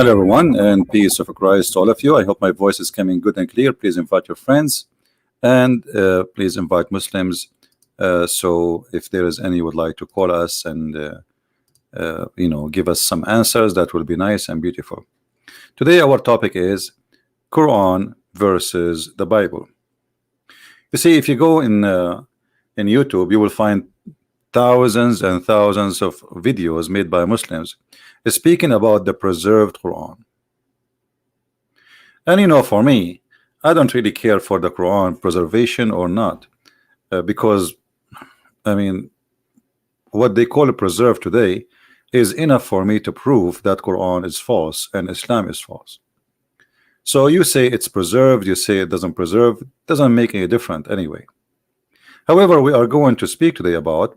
Hello, everyone, and peace of Christ to all of you. I hope my voice is coming good and clear. Please invite your friends and please invite Muslims. So, if there is any would like to call us and give us some answers, that will be nice and beautiful. Today, our topic is Quran versus the Bible. You see, if you go in YouTube, you will find thousands and thousands of videos made by Muslims speaking about the preserved Quran. And for me, I don't really care for the Quran preservation or not, because I mean, what they call preserved today is enough for me to prove that Quran is false and Islam is false. So you say it's preserved, you say it doesn't preserve, doesn't make any difference anyway. However, we are going to speak today about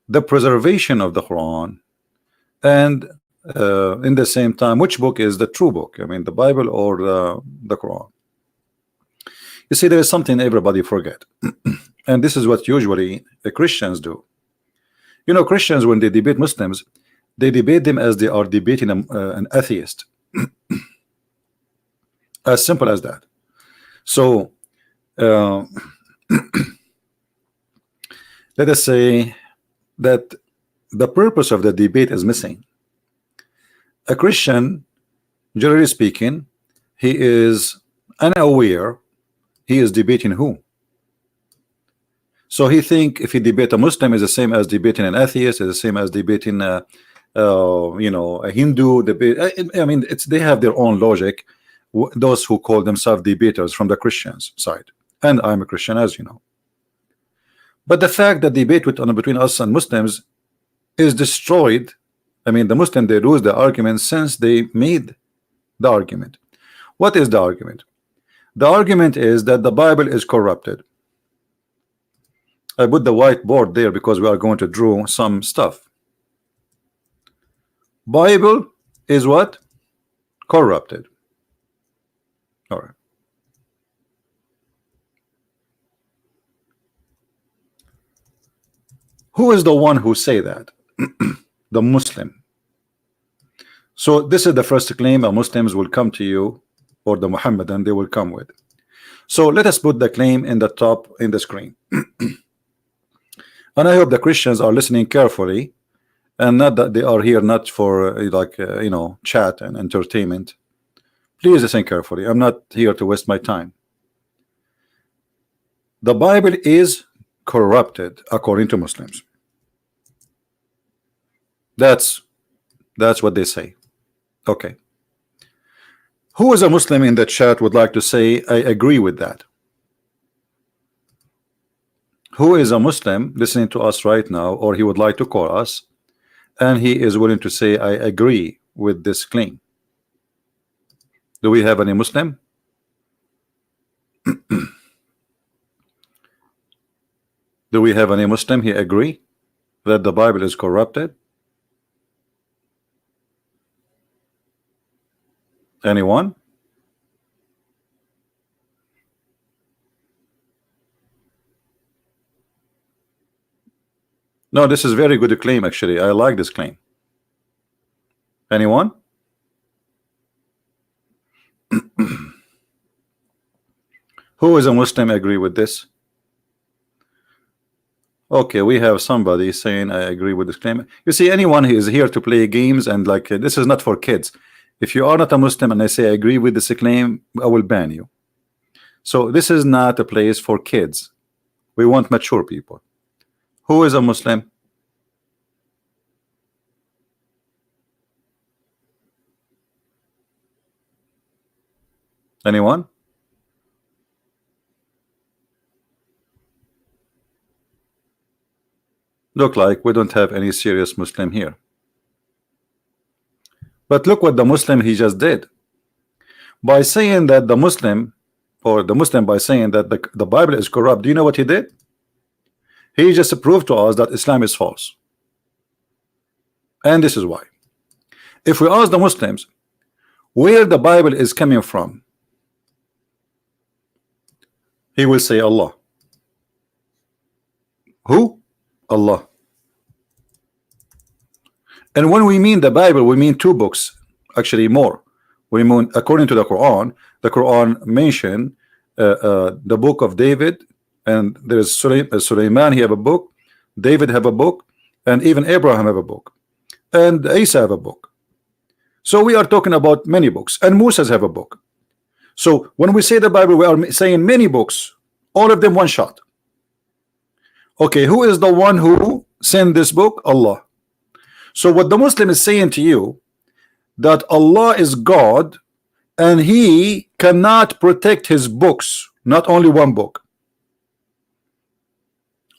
the preservation of the Quran, and in the same time, which book is the true book? I mean, the Bible or the Quran? You see, there is something everybody forget, and this is what usually the Christians do. Christians, when they debate Muslims, they debate them as they are debating an atheist. As simple as that. So let us say that the purpose of the debate is missing. A Christian, generally speaking, he is unaware he is debating who. So he think if he debate a Muslim is the same as debating an atheist, is the same as debating a Hindu debate. I mean, they have their own logic, those who call themselves debaters from the Christians side, and I'm a Christian, as you know. But the fact that debate between us and Muslims is destroyed. I mean, the Muslim, they lose the argument since they made the argument. What is the argument? The argument is that the Bible is corrupted. I put the whiteboard there because we are going to draw some stuff. Bible is what? Corrupted. All right. Who is the one who say that? The Muslim. So this is the first claim a Muslims will come to you, or the Muhammadan they will come with. So let us put the claim in the top in the screen. And I hope the Christians are listening carefully, and not that they are here not for chat and entertainment. Please listen carefully. I'm not here to waste my time. The Bible is corrupted according to Muslims. That's what they say. Okay. Who is a Muslim in the chat would like to say I agree with that? Who is a Muslim listening to us right now, or he would like to call us and he is willing to say I agree with this claim? Do we have any Muslim? Do we have any Muslim he agree that the Bible is corrupted? Anyone? No, this is very good claim actually. I like this claim. Anyone? Who is a Muslim agree with this? Okay, we have somebody saying I agree with this claim. You see, anyone who is here to play games and this is not for kids. If you are not a Muslim and I say I agree with this claim, I will ban you. So this is not a place for kids. We want mature people. Who is a Muslim? Anyone? Look like we don't have any serious Muslim here. But look what the Muslim he just did. By saying that the Muslim, or the Muslim by saying that the Bible is corrupt, do you know what he did? He just proved to us that Islam is false. And this is why. If we ask the Muslims where the Bible is coming from, he will say Allah. Who? Allah. And when we mean the Bible, we mean two books, actually more. We mean, according to the Quran mentioned the book of David, and there's Sulaiman, he have a book, David have a book, and even Abraham have a book, and Isa have a book. So we are talking about many books, and Moses have a book. So when we say the Bible, we are saying many books, all of them one shot. Okay, who is the one who sent this book? Allah. So what the Muslim is saying to you, that Allah is God and he cannot protect his books, not only one book.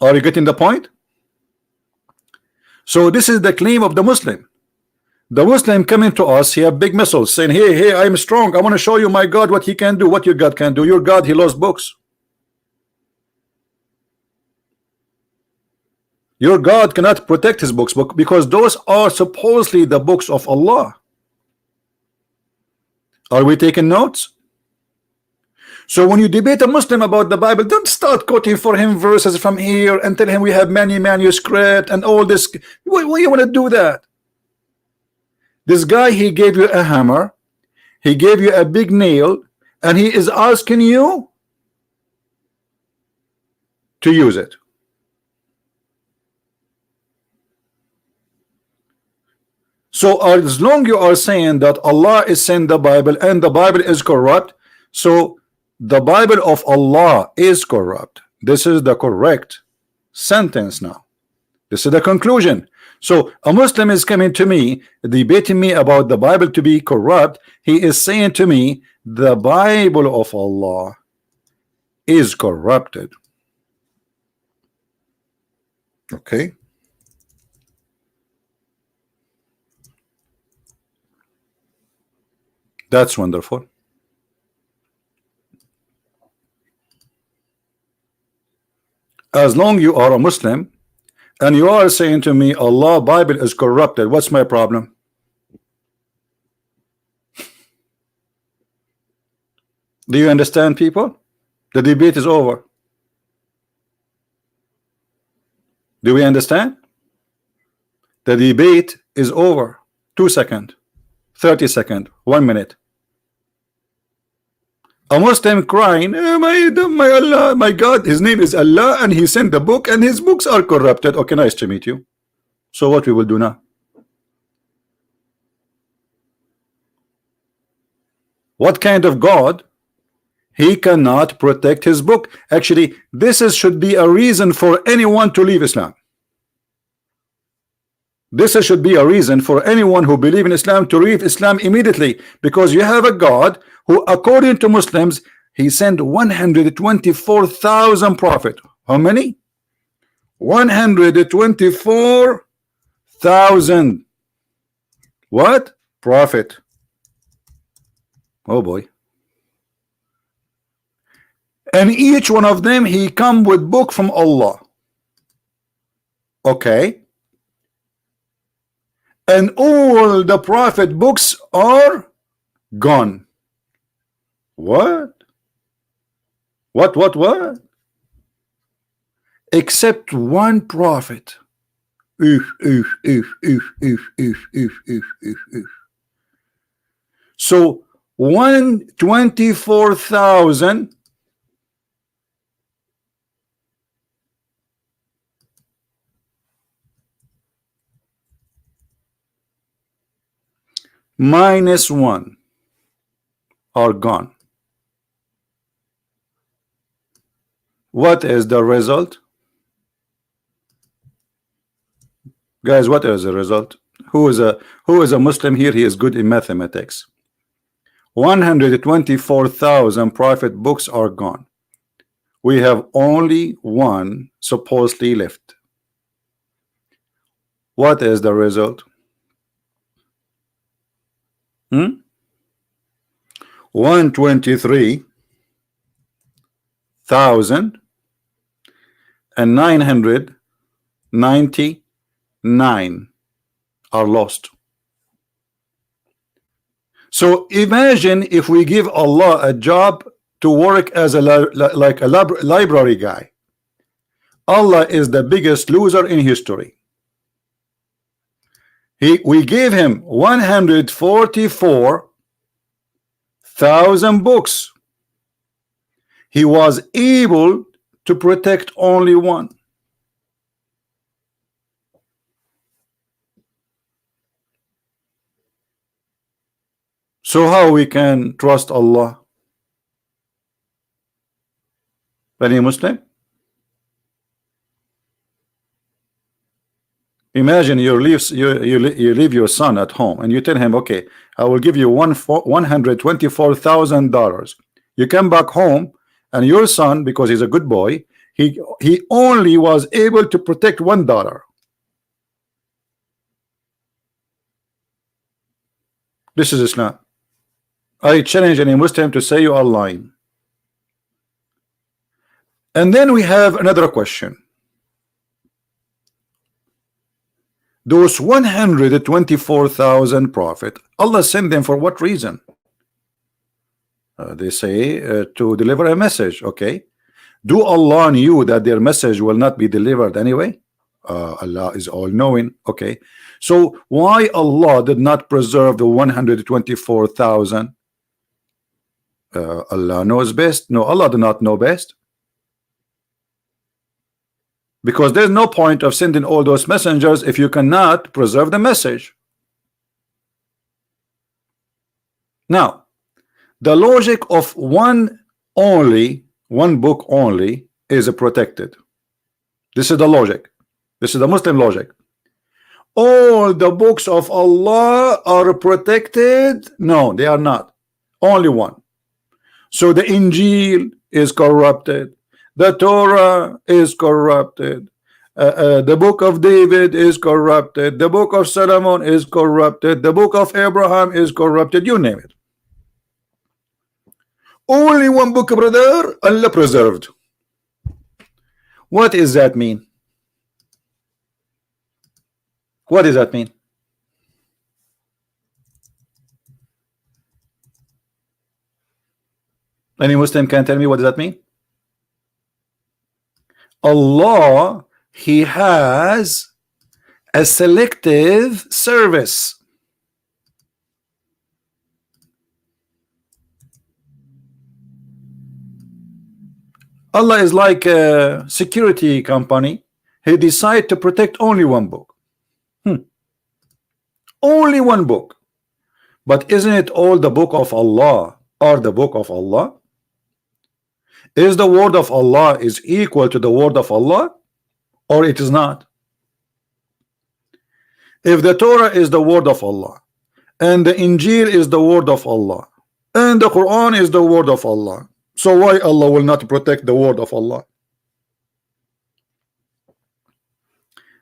Are you getting the point? So this is the claim of the Muslim. The Muslim coming to us, he have big missiles saying, hey, I'm strong, I want to show you my God what he can do. What your God can do? Your God, he lost books. Your God cannot protect his books because those are supposedly the books of Allah. Are we taking notes? So when you debate a Muslim about the Bible, don't start quoting for him verses from here and tell him we have many manuscripts and all this. Why you want to do that? This guy, he gave you a hammer, he gave you a big nail, and he is asking you to use it. So as long you are saying that Allah is sent the Bible and the Bible is corrupt, so the Bible of Allah is corrupt. This is the correct sentence now. This is the conclusion. So a Muslim is coming to me, debating me about the Bible to be corrupt. He is saying to me, the Bible of Allah is corrupted. Okay. That's wonderful. As long you are a Muslim and you are saying to me Allah Bible is corrupted, what's my problem? Do you understand, people? The debate is over. Do we understand? The debate is over. 2 seconds, 30 seconds, 1 minute. A Muslim crying, oh, my Allah, my God, his name is Allah and he sent the book and his books are corrupted. Okay, nice to meet you. So what we will do now? What kind of God? He cannot protect his book. Actually, should be a reason for anyone to leave Islam. This should be a reason for anyone who believes in Islam to leave Islam immediately, because you have a God who, according to Muslims, he sent 124,000 prophets. How many? 124,000 what? Prophet. Oh boy. And each one of them, he come with book from Allah. Okay. And all the prophet books are gone. What? What? Except one prophet. So 124,000 minus 1 are gone. What is the result? Guys, what is the result? Who is a Muslim here? He is good in mathematics. 124,000 prophet books are gone. We have only one supposedly left. What is the result? 123,999 are lost. So imagine if we give Allah a job to work as a library guy. Allah is the biggest loser in history. We gave him 144,000 books. He was able to protect only one. So how we can trust Allah? Any Muslim? Imagine you leave your son at home and you tell him, okay, I will give you $124,000. You come back home and your son, because he's a good boy, he only was able to protect $1. This is Islam. I challenge any Muslim to say you are lying. And then we have another question. Those 124,000 prophet, Allah sent them for what reason? They say to deliver a message. Okay, do Allah knew that their message will not be delivered anyway? Allah is all-knowing. Okay, so why Allah did not preserve the 124,000? Allah knows best. No, Allah do not know best. Because there's no point of sending all those messengers if you cannot preserve the message. Now, the logic of one book only is protected. This is the logic. This is the Muslim logic. All the books of Allah are protected. No, they are not. Only one. So the Injil is corrupted. The Torah is corrupted. The book of David is corrupted. The book of Solomon is corrupted. The book of Abraham is corrupted. You name it. Only one book, brother, Allah preserved. What does that mean? What does that mean? Any Muslim can tell me what does that mean? Allah, He has a selective service. Allah is like a security company. He decided to protect only one book. Only one book. But isn't it all the book of Allah or the book of Allah? Is the word of Allah is equal to the word of Allah, or it is not? If the Torah is the word of Allah, and the Injil is the word of Allah, and the Quran is the word of Allah, so why Allah will not protect the word of Allah?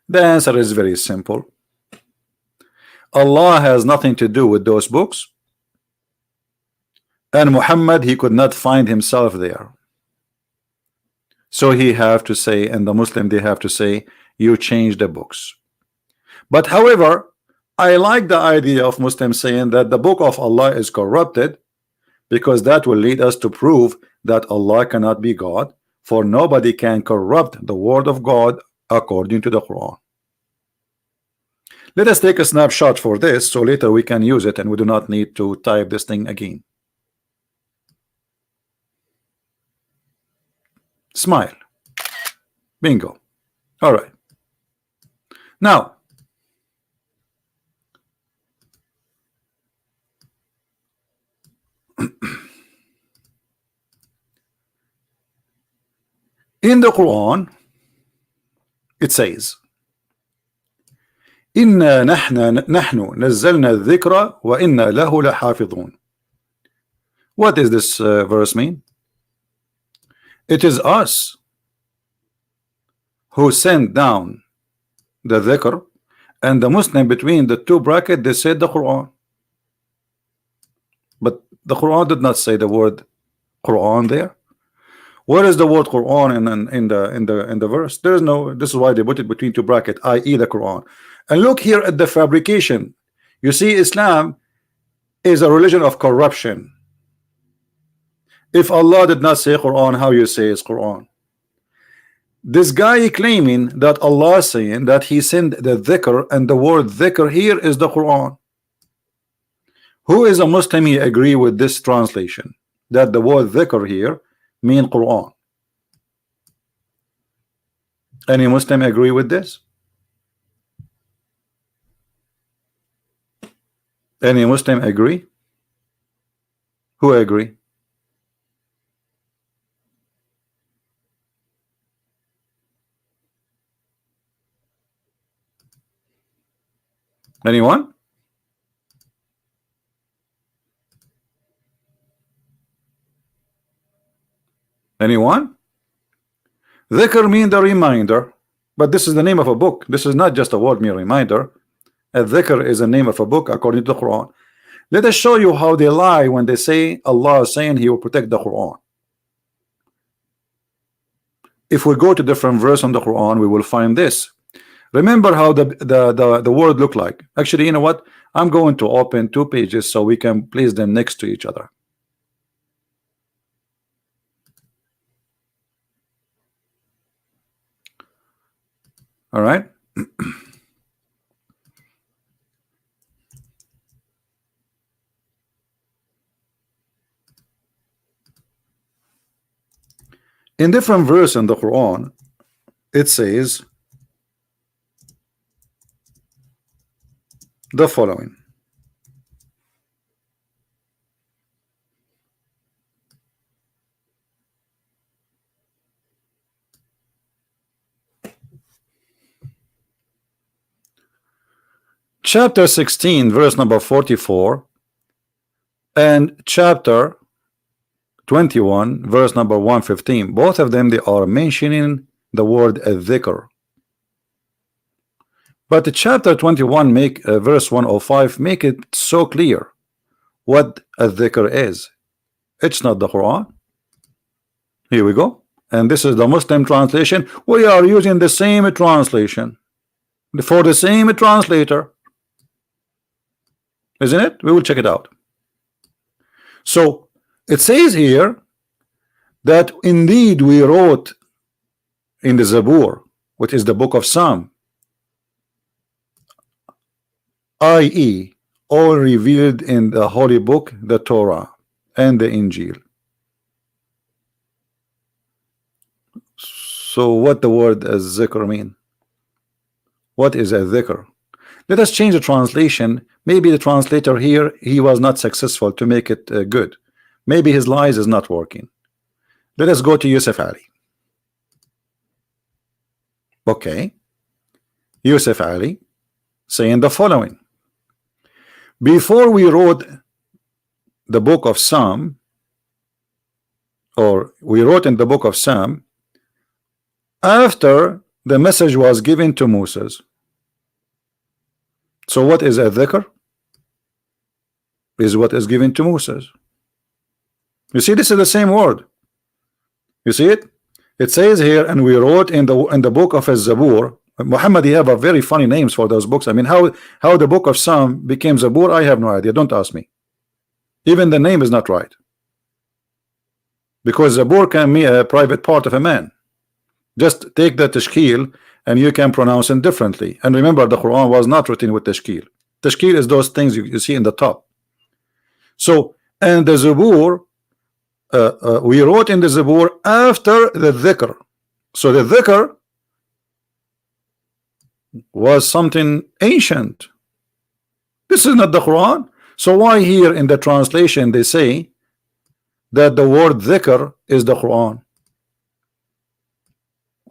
The answer is very simple. Allah has nothing to do with those books, and Muhammad, he could not find himself there. So he have to say, and the Muslim, they have to say, you change the books. But however, I like the idea of Muslims saying that the book of Allah is corrupted, because that will lead us to prove that Allah cannot be God, for nobody can corrupt the word of God according to the Quran. Let us take a snapshot for this, so later we can use it and we do not need to type this thing again. Smile. Bingo. All right. Now, in the Quran, it says, إِنَّا نَحْنُ نَزَّلْنَا الذِّكْرَ وَإِنَّا لَهُ لَحَافِظُونَ. What does this verse mean? It is us who sent down the dhikr, and the Muslim between the two brackets, they said the Quran. But the Quran did not say the word Quran there. Where is the word Quran in the verse? There is no. This is why they put it between two brackets, i.e. the Quran. And look here at the fabrication. You see, Islam is a religion of corruption. If Allah did not say Quran, how you say it's Quran? This guy claiming that Allah is saying that he sent the dhikr, and the word dhikr here is the Quran. Who is a Muslim he agree with this translation that the word dhikr here mean Quran? Any Muslim agree with this? Any Muslim agree? Who agree? Anyone? Anyone? Dhikr mean the reminder, but this is the name of a book. This is not just a word mere reminder. A dhikr is the name of a book according to the Quran. Let us show you how they lie when they say Allah is saying he will protect the Quran. If we go to different verse on the Quran, we will find this. Remember how the word look like. Actually, you know what? I'm going to open 2 pages so we can place them next to each other. All right. In different verse in the Quran, it says the following. Chapter 16 verse number 44 and chapter 21 verse number 115, both of them they are mentioning the word dhikr. But the chapter 21 make verse 105 make it so clear what a dhikr is. It's not the Quran. Here we go, and this is the Muslim translation. We are using the same translation for the same translator, isn't it? We will check it out. So it says here that indeed we wrote in the Zabur, which is the book of Psalm, i.e. all revealed in the holy book, the Torah and the Injil. So what the word zikr mean? What is a dhikr? Let us change the translation. Maybe the translator here, he was not successful to make it good. Maybe his lies is not working. Let us go to Yusuf Ali. Okay. Yusuf Ali saying the following. Before we wrote the book of Psalm, or we wrote in the book of Psalm, after the message was given to Moses. So what is a dhikr? Is what is given to Moses. You see, this is the same word. You see it? It says here, and we wrote in the book of Zabur. Muhammad, you have a very funny names for those books. I mean, how the book of Psalm became Zabur, I have no idea. Don't ask me. Even the name is not right, because Zabur can be a private part of a man. Just take the tashkil and you can pronounce it differently. And remember, the Quran was not written with tashkil. Tashkil is those things you see in the top. So, and the Zabur, we wrote in the Zabur after the dhikr. So the dhikr was something ancient. This is not the Quran. So why here in the translation they say that the word dhikr is the Quran?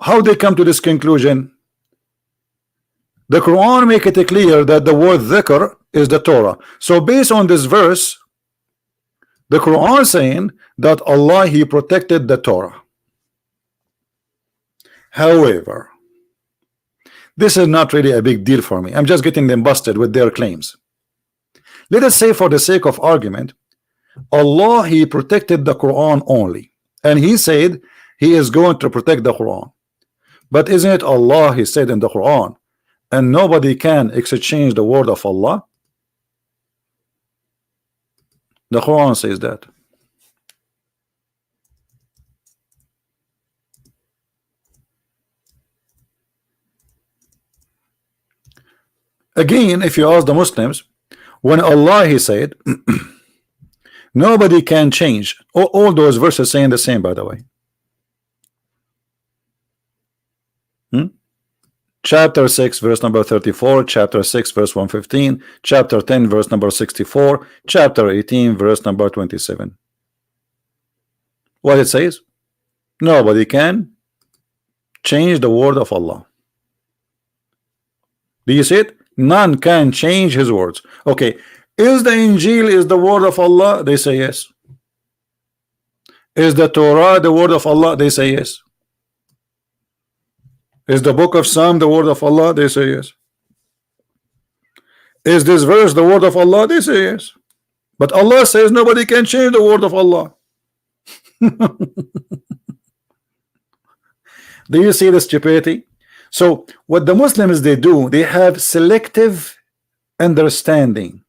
How they come to this conclusion? The Quran make it clear that the word dhikr is the Torah. So based on this verse, the Quran saying that Allah he protected the Torah. However, this is not really a big deal for me. I'm just getting them busted with their claims. Let us say, for the sake of argument, Allah he protected the Quran only, and he said he is going to protect the Quran. But isn't it Allah he said in the Quran, and nobody can exchange the word of Allah? The Quran says that. Again, if you ask the Muslims, when Allah He said nobody can change, all those verses saying the same, by the way. Chapter 6 verse number 34, chapter 6 verse 115, chapter 10 verse number 64, chapter 18 verse number 27. What it says? Nobody can change the word of Allah. Do you see it? None can change his words. Okay, is the Injil is the word of Allah? They say yes. Is the Torah the word of Allah? They say yes. Is the book of Psalm the word of Allah? They say yes. Is this verse the word of Allah? They say yes. But Allah says nobody can change the word of Allah. Do you see the stupidity? So what the Muslims they do, they have selective understanding.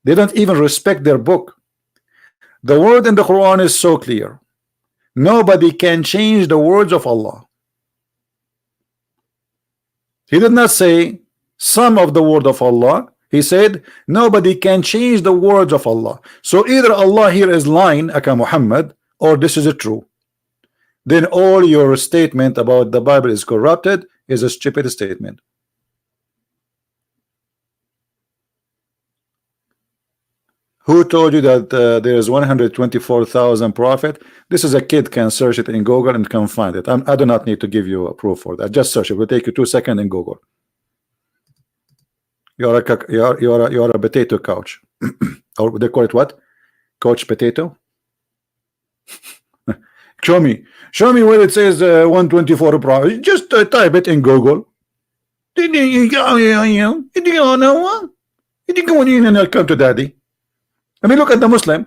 They don't even respect their book. The word in the Quran is so clear. Nobody can change the words of Allah. He did not say some of the word of Allah. He said nobody can change the words of Allah. So either Allah here is lying, aka Muhammad, or this is true. Then all your statement about the Bible is corrupted is a stupid statement. Who told you that there is 124,000 prophet? This is a kid can search it in Google and can find it. I do not need to give you a proof for that. Just search it. It will take you 2 seconds in Google. You're a potato couch. Or they call it what? Couch potato? Show me where it says 124 prophet. Just type it in Google. Come to daddy. Let me look at the Muslim.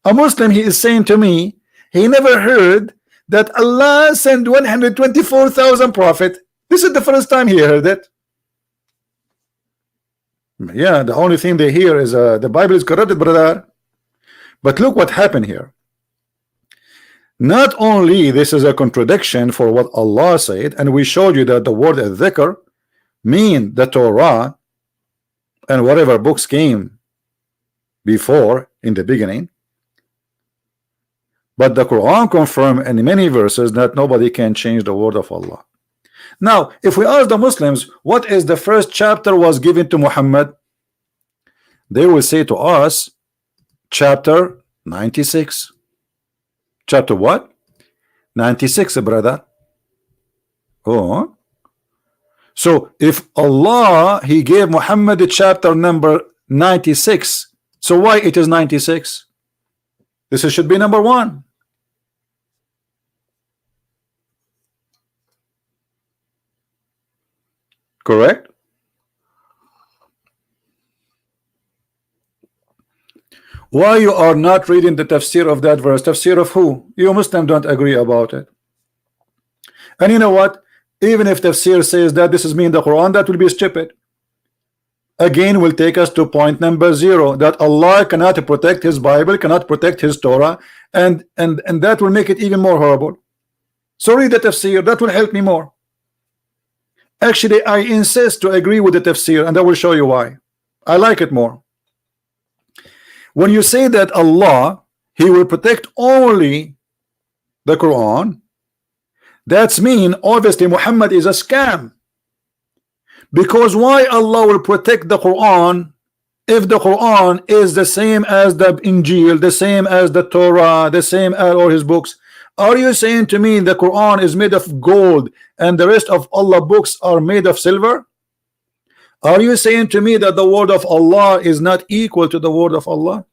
A Muslim, he is saying to me, he never heard that Allah sent 124,000 prophets. This is the first time he heard it. Yeah, the only thing they hear is the Bible is corrupted, brother. But look what happened here. Not only this is a contradiction for what Allah said, and we showed you that the word dhikr mean the Torah and whatever books came before in the beginning, but the Quran confirmed in many verses that nobody can change the word of Allah. Now if we ask the Muslims what is the first chapter was given to Muhammad, they will say to us chapter 96. Chapter what? 96, brother. Oh, so if Allah he gave Muhammad the chapter number 96, so why it is 96? This should be number 1. Correct? Why you are not reading the tafsir of that verse? Tafsir of who? You Muslim don't agree about it. And you know what? Even if tafsir says that this is me in the Quran, that will be stupid. Again will take us to point number 0, that Allah cannot protect his Bible, cannot protect his Torah, and that will make it even more horrible. So read the tafsir, that will help me more. Actually, I insist to agree with the tafsir, and I will show you why. I like it more. When you say that Allah he will protect only the Quran, that's mean obviously Muhammad is a scam. Because why Allah will protect the Quran if the Quran is the same as the Injil, the same as the Torah, the same as all his books? Are you saying to me the Quran is made of gold and the rest of Allah books are made of silver? Are you saying to me that the word of Allah is not equal to the word of Allah?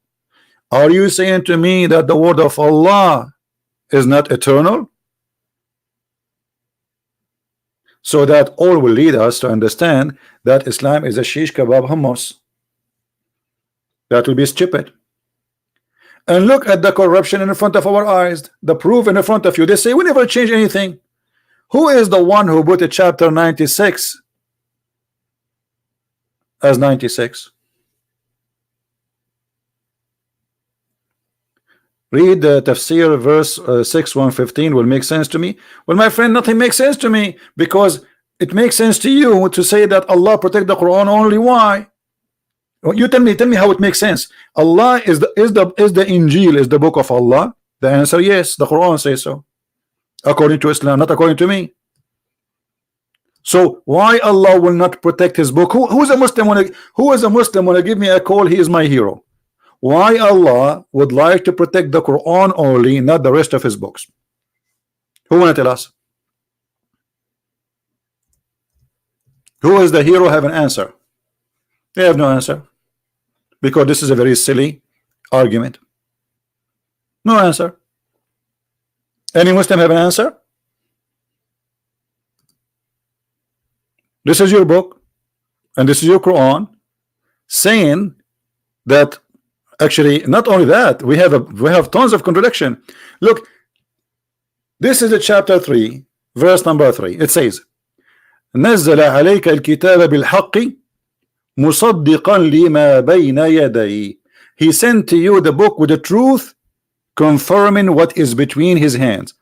Are you saying to me that the word of Allah is not eternal? So that all will lead us to understand that Islam is a shish kebab hummus. That will be stupid. And look at the corruption in front of our eyes, the proof in front of you. They say we never change anything. Who is the one who put a chapter 96 as 96? Read the tafsir verse 6 115 will make sense to me. Well, my friend, nothing makes sense to me, because It makes sense to you to say that Allah protect the Quran only. Why? You tell me how it makes sense. Allah is the Injil is the book of Allah. The answer, yes, the Quran says so, according to Islam, not according to me. So why Allah will not protect his book? Who is a Muslim wanna give me a call? He is my hero. Why Allah would like to protect the Quran only, not the rest of his books? Who wanna tell us? Who is the hero? Have an answer. They have no answer, because this is a very silly argument. No answer. Any Muslim have an answer? This is your book and this is your Quran, saying that actually not only that, we have tons of contradiction. Look, this is a chapter 3, verse number 3. It says, نزل عليك الكتاب بالحق مصدقا لما بين يديه. He sent to you the book with the truth, confirming what is between his hands.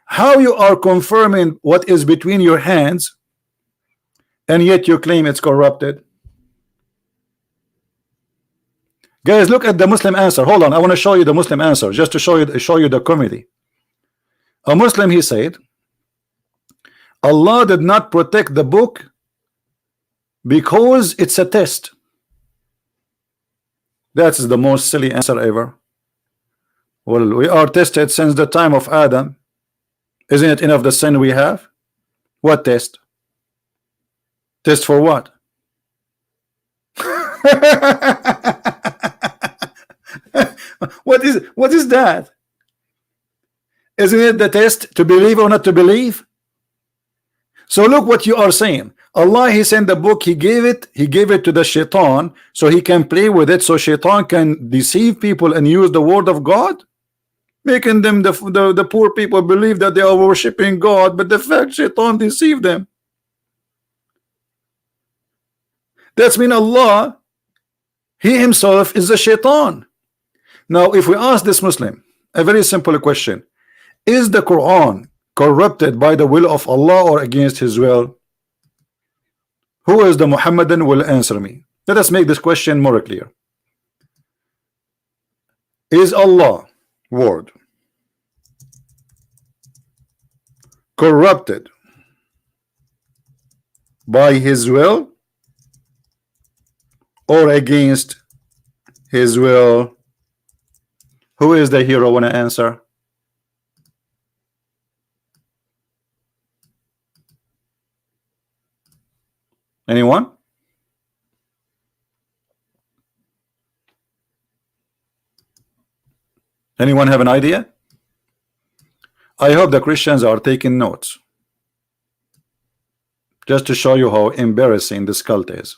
How you are confirming what is between your hands, and yet you claim it's corrupted? Guys, look at the Muslim answer. Hold on, I want to show you the Muslim answer, just to show you the comedy. A Muslim, he said, Allah did not protect the book because it's a test. That's the most silly answer ever. Well, we are tested since the time of Adam. Isn't it enough the sin we have? What test? Test for what? What is that? Isn't it the test to believe or not to believe? So look what you are saying. Allah, he sent the book, he gave it to the shaitan so he can play with it, so shaitan can deceive people and use the word of God, making them the poor people believe that they are worshiping God, but the fact shaitan deceived them. That's mean Allah, he himself is a shaitan. Now if we ask this Muslim a very simple question, is the Quran corrupted by the will of Allah or against his will? Who is the Muhammadan will answer me. Let us make this question more clear. Is Allah word corrupted by his will or against his will? Who is the hero? Want to answer? Anyone? Anyone have an idea? I hope the Christians are taking notes, just to show you how embarrassing this cult is.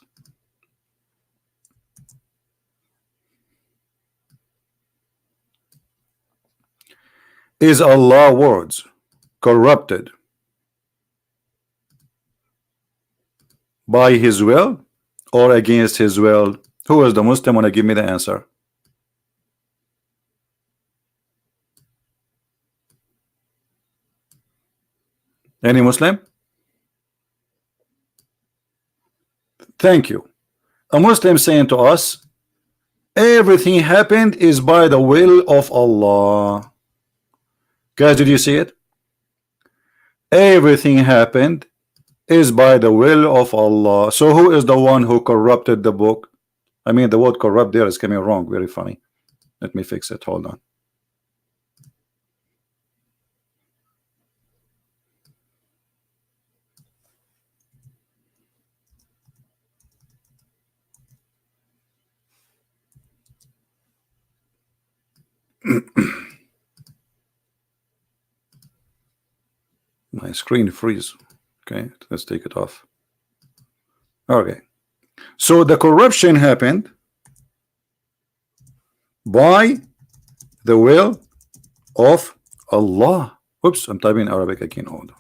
Is Allah's words corrupted by his will or against his will? Who is the Muslim? Want to give me the answer? Any Muslim? Thank you. A Muslim saying to us, everything happened is by the will of Allah. Guys, did you see it? Everything happened is by the will of Allah. So who is the one who corrupted the book? I mean, the word corrupt there is coming wrong. Very funny. Let me fix it. Hold on. My screen freeze. Okay, let's take it off. Okay, so the corruption happened by the will of Allah. Oops, I'm typing Arabic again. Hold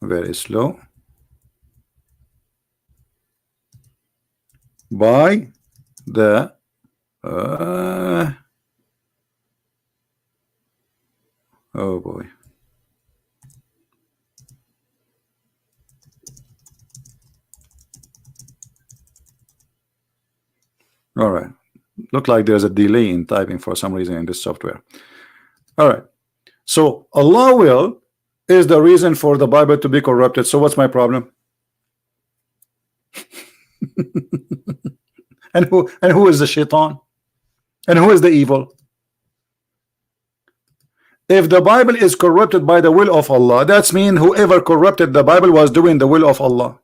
on. Very slow. By the Oh boy. All right. Look like there's a delay in typing for some reason in this software. All right. So Allah will is the reason for the Bible to be corrupted. So what's my problem? and who is the shaitan? And who is the evil? If the Bible is corrupted by the will of Allah, that's mean whoever corrupted the Bible was doing the will of Allah.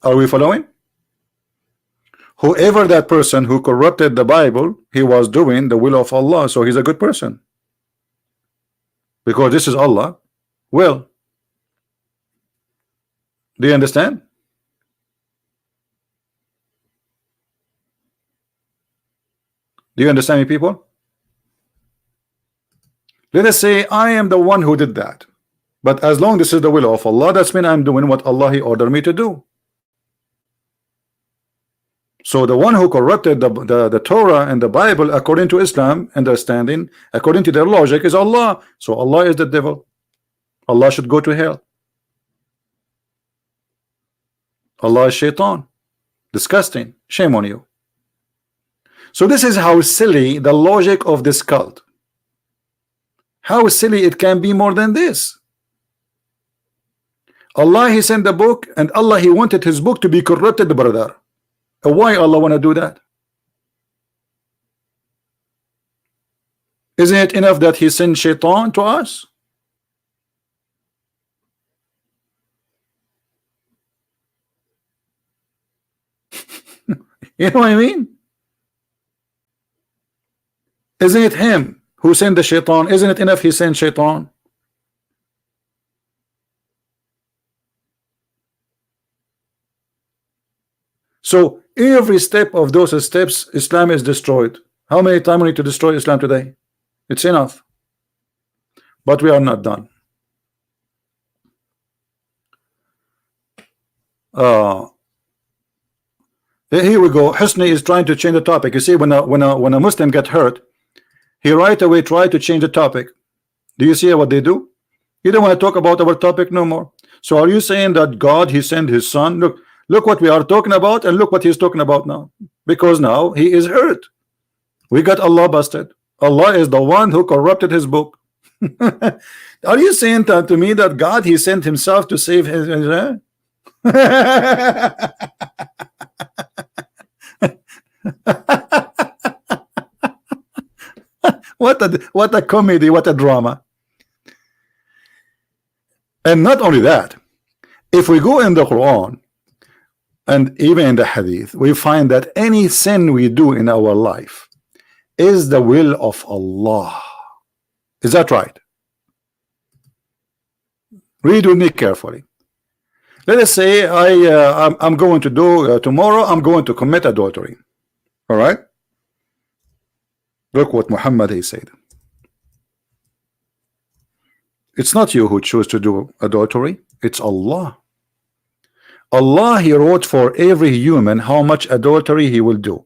Are we following? Whoever that person who corrupted the Bible, he was doing the will of Allah, so he's a good person. Because this is Allah will. Do you understand? Do you understand me, people? Let us say I am the one who did that. But as long as this is the will of Allah, that's mean I'm doing what Allah He ordered me to do. So the one who corrupted the Torah and the Bible according to Islam understanding, according to their logic, is Allah. So Allah is the devil. Allah should go to hell. Allah is shaitan. Disgusting. Shame on you. So this is how silly the logic of this cult. How silly it can be more than this. Allah He sent the book, and Allah He wanted His book to be corrupted, brother. Why Allah want to do that? Isn't it enough that He sent shaitan to us? You know what I mean? Isn't it Him who sent the shaitan? Isn't it enough He sent shaitan? So every step of those steps, Islam is destroyed. How many times we need to destroy Islam today? It's enough. But we are not done. Here we go. Husni is trying to change the topic. You see, when a Muslim get hurt, he right away try to change the topic. Do you see what they do? He don't want to talk about our topic no more. So are you saying that God He sent His son? Look what we are talking about, and look what he's talking about now. Because now he is hurt. We got Allah busted. Allah is the one who corrupted His book. Are you saying that to me that God He sent Himself to save His? What a comedy, what a drama. And not only that, if we go in the Quran and even in the Hadith, we find that any sin we do in our life is the will of Allah. Is that right? Read with me carefully. Let us say I'm going to do tomorrow, I'm going to commit adultery. All right? Look what Muhammad he said. It's not you who choose to do adultery, it's Allah. Allah He wrote for every human how much adultery he will do.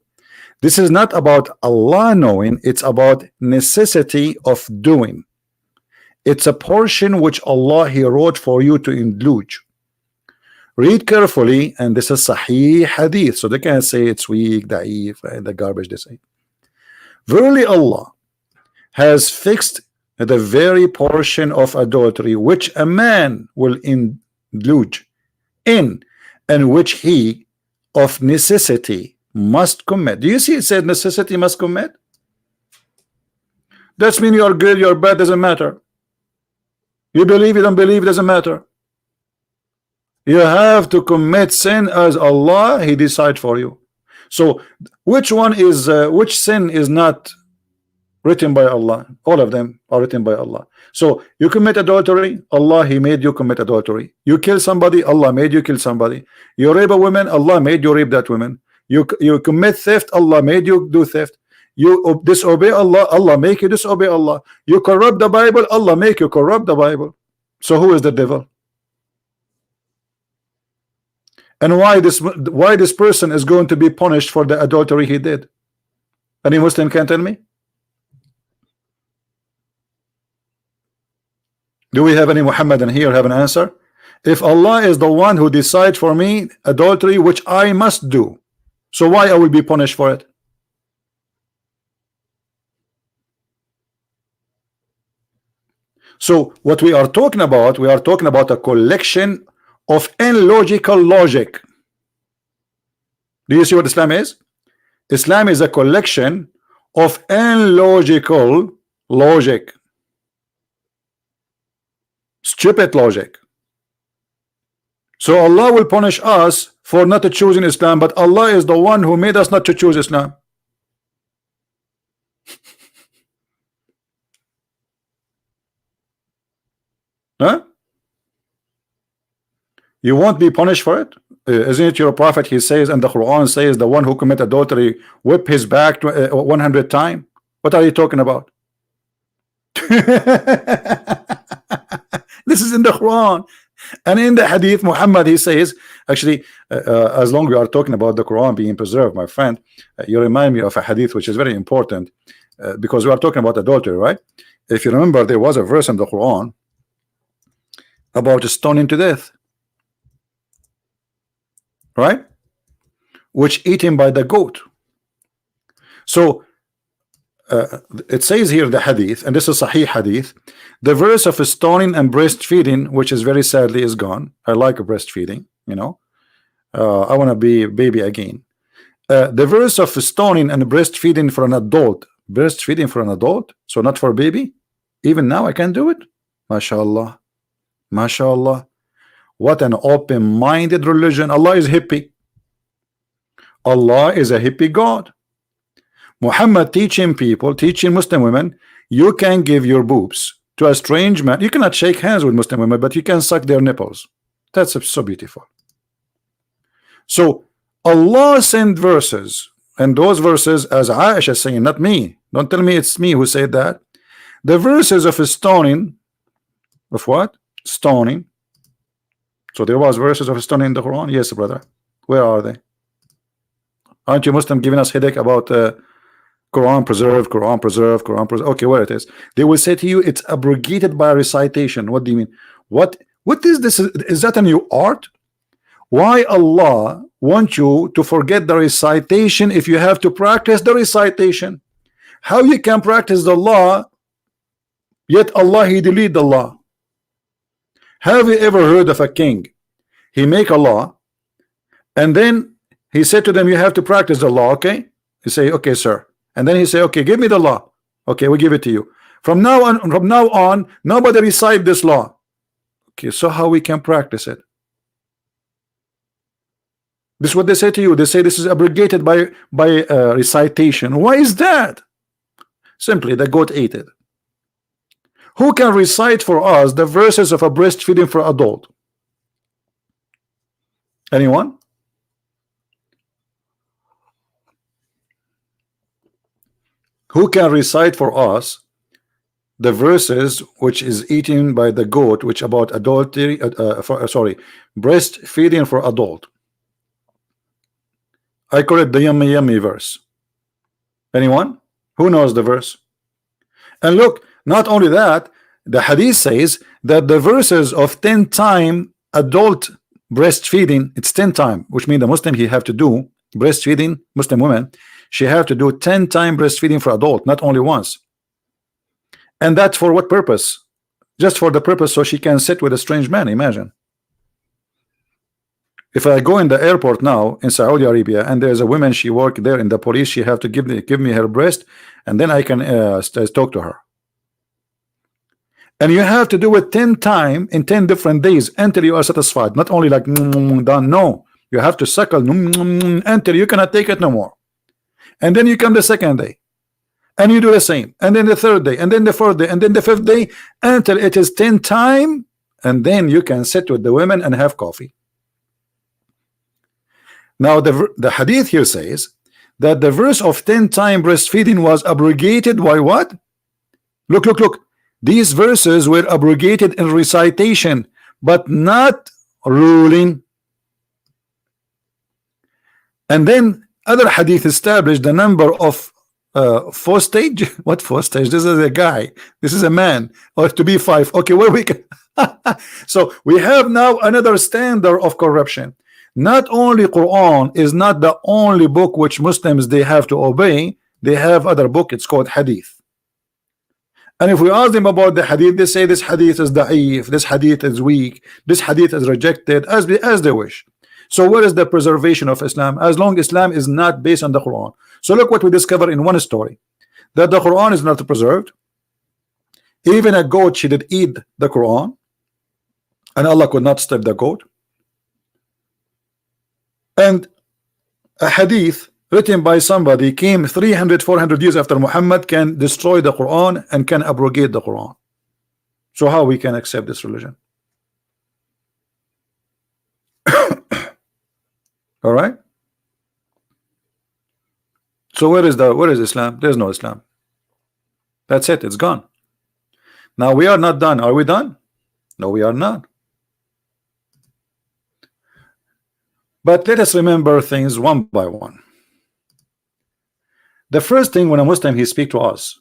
This is not about Allah knowing, it's about necessity of doing. It's a portion which Allah He wrote for you to indulge. Read carefully, and this is Sahih Hadith, so they can't say it's weak, da'if, and the garbage they say. Verily Allah has fixed the very portion of adultery which a man will indulge in, and which he of necessity must commit. Do you see it said necessity must commit? That's mean you're good, you're bad, doesn't matter. You believe, you don't believe, doesn't matter. You have to commit sin as Allah He decide for you. So which one is which sin is not written by Allah? All of them are written by Allah. So you commit adultery, Allah He made you commit adultery. You kill somebody, Allah made you kill somebody. You rape a woman, Allah made you rape that woman. You commit theft, Allah made you do theft. You disobey Allah, Allah make you disobey Allah. You corrupt the Bible, Allah make you corrupt the Bible. So who is the devil? And why this person is going to be punished for the adultery he did? Any Muslim can tell me? Do we have any Muhammadan here have an answer? If Allah is the one who decides for me adultery, which I must do, so why I will be punished for it? So what we are talking about a collection of illogical logic. Do you see what Islam is? Islam is a collection of illogical logic, stupid logic. So Allah will punish us for not choosing Islam, but Allah is the one who made us not to choose Islam. Huh? You won't be punished for it? Isn't it your prophet? He says, and the Quran says, the one who commit adultery whip his back 100 times. What are you talking about? This is in the Quran. And in the hadith, Muhammad, he says, actually, as long as we are talking about the Quran being preserved, my friend, you remind me of a hadith which is very important, because we are talking about adultery, right? If you remember, there was a verse in the Quran about stoning to death, right? Which eaten by the goat. So it says here the hadith, and this is Sahih hadith, the verse of stoning and breastfeeding, which is very sadly is gone. I like breastfeeding, you know. I want to be a baby again. The verse of stoning and breastfeeding for an adult, so not for a baby. Even now I can do it. MashaAllah, MashaAllah. What an open-minded religion. Allah is hippie. Allah is a hippie God. Muhammad teaching people, teaching Muslim women, you can give your boobs to a strange man. You cannot shake hands with Muslim women, but you can suck their nipples. That's so beautiful. So Allah sent verses, and those verses, as Aisha is saying, not me. Don't tell me it's me who said that. The verses of stoning, of what? Stoning. So there was verses of stoning in the Quran. Yes, brother. Where are they? Aren't you Muslim giving us headache about Quran preserve, Quran preserve, Quran preserve? Okay, where it is? They will say to you, it's abrogated by recitation. What do you mean? What is this? Is that a new art? Why Allah wants you to forget the recitation if you have to practice the recitation? How you can practice the law, yet Allah, He delete the law? Have you ever heard of a king? He make a law, and then he said to them, you have to practice the law, okay? You say, okay, sir. And then he say, okay, give me the law. Okay, we give it to you. From now on, nobody recite this law. Okay, so how we can practice it? This is what they say to you. They say this is abrogated by recitation. Why is that? Simply, the goat ate it. Who can recite for us the verses of a breastfeeding for adult? Anyone? Who can recite for us the verses which is eaten by the goat, which about adultery, breastfeeding for adult? I call it the yummy yummy verse. Anyone? Who knows the verse? And look, not only that, the hadith says that the verses of 10 time adult breastfeeding, it's 10 time, which means the Muslim he have to do breastfeeding, Muslim women, she have to do 10 time breastfeeding for adult, not only once. And that's for what purpose? Just for the purpose so she can sit with a strange man. Imagine if I go in the airport now in Saudi Arabia and there's a woman, she work there in the police, she have to give me her breast, and then I can talk to her. And you have to do it 10 times in 10 different days until you are satisfied. Not only like done. No, you have to suckle until you cannot take it no more. And then you come the second day, and you do the same, and then the third day, and then the fourth day, and then the fifth day, until it is 10 times, and then you can sit with the women and have coffee. Now the hadith here says that the verse of 10 time breastfeeding was abrogated by what? Look. These verses were abrogated in recitation, but not ruling. And then other hadith established the number of Fourth stage. What fourth stage? This is a guy, this is a man, or to be five. Okay, where we can so we have now another standard of corruption. Not only Quran is not the only book which Muslims they have to obey, they have other book, it's called hadith. And if we ask them about the hadith, they say this hadith is da'if, this hadith is weak, this hadith is rejected, as they wish. So where is the preservation of Islam? As long Islam is not based on the Quran. So look what we discover in one story, that the Quran is not preserved. Even a goat, she did eat the Quran, and Allah could not stop the goat. And a hadith written by somebody came 300-400 years after Muhammad can destroy the Quran and can abrogate the Quran. So how we can accept this religion? All right. So where is Islam? There's no Islam. That's it, it's gone. Now we are not done. Are we done? No, we are not. But let us remember things one by one. The first thing, when a Muslim he speak to us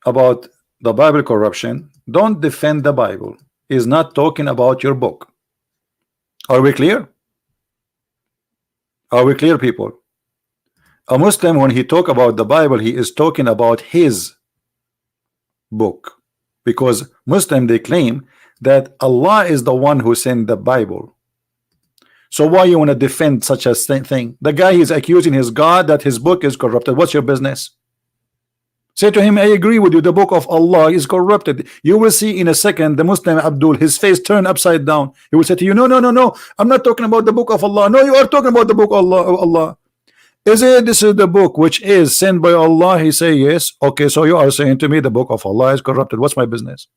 about the Bible corruption, don't defend the Bible. He's not talking about your book. Are we clear? Are we clear, people? A Muslim, when he talk about the Bible, he is talking about his book, because Muslim they claim that Allah is the one who sent the Bible. So why you want to defend such a thing? The guy is accusing his God that his book is corrupted. What's your business? Say to him, I agree with you, the book of Allah is corrupted. You will see in a second the Muslim Abdul, his face turned upside down. He will say to you, no, I'm not talking about the book of Allah. No, you are talking about the book of Allah. Is it this is the book which is sent by Allah? He say yes. Okay, so you are saying to me the book of Allah is corrupted. What's my business?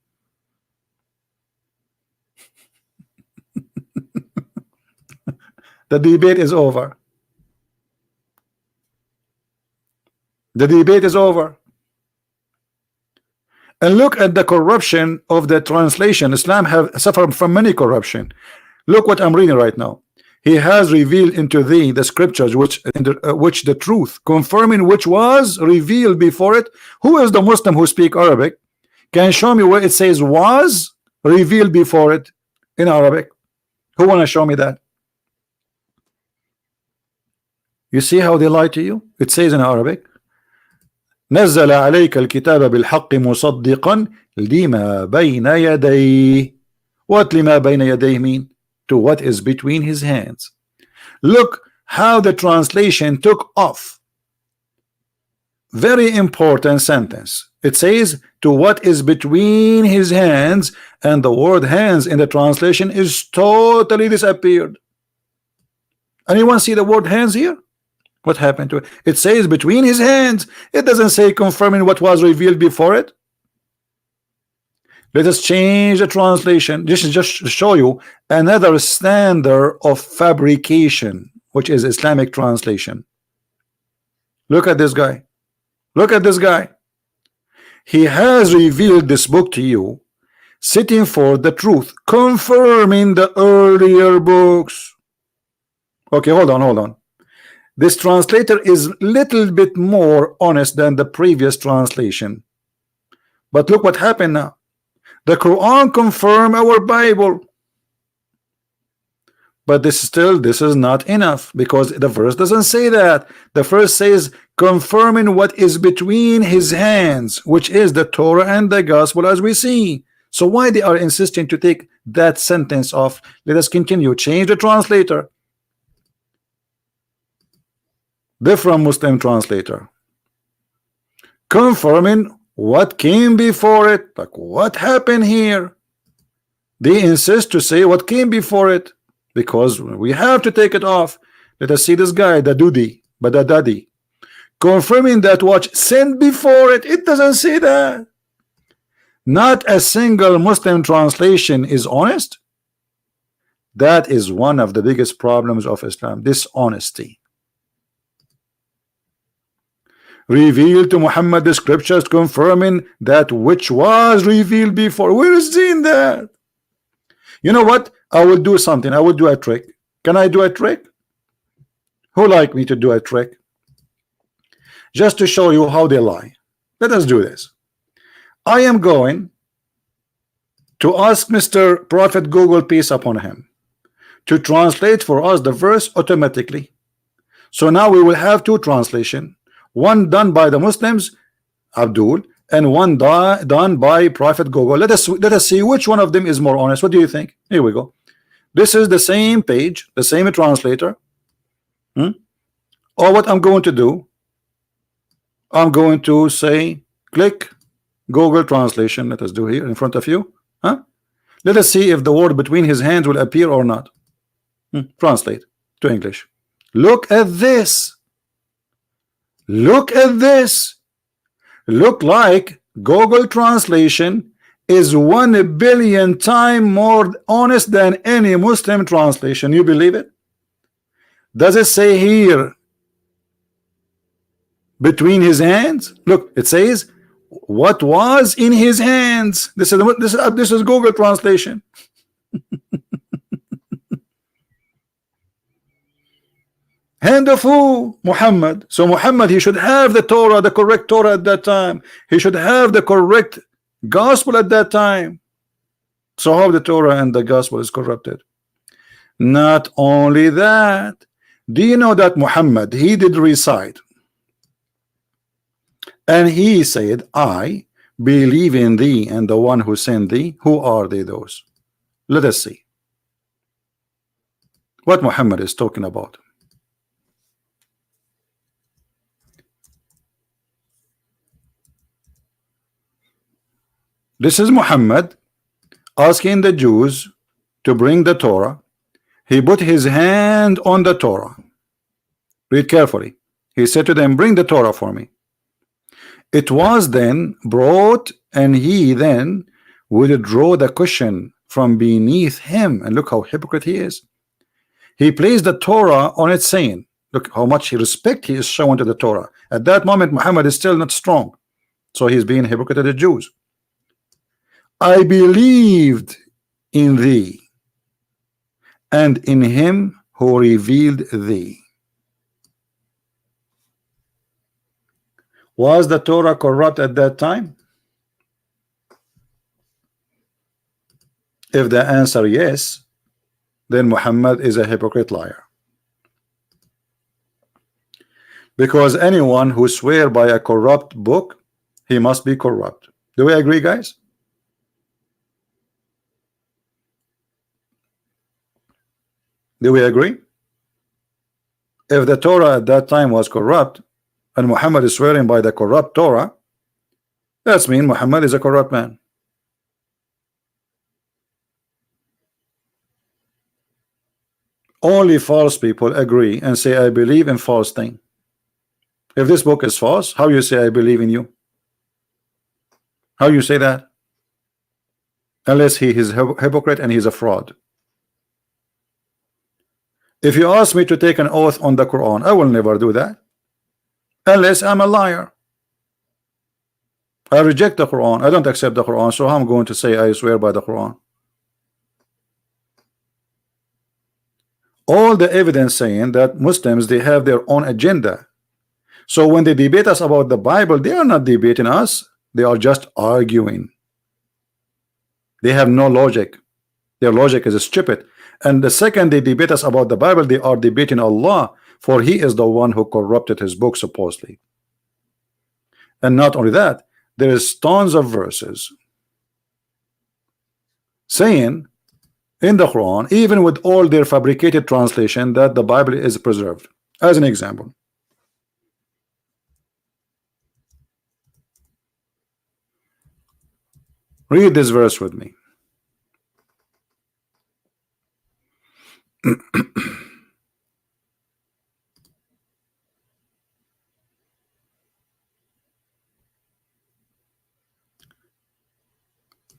The debate is over. The debate is over. And look at the corruption of the translation. Islam have suffered from many corruption. Look what I'm reading right now. He has revealed into thee the scriptures which the truth confirming which was revealed before it. Who is the Muslim who speak Arabic can show me where it says was revealed before it in Arabic? Who want to show me that? You see how they lie to you? It says in Arabic, نزل عليك الكتاب بالحق مصدقا لما بين يديه. What لما بين يديه mean? To what is between his hands. Look how the translation took off. Very important sentence. It says to what is between his hands, and the word hands in the translation is totally disappeared. Anyone see the word hands here? What happened to it? It says between his hands. It doesn't say confirming what was revealed before it. Let us change the translation. This is just to show you another standard of fabrication, which is Islamic translation. Look at this guy. Look at this guy. He has revealed this book to you, sitting for the truth, confirming the earlier books. Okay, hold on. This translator is little bit more honest than the previous translation. But look what happened now. The Quran confirm our Bible. But this is not enough, because the verse doesn't say that. The verse says confirming what is between his hands, which is the Torah and the Gospel, as we see. So why they are insisting to take that sentence off? Let us continue. Change the translator. Different Muslim translator. Confirming what came before it. Like what happened here? They insist to say what came before it, because we have to take it off. Let us see this guy, the Dudi, Badadadi, confirming that what sent before it. It doesn't say that. Not a single Muslim translation is honest. That is one of the biggest problems of Islam, dishonesty. Revealed to Muhammad the scriptures confirming that which was revealed before. Where is in that? You know what? I will do something. I will do a trick. Can I do a trick? Who like me to do a trick? just to show you how they lie. Let us do this. I am going to ask Mr. Prophet Google, peace upon him, to translate for us the verse automatically. So now we will have two translation, one done by the Muslims, Abdul, and one done by Prophet Google. Let us see which one of them is more honest. What do you think? Here we go. This is the same page, the same translator. Or what I'm going to do, I'm going to say click Google translation. Let us do here in front of you. Let us see if the word between his hands will appear or not. Translate to English. Look at this. Look at this. Look like Google translation is 1 billion times more honest than any Muslim translation. You believe it? Does it say here between his hands? Look, it says what was in his hands. This is Google translation. Hand of who? Muhammad. So Muhammad, he should have the Torah, the correct Torah at that time. He should have the correct gospel at that time. So how the Torah and the gospel is corrupted? Not only that, do you know that Muhammad, he did recite, and he said, I believe in thee and the one who sent thee. Who are they, those? Let us see what Muhammad is talking about. This is Muhammad asking the Jews to bring the Torah. He put his hand on the Torah. Read carefully. He said to them, bring the Torah for me. It was then brought, and he then would draw the cushion from beneath him. And look how hypocrite he is. He placed the Torah on it, saying, look how much respect he is showing to the Torah. At that moment, Muhammad is still not strong. So he's being hypocrite to the Jews. I believed in thee and in him who revealed thee. Was the Torah corrupt at that time? If the answer yes, then Muhammad is a hypocrite liar. Because anyone who swears by a corrupt book, he must be corrupt. Do we agree, guys? Do we agree? If the Torah at that time was corrupt, and Muhammad is swearing by the corrupt Torah, that means Muhammad is a corrupt man. Only false people agree and say, I believe in false thing. If this book is false, how you say I believe in you? How you say that? Unless he is a hypocrite and he's a fraud. If you ask me to take an oath on the Quran, I will never do that unless I'm a liar. I reject the Quran. I don't accept the Quran, so I'm going to say I swear by the Quran. All the evidence saying that Muslims, they have their own agenda. So when they debate us about the Bible, they are not debating us. They are just arguing. They have no logic. Their logic is stupid. And the second they debate us about the Bible, they are debating Allah, for he is the one who corrupted his book supposedly. And not only that, there is tons of verses saying in the Quran, even with all their fabricated translation, that the Bible is preserved. As an example, read this verse with me.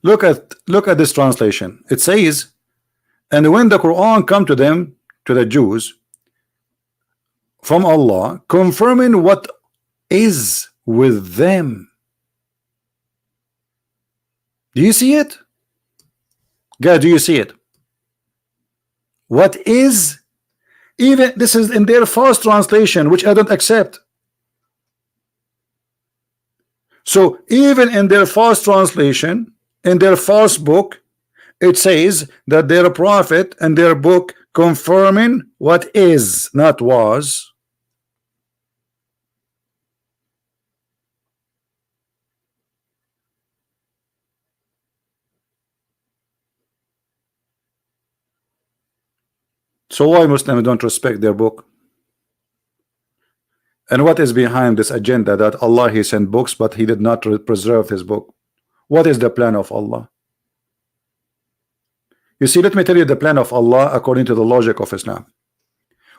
Look at this translation. It says, and when the Quran come to them, to the Jews, from Allah, confirming what is with them. Do you see it? Guys, do you see it? What is, even this is in their false translation, which I don't accept. So even in their false translation, in their false book, it says that their prophet and their book confirming what is, not was. So why Muslims don't respect their book? And what is behind this agenda that Allah he sent books but he did not preserve his book? What is the plan of Allah? You see, let me tell you the plan of Allah according to the logic of Islam.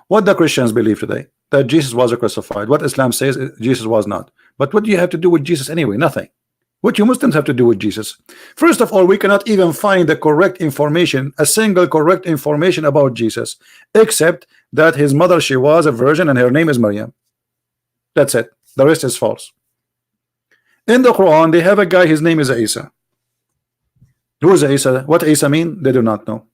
What the Christians believe today, that Jesus was crucified. What Islam says Jesus was not. But what do you have to do with Jesus anyway? Nothing. What you Muslims have to do with Jesus? First of all, we cannot even find the correct information, a single correct information about Jesus, except that his mother, she was a virgin and her name is Maryam. That's it. The rest is false. In the Quran, they have a guy, his name is Isa. Who is Isa? What Isa mean? They do not know.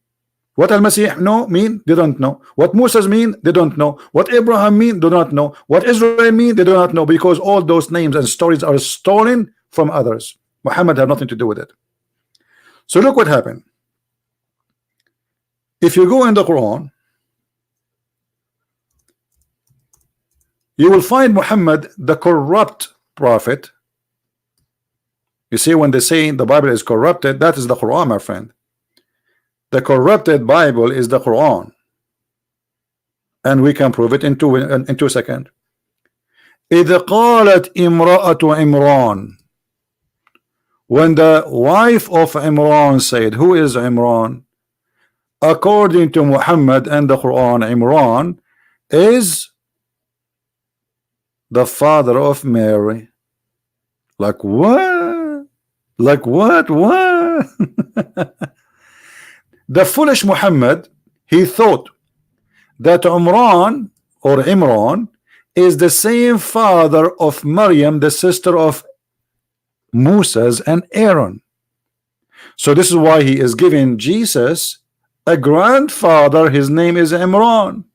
What Al-Masih know mean? They don't know. What Moses mean? They don't know. What Abraham mean? They do not know. What Israel mean? They do not know, because all those names and stories are stolen from others. Muhammad have nothing to do with it. So look what happened. If you go in the Quran, you will find Muhammad the corrupt prophet. You see, when they say the Bible is corrupted, that is the Quran, my friend. The corrupted Bible is the Quran, and we can prove it in 2 seconds. إذ قالت امرأة عمران, when the wife of Imran said, who is Imran? According to Muhammad and the Quran, Imran is the father of Mary. Like what? Like what? What? The foolish Muhammad, he thought that Imran or Imran is the same father of Maryam, the sister of Moses and Aaron. So this is why he is giving Jesus a grandfather. His name is Imran.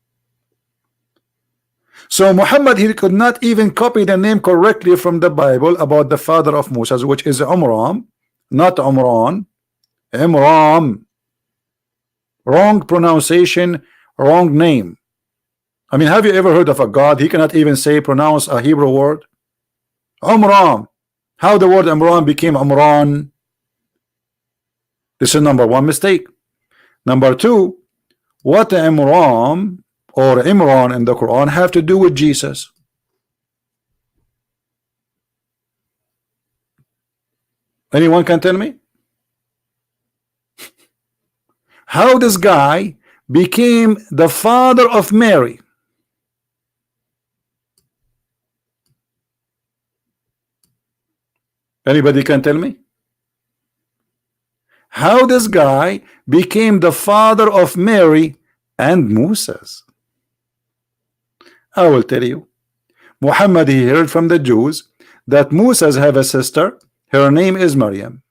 So Muhammad, he could not even copy the name correctly from the Bible about the father of Moses, which is Umram, not Umran. Imram. Wrong pronunciation, wrong name. I mean, have you ever heard of a God? He cannot even pronounce a Hebrew word. Umram. How the word Imran became Umran? This is number one mistake. Number two, what Imran or Imran in the Quran have to do with Jesus? Anyone can tell me? How this guy became the father of Mary? Anybody can tell me? How this guy became the father of Mary and Moses? I will tell you. Muhammad, he heard from the Jews that Moses have a sister. Her name is Maryam.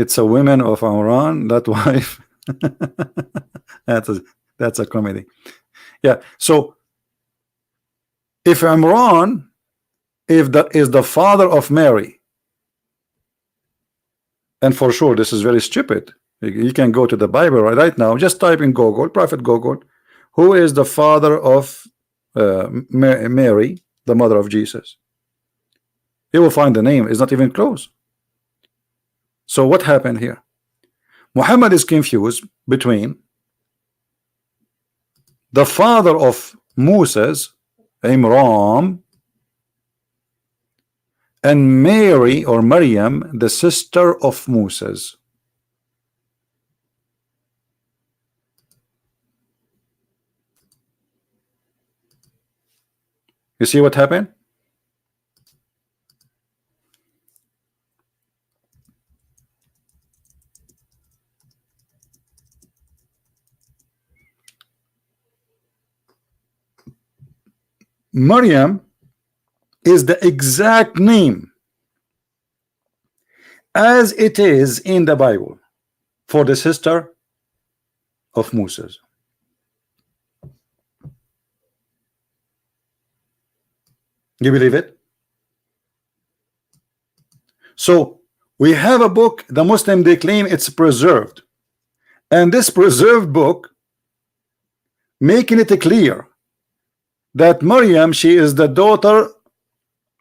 It's a woman of Imran, that wife. That's a comedy. Yeah. So if Imran, if that is the father of Mary, and for sure this is very stupid. You can go to the Bible right now. Just type in Google, Prophet Google, who is the father of Mary, the mother of Jesus. You will find the name is not even close. So what happened here? Muhammad is confused between the father of Moses, Imran, and Mary or Maryam, the sister of Moses. You see what happened? Maryam is the exact name as it is in the Bible for the sister of Moses. You believe it? So we have a book, the Muslim, they claim it's preserved, and this preserved book making it clear that Maryam, she is the daughter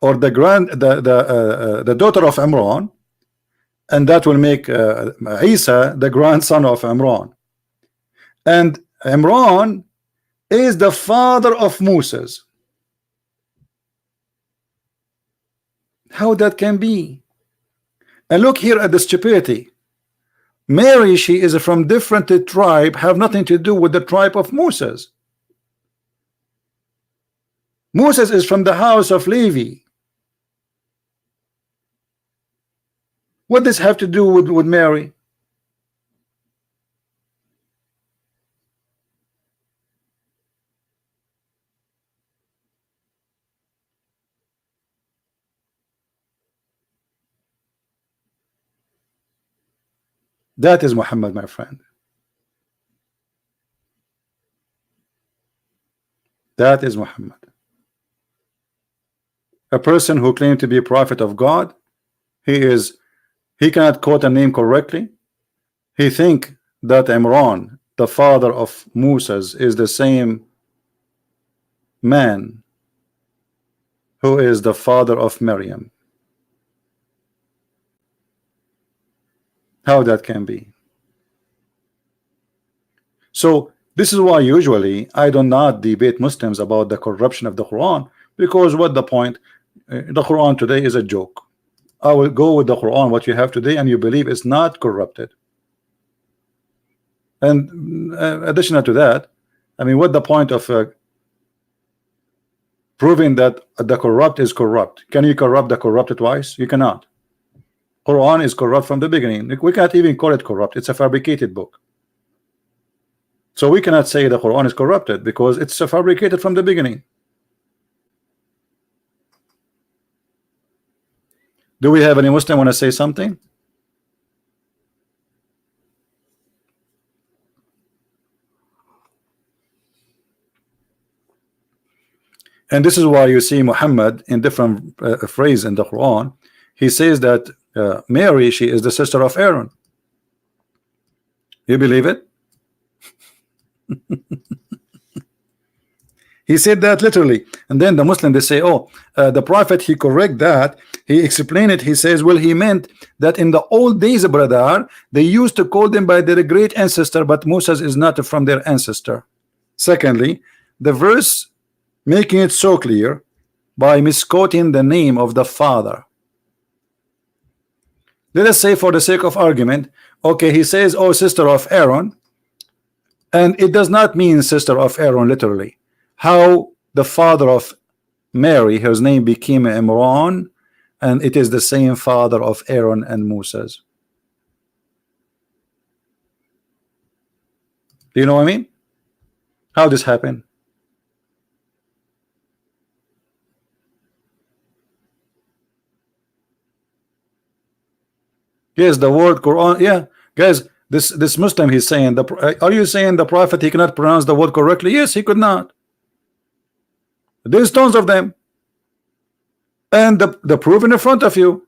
or the daughter of Imran, and that will make Isa the grandson of Imran, and Imran is the father of Moses. How that can be? And look here at the stupidity. Mary, she is from different tribe, have nothing to do with the tribe of Moses. Moses is from the house of Levi. What does have to do with Mary? That is Muhammad, my friend. That is Muhammad. A person who claimed to be a prophet of God, he cannot quote a name correctly. He think that Imran, the father of Moses, is the same man who is the father of Maryam. How that can be? So this is why usually I do not debate Muslims about the corruption of the Quran, because what the point? The Quran today is a joke. I will go with the Quran, what you have today, and you believe it's not corrupted. And additional to that, I mean, what the point of proving that the corrupt is corrupt? Can you corrupt the corrupt twice? You cannot. Quran is corrupt from the beginning. We can't even call it corrupt. It's a fabricated book. So we cannot say the Quran is corrupted because it's fabricated from the beginning. Do we have any Muslim want to say something? And this is why you see Muhammad in different phrase in the Quran. He says that Mary, she is the sister of Aaron. You believe it? He said that literally, and then the Muslim, they say, oh, the prophet, he correct that, he explained it. He says, well, he meant that in the old days, brother, they used to call them by their great ancestor, but Moses is not from their ancestor. Secondly, the verse making it so clear by misquoting the name of the father. Let us say, for the sake of argument, okay, he says, oh, sister of Aaron, and it does not mean sister of Aaron literally. How the father of Mary, his name became Imran, and it is the same father of Aaron and Moses. Do you know what I mean? How this happened? Yes, the word Quran. Yeah, guys, this Muslim, he's saying, are you saying the prophet, he cannot pronounce the word correctly? Yes, he could not. There's tons of them, and the proof in front of you.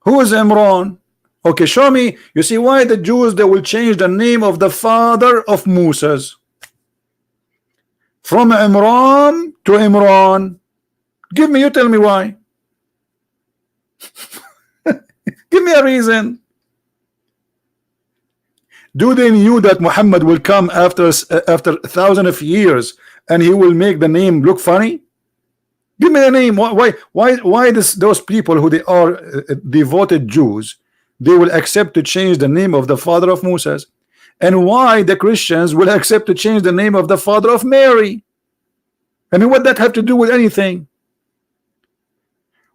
Who is Imran? Okay, show me. You see why the Jews, they will change the name of the father of Moses from Imran to Imran? Give me, you tell me why. Give me a reason. Do they knew that Muhammad will come after 1,000 of years and he will make the name look funny? Give me a name. Why those people who they are devoted Jews, they will accept to change the name of the father of Moses, and why the Christians will accept to change the name of the father of Mary? I mean, what that have to do with anything?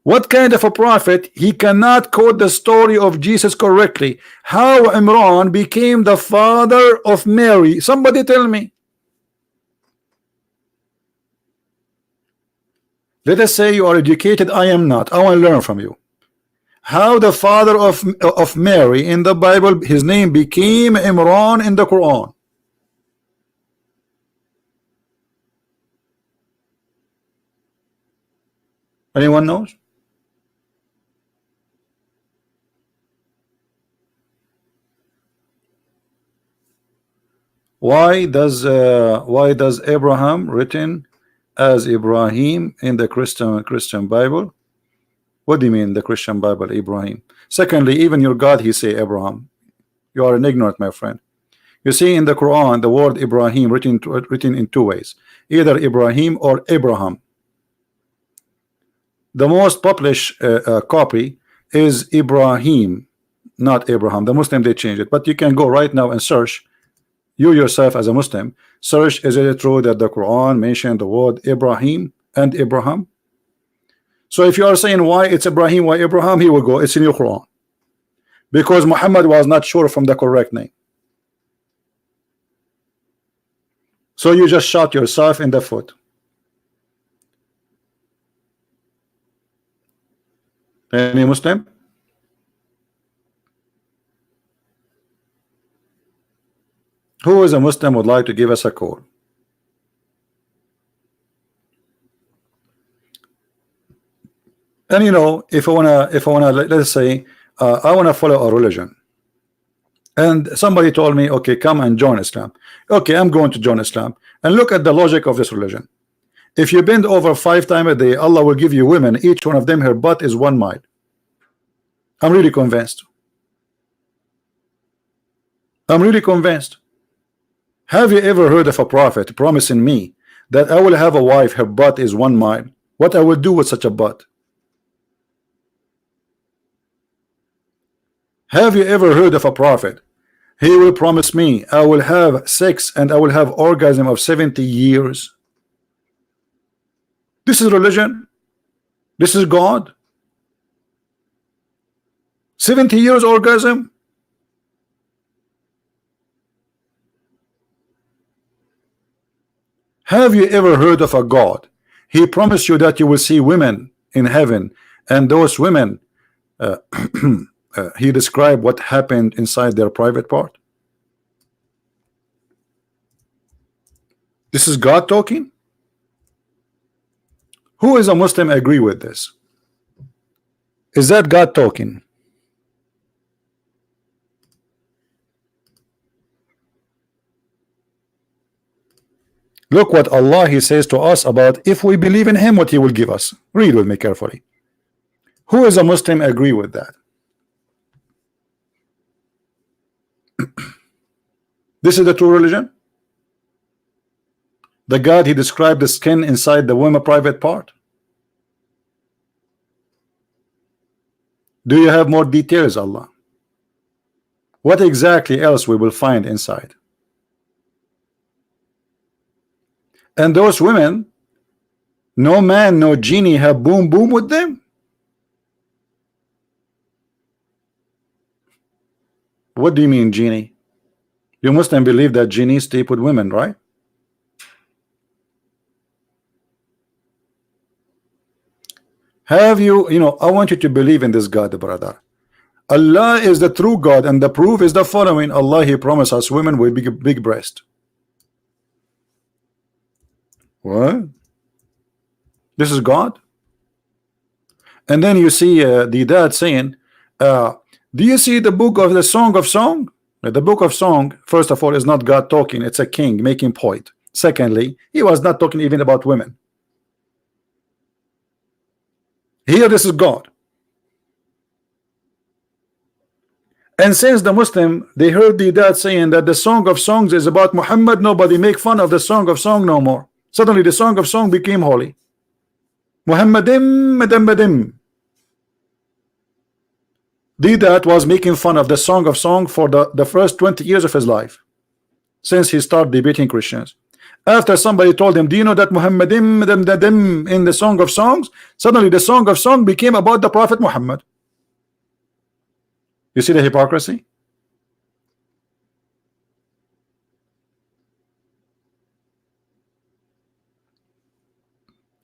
What kind of a prophet, he cannot quote the story of Jesus correctly? How Imran became the father of Mary? Somebody tell me. Let us say you are educated, I am not. I want to learn from you. How the father of Mary in the Bible, his name became Imran in the Quran? Anyone knows? Why does Abraham written as Ibrahim in the Christian Bible? What do you mean the Christian Bible, Ibrahim? Secondly, even your God, he say Abraham. You are an ignorant, my friend. You see in the Quran the word Ibrahim written in two ways, either Ibrahim or Abraham. The most published copy is Ibrahim, not Abraham. The Muslim, they change it, but you can go right now and search. You yourself as a Muslim, search, is it true that the Quran mentioned the word Ibrahim and Abraham? So if you are saying why it's Ibrahim, why Abraham, he will go, it's in your Quran. Because Muhammad was not sure from the correct name. So you just shot yourself in the foot. Any Muslim? Who is a Muslim would like to give us a call? And you know, if I wanna, let's say, I wanna follow a religion, and somebody told me, okay, come and join Islam. Okay, I'm going to join Islam, and look at the logic of this religion. If you bend over 5 times a day, Allah will give you women. Each one of them, her butt is 1 mile. I'm really convinced. I'm really convinced. Have you ever heard of a prophet promising me that I will have a wife, her butt is 1 mile? What I will do with such a butt? Have you ever heard of a prophet? He will promise me I will have sex and I will have orgasm of 70 years. This is religion. This is God. 70 years orgasm. Have you ever heard of a God? He promised you that you will see women in heaven, and those women he described what happened inside their private part. This is God talking. Who is a Muslim agree with this? Is that God talking? Look what Allah he says to us about if we believe in him, what he will give us. Read with me carefully. Who is a Muslim agree with that? This is the true religion. The God he described the skin inside the woman private part. Do you have more details, Allah? What exactly else we will find inside? And those women, no man, no genie have boom boom with them. What do you mean genie? You Muslim believe that genies sleep with women, right? Have you, I want you to believe in this God, brother. Allah is the true God, and the proof is the following. Allah he promised us women with big breast. What? This is God? And then you see the dad saying, do you see the book of the Song of Song? The book of Song, first of all, is not God talking. It's a king making point. Secondly, he was not talking even about women. Here this is God. And since the Muslim, they heard the dad saying that the Song of Songs is about Muhammad, nobody make fun of the Song of Song no more. Suddenly the Song of Song became holy. Muhammadim madammadim. The dad was making fun of the Song of Song for the first 20 years of his life, since he started debating Christians. After somebody told him, do you know that Muhammadim in the Song of Songs? Suddenly the Song of Song became about the Prophet Muhammad. You see the hypocrisy?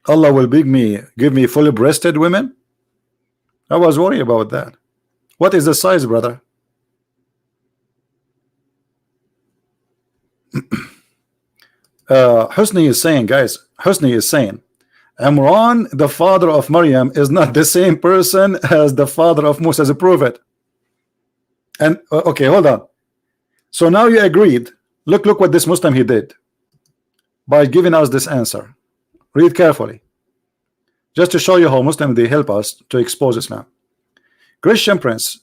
Allah will give me fully breasted women. I was worried about that. What is the size, brother? Husni is saying, guys, Husni is saying, Imran, the father of Maryam, is not the same person as the father of Moses. Prove it. And okay, hold on. So now you agreed. Look what this Muslim he did by giving us this answer. Read carefully, just to show you how Muslim they help us to expose Islam. Christian Prince,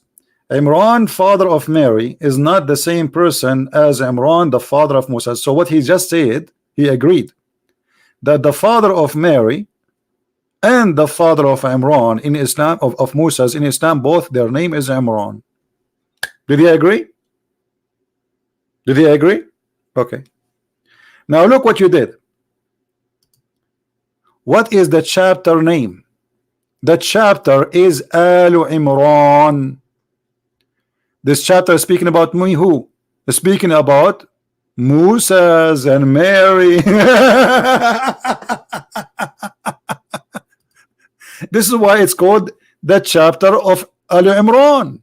Imran, father of Mary, is not the same person as Imran, the father of Moses. So what he just said, he agreed that the father of Mary and the father of Imran in Islam, of Moses in Islam, both their name is Imran. Did he agree? Did he agree? Okay. Now look what you did. What is the chapter name? The chapter is Al Imran. This chapter is speaking about me. Who? It's speaking about Moses and Mary. This is why it's called the chapter of Al Imran.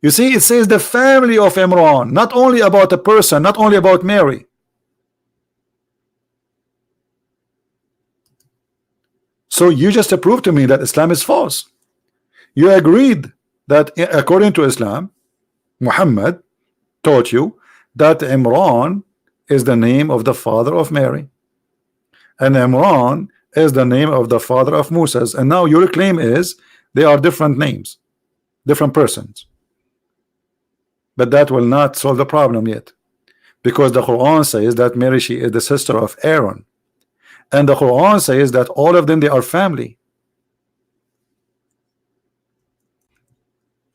You see, it says the family of Imran, not only about a person, not only about Mary. So you just proved to me that Islam is false. You agreed that according to Islam, Muhammad taught you that Imran is the name of the father of Mary, and Imran is the name of the father of Moses. And now your claim is they are different names, different persons. But that will not solve the problem yet, because the Quran says that Mary, she is the sister of Aaron, and the Quran says that all of them, they are family.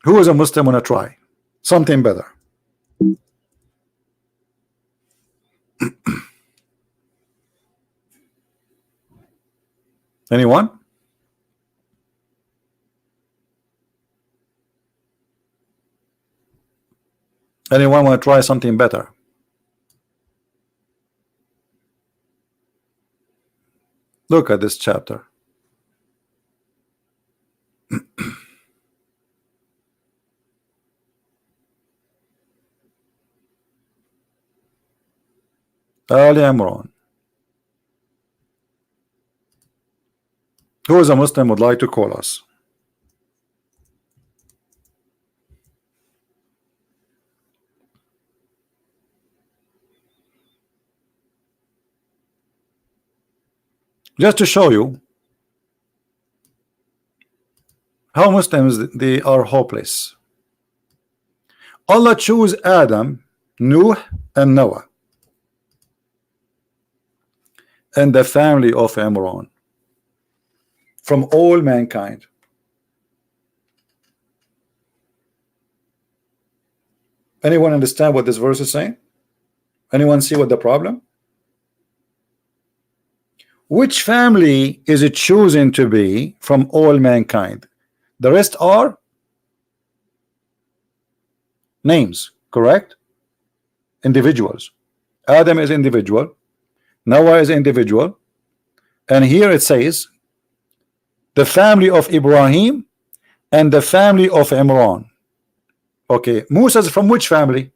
Who is a Muslim wanna try something better? Anyone? Anyone want to try something better? Look at this chapter. Ali Imran. Who is a Muslim would like to call us? Just to show you how Muslims, they are hopeless. Allah chose Adam, Nuh, and Noah, and the family of Imran from all mankind. Anyone understand what this verse is saying? Anyone see what the problem? Which family is it chosen to be from all mankind? The rest are names, correct? Individuals. Adam is individual, Noah is individual, and here it says the family of Ibrahim and the family of Imran. Okay, Musa is from which family?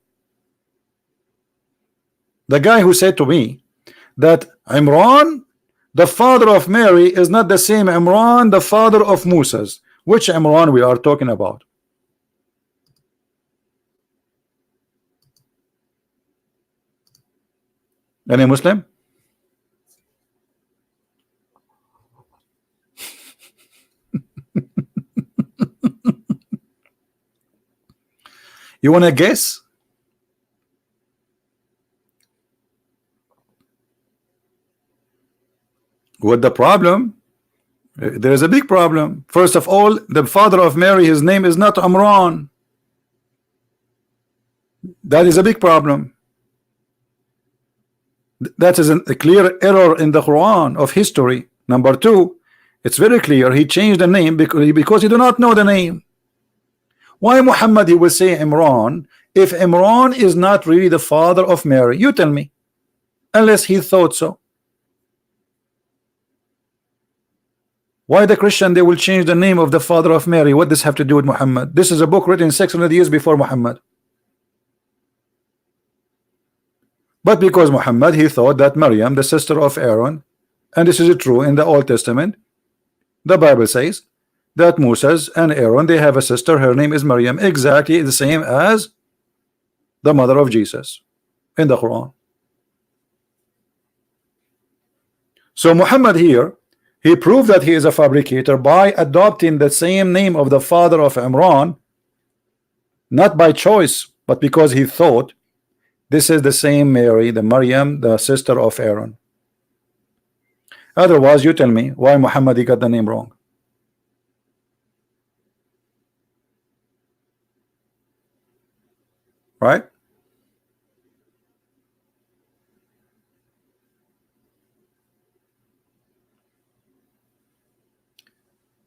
The guy who said to me that Imran, the father of Mary, is not the same Imran, the father of Moses. Which Imran we are talking about? Any Muslim? You want to guess? What the problem? There is a big problem. First of all, the father of Mary, his name is not Imran. That is a big problem. That is a clear error in the Quran of history. Number two, it's very clear he changed the name because he do not know the name. Why Muhammad he will say Imran if Imran is not really the father of Mary? You tell me, unless he thought so. Why the Christian they will change the name of the father of Mary? What does have to do with Muhammad? This is a book written 600 years before Muhammad. But because Muhammad, he thought that Maryam, the sister of Aaron, and this is true in the Old Testament, the Bible says that Moses and Aaron, they have a sister, her name is Maryam, exactly the same as the mother of Jesus in the Quran. So Muhammad here, he proved that he is a fabricator by adopting the same name of the father of Imran, not by choice, but because he thought this is the same Mary, the Maryam, the sister of Aaron. Otherwise, you tell me why Muhammad he got the name wrong. Right?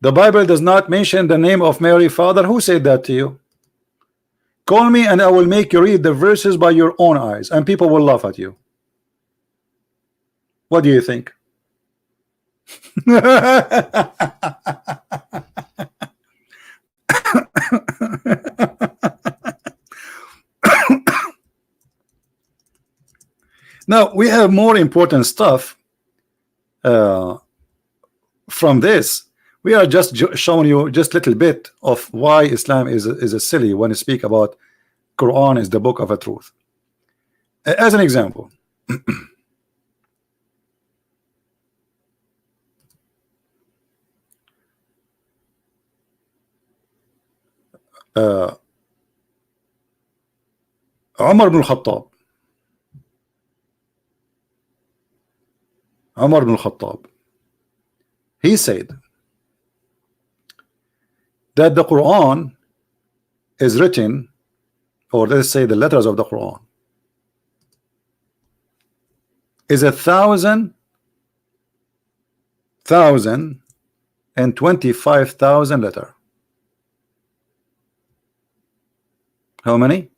The Bible does not mention the name of Mary father. Who said that to you? Call me and I will make you read the verses by your own eyes, and people will laugh at you. What do you think? Now we have more important stuff from this. We are just showing you just a little bit of why Islam is a silly when you speak about Quran is the book of a truth. As an example, Umar ibn al-Khattab. Umar ibn al-Khattab, he said that the Quran is written, or let's say the letters of the Quran is 1,025,000 letters. How many?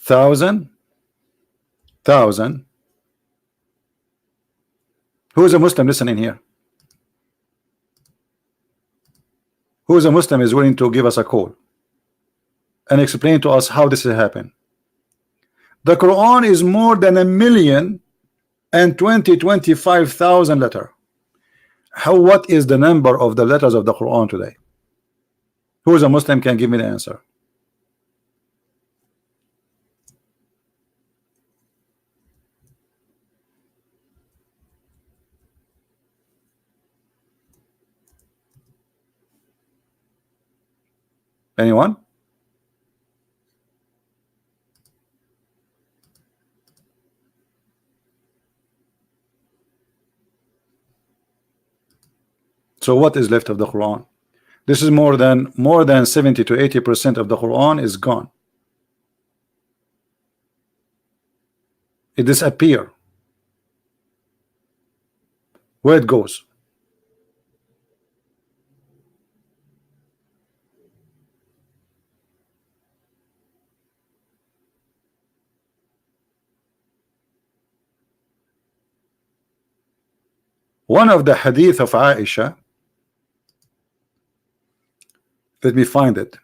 1,000. Who is a Muslim listening here? Who is a Muslim is willing to give us a call and explain to us how this has happened? The Quran is more than 1,025,000 letters. What is the number of the letters of the Quran today? Who is a Muslim can give me the answer? Anyone? So what is left of the Quran? This is more than 70 to 80% of the Quran is gone. It disappears. Where it goes? One of the hadith of Aisha, let me find it.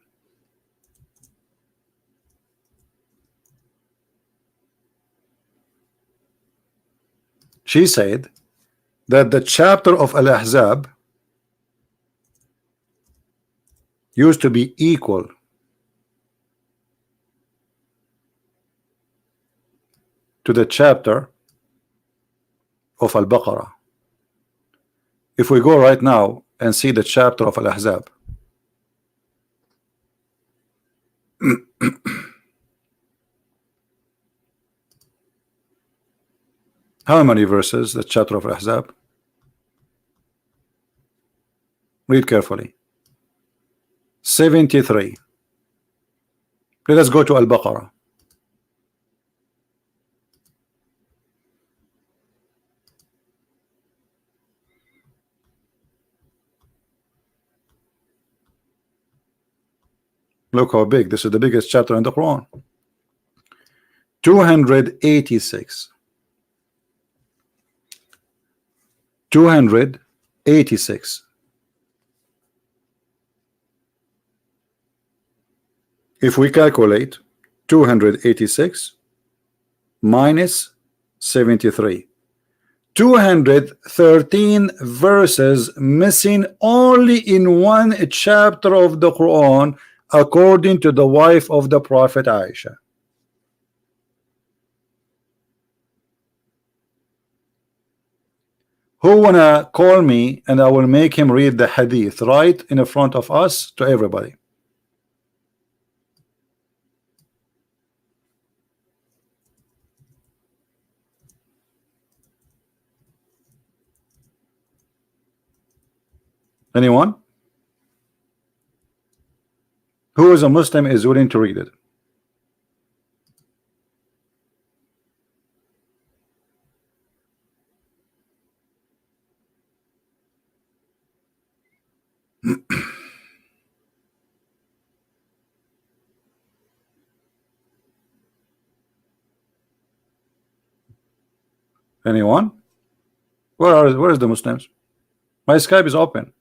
She said that the chapter of Al-Ahzab used to be equal to the chapter of Al-Baqarah. If we go right now and see the chapter of Al-Ahzab, how many verses the chapter of Al-Ahzab? Read carefully. 73. Let us go to Al-Baqarah. Look how big. This is the biggest chapter in the Quran. 286. 286. If we calculate 286 minus 73, 213 verses missing only in one chapter of the Quran, according to the wife of the Prophet Aisha. Who wanna call me and I will make him read the hadith right in front of us to everybody? Anyone? Who is a Muslim is willing to read it? Anyone? Where is the Muslims? My Skype is open.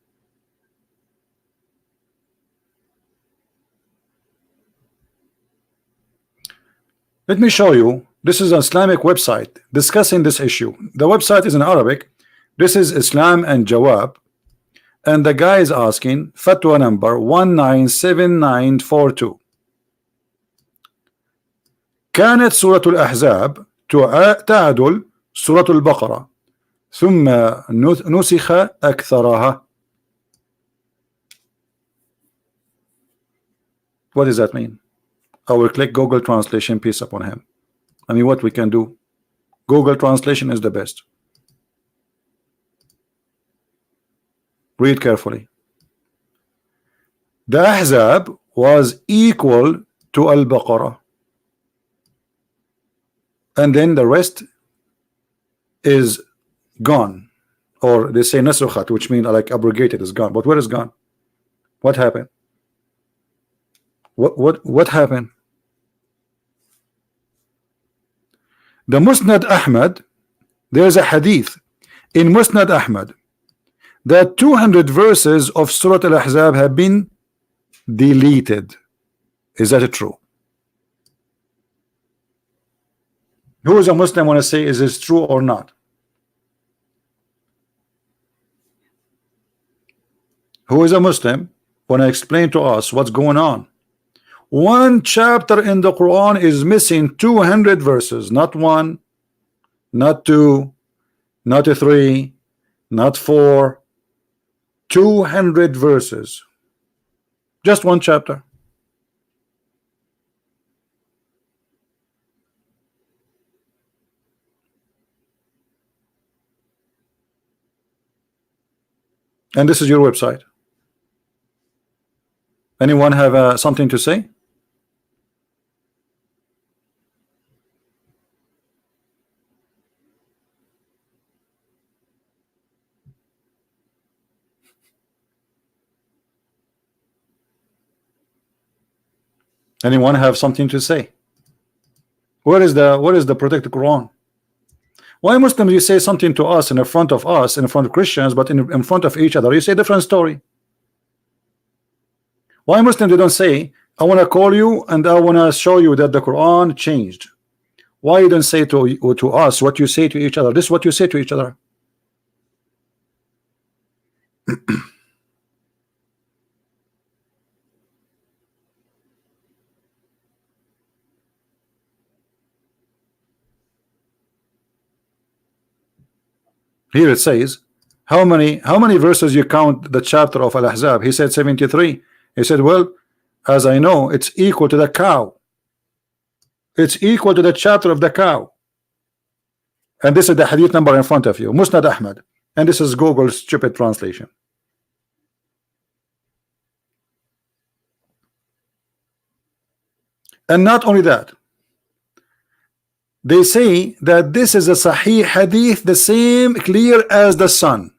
Let me show you. This is an Islamic website discussing this issue. The website is in Arabic. This is Islam and Jawab, and the guy is asking fatwa number 197942. كانت سورة الأحزاب تعدل سورة البقرة ثم نسخ أكثرها. What does that mean? I will click Google Translation, peace upon him. I mean, what we can do? Google Translation is the best. Read carefully. The Ahzab was equal to Al-Baqarah, and then the rest is gone, or they say nasukhat, which means like abrogated, is gone. But where is gone? What happened? What happened? The Musnad Ahmad, there's a hadith in Musnad Ahmad that 200 verses of Surah Al-Ahzab have been deleted. Is that true? Who is a Muslim want to say is this true or not? Who is a Muslim want to explain to us what's going on? One chapter in the Quran is missing 200 verses, not one, not two, not three, not four, 200 verses. Just one chapter. And this is your website. Anyone have something to say? Anyone have something to say? Where is the protected Quran? Why Muslims you say something to us in front of us, in front of Christians, but in front of each other you say different story? Why Muslims they don't say, I want to call you and I want to show you that the Quran changed? Why you don't say to us what you say to each other? This is what you say to each other. Here it says, how many verses you count the chapter of Al-Ahzab? He said 73. He said, well, as I know, it's equal to the cow. It's equal to the chapter of the cow. And this is the hadith number in front of you, Musnad Ahmad. And this is Google's stupid translation. And not only that, they say that this is a Sahih hadith, the same clear as the sun.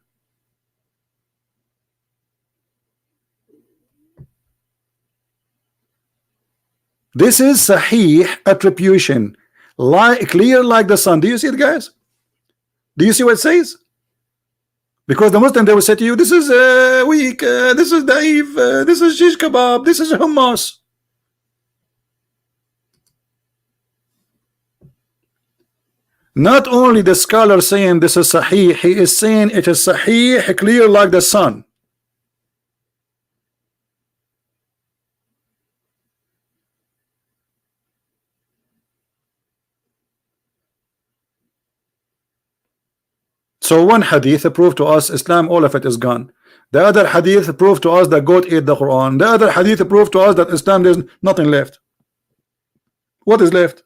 This is Sahih attribution, clear like the sun. Do you see it, guys? Do you see what it says? Because the Muslim, they will say to you, this is weak, this is daif, this is shish kebab, this is hummus. Not only the scholar saying this is sahih, he is saying it is sahih, clear like the sun. So one hadith proved to us Islam, all of it is gone. The other hadith proved to us that God ate the Quran. The other hadith proved to us that Islam, there's nothing left. What is left?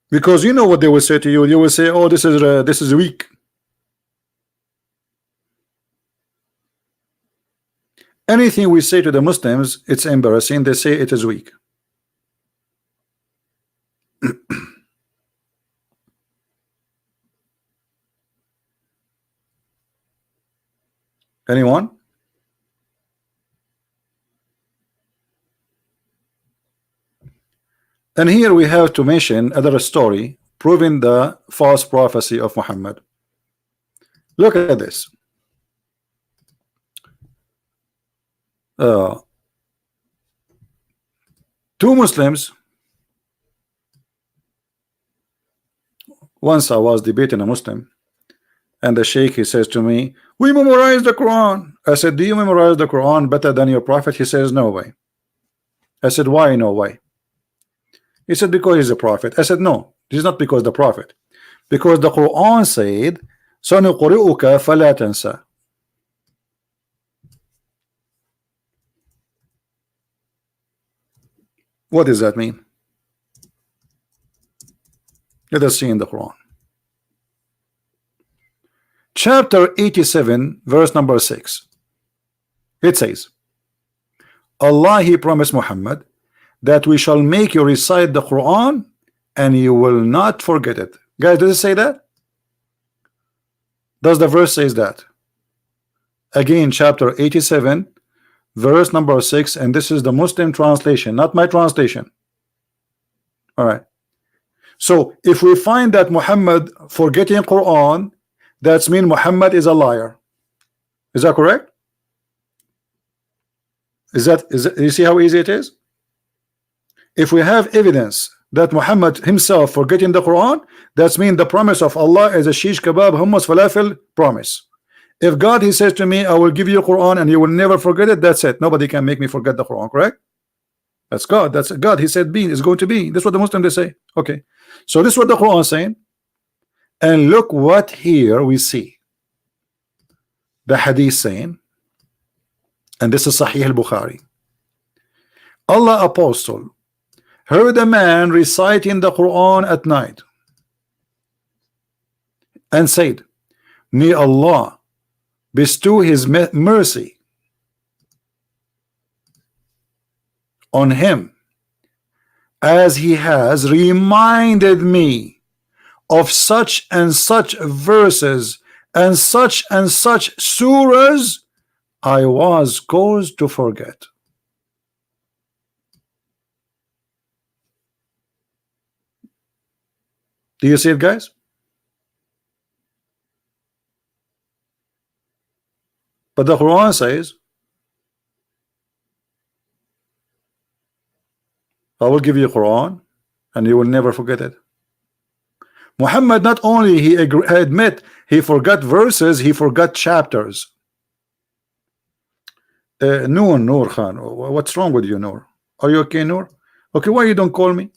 Because you know what they will say to you. They will say, oh, this is weak. Anything we say to the Muslims, it's embarrassing. They say it is weak. Anyone? And here we have to mention another story proving the false prophecy of Muhammad. Look at this. Two Muslims. Once I was debating a Muslim, and the Sheikh, he says to me, we memorize the Quran. I said, do you memorize the Quran better than your prophet? He says, no way. I said, why no way? He said, because he's a prophet. I said, no, this is not because the prophet. Because the Quran said, سَنُقْرِئُكَ فَلَا تَنْسَى. What does that mean? Let us see in the Quran. Chapter 87, verse number 6. It says, Allah, he promised Muhammad that we shall make you recite the Quran and you will not forget it. Guys, does it say that? Does the verse says that? Again, chapter 87, verse number 6, and this is the Muslim translation, not my translation. All right. So if we find that Muhammad forgetting Quran, that's mean Muhammad is a liar. Is that correct? Is that you see how easy it is? If we have evidence that Muhammad himself forgetting the Quran, that's mean the promise of Allah is a shish kebab, hummus, falafel promise. If God, he says to me, I will give you Quran and you will never forget it, that's it. Nobody can make me forget the Quran, correct? That's God. That's God. He said be is going to be. This is what the Muslims they say. Okay. So this is what the Quran is saying. And look what here we see. The hadith saying, and this is Sahih al-Bukhari. Allah apostle heard a man reciting the Quran at night and said, may Allah bestow his mercy on him as he has reminded me of such and such verses and such surahs I was caused to forget. Do you see it, guys? But the Quran says, I will give you Quran and you will never forget it. Muhammad not only he admit he forgot verses, he forgot chapters. Noor Khan, what's wrong with you, Noor? Are you okay, Noor? Okay, why you don't call me?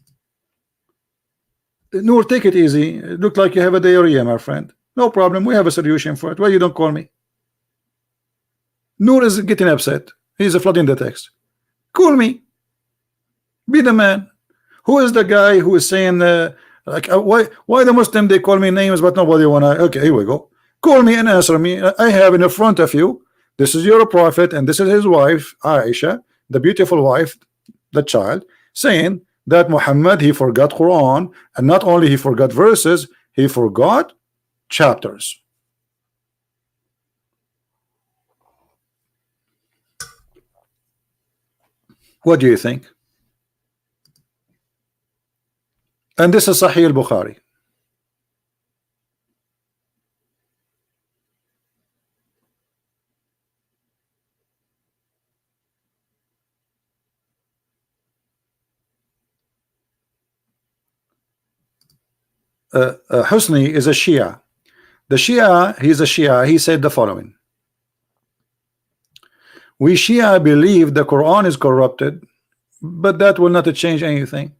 Noor, take it easy. It look like you have a diarrhea, my friend. No problem, we have a solution for it. Why you don't call me? Noor is getting upset. He's flooding the text. Call me. Be the man. Who is the guy who is saying why the Muslim they call me names but nobody wanna? Okay, here we go. Call me and answer me. I have in front of you, this is your prophet and this is his wife Aisha, the beautiful wife, the child, saying that Muhammad he forgot Quran, and not only he forgot verses, he forgot chapters. What do you think? And this is Sahih al-Bukhari. Husni is a Shia. The Shia, he's a Shia. He said the following: we Shia believe the Quran is corrupted, but that will not change anything.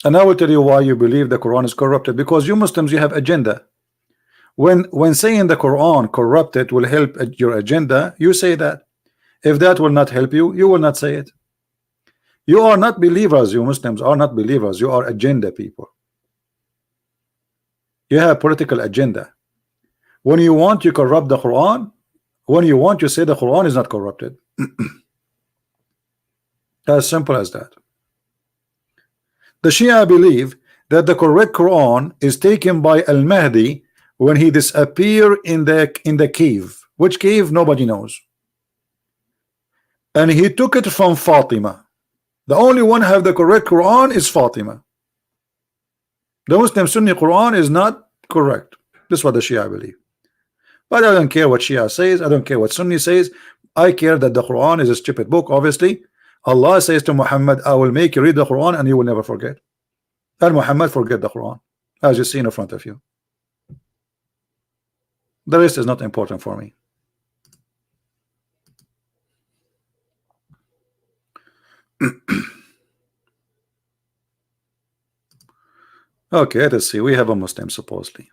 And I will tell you why you believe the Quran is corrupted. Because you Muslims, you have agenda. When saying the Quran corrupted will help your agenda, you say that. If that will not help you, you will not say it. You are not believers. You Muslims are not believers. You are agenda people. You have political agenda. When you want, you corrupt the Quran. When you want, you say the Quran is not corrupted. As simple as that. The Shia believe that the correct Quran is taken by Al-Mahdi when he disappeared in the cave. Which cave? Nobody knows. And he took it from Fatima. The only one who have the correct Quran is Fatima. The Muslim Sunni Quran is not correct. This is what the Shia believe. But I don't care what Shia says. I don't care what Sunni says. I care that the Quran is a stupid book. Obviously, Allah says to Muhammad, I will make you read the Quran and you will never forget. And Muhammad forget the Quran, as you see in front of you. The rest is not important for me. Okay, let us see. We have a Muslim supposedly.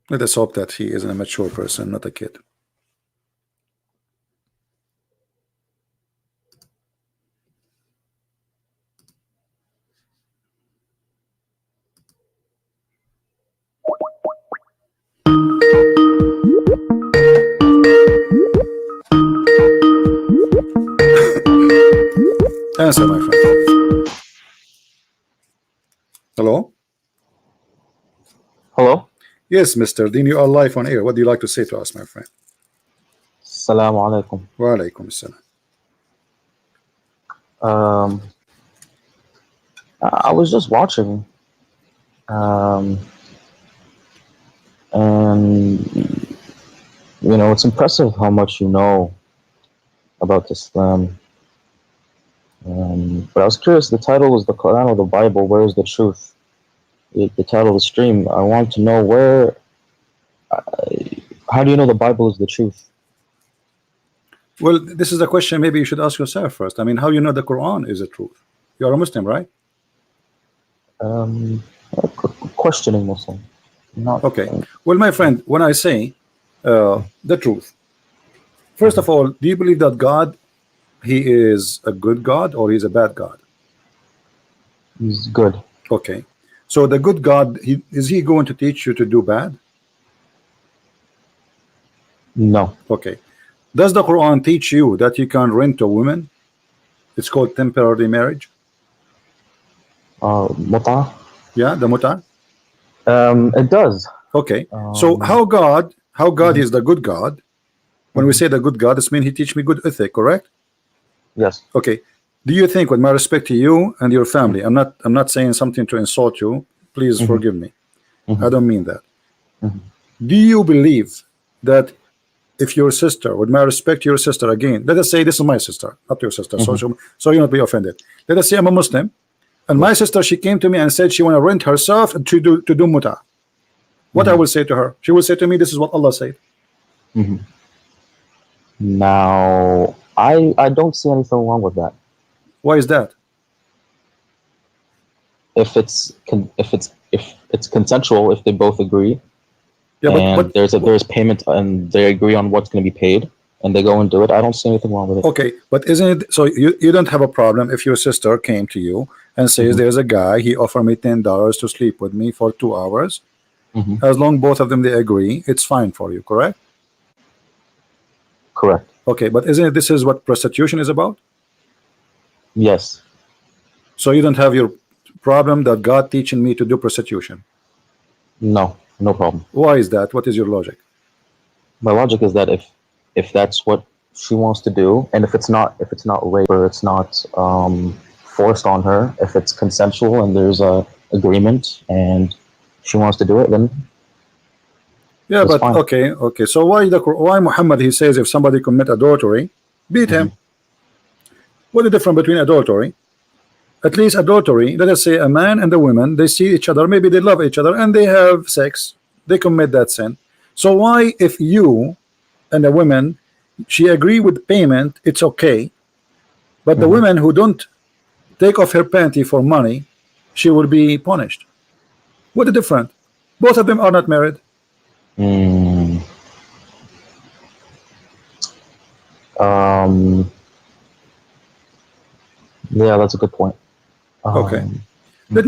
Let us hope that he is a mature person, not a kid. Answer, my friend. Hello? Hello? Yes, Mr. Dean, you are live on air. What do you like to say to us, my friend? Assalamu alaikum. Wa alaikum assalam. I was just watching, and you know, it's impressive how much you know about Islam. But I was curious, the title was the Quran or the Bible, where is the truth? The title of the stream, I want to know how do you know the Bible is the truth? Well, this is a question maybe you should ask yourself first. I mean, how you know the Quran is the truth? You are a Muslim, right? Questioning Muslim. Not okay. Well, my friend, when I say the truth, first of all, do you believe that God, he is a good God or he's a bad God? He's good. Okay. So the good God, is he going to teach you to do bad? No. Okay. Does the Quran teach you that you can rent a woman? It's called temporary marriage. Muta? Yeah, the muta. It does. Okay. So how God is the good God? When we say the good God, this means he teach me good ethic, correct? Yes. Okay. Do you think, with my respect to you and your family, I'm not saying something to insult you, please forgive me. I don't mean that. Do you believe that if your sister, with my respect to your sister, again, let us say this is my sister, not your sister, so you not be offended. Let us say I'm a Muslim, and my sister, she came to me and said she want to rent herself to do muta. What I will say to her? She will say to me, this is what Allah said. Now, I don't see anything wrong with that. Why is that? If it's consensual, if they both agree, yeah, and there's payment, and they agree on what's going to be paid, and they go and do it, I don't see anything wrong with it. Okay, but isn't it so? You don't have a problem if your sister came to you and says there's a guy, he offered me $10 to sleep with me for 2 hours. As long both of them they agree, it's fine for you, correct? Correct. Okay, but isn't it this is what prostitution is about? Yes. So you don't have your problem that God teaching me to do prostitution? No, no problem. Why is that? What is your logic? My logic is that if that's what she wants to do, and if it's not rape, or it's not forced on her, if it's consensual and there's a agreement and she wants to do it, then yeah, but fine. Okay. So why Muhammad, he says if somebody commit adultery, beat him. What is the difference between adultery at least adultery, let us say a man and a woman, they see each other, maybe they love each other and they have sex, they commit that sin. So why, if you and a woman, she agree with payment, it's okay, but the women who don't take off her panty for money, she will be punished? What a difference. Both of them are not married. Yeah, that's a good point. Okay. Let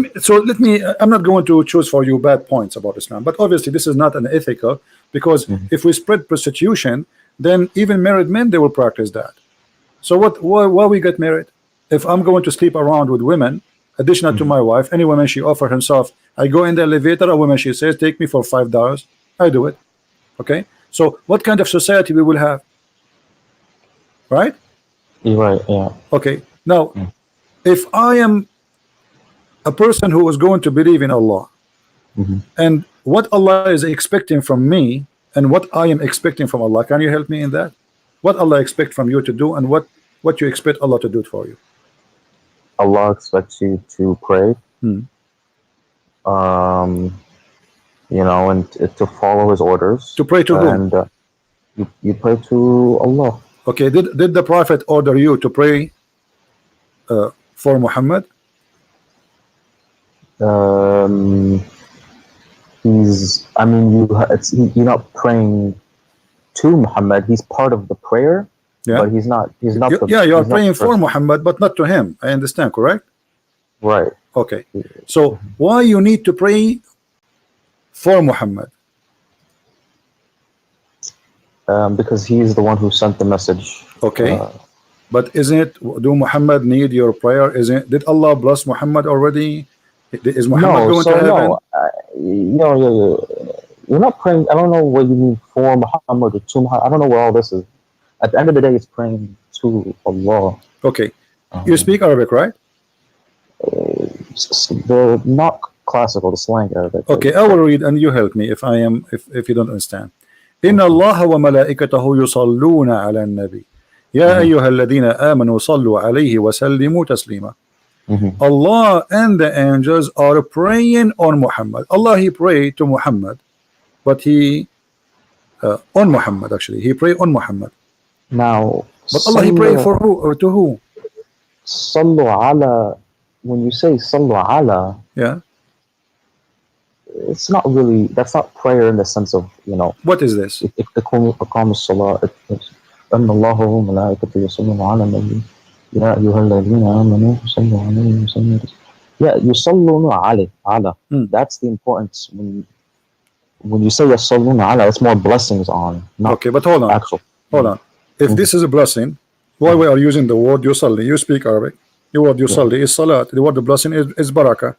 me I'm not going to choose for you bad points about Islam, but obviously this is not an ethical, because if we spread prostitution, then even married men, they will practice that. So why we get married? If I'm going to sleep around with women additional to my wife, any woman she offer herself, I go in the elevator, a woman she says take me for $5, I do it. Okay, so what kind of society we will have? Right? You're right, yeah. Okay, now if I am a person who is going to believe in Allah, and what Allah is expecting from me and what I am expecting from Allah, can you help me in that? What Allah expect from you to do, and what you expect Allah to do for you? Allah expects you to pray, you know, and to follow His orders. To pray to whom? And you pray to Allah. Okay, did the Prophet order you to pray for Muhammad? I mean, you're not praying to Muhammad. He's part of the prayer, but he's not. You are praying for Muhammad, but not to him. I understand, correct? Right. Okay. So why you need to pray for Muhammad? Because he's the one who sent the message. Okay. But isn't it, do Muhammad need your prayer? Did Allah bless Muhammad already? Is Muhammad going to heaven? No, you're not praying. I don't know what you mean for Muhammad or to Muhammad. I don't know where all this is. At the end of the day, it's praying to Allah. Okay. You speak Arabic, right? The not classical, the slang Arabic. Okay, I will read and you help me if you don't understand. إن الله وملائكته يصلون على النبي يا أيها الذين آمنوا صلوا عليه وسلموا تسليما. Allah and the angels are praying on Muhammad. Allah, He prayed to Muhammad, but He on Muhammad, actually He prayed on Muhammad. Now, but Allah, He prayed for who or to who? Sallu ala. When you say sallu ala, it's not really. That's not prayer in the sense of, you know. What is this? إقام الصلاة. أن الله وملائكته يصلون على النبي يا أيها الذين آمنوا صلوا عليه وسلموا. Yeah, يصلون على. That's the importance. When you say يصلون على, it's more blessings on. Not okay, but hold on. Hold on. If this is a blessing, why we are using the word yusalli? You speak Arabic. The word yusalli is salat. The word the blessing is barakah.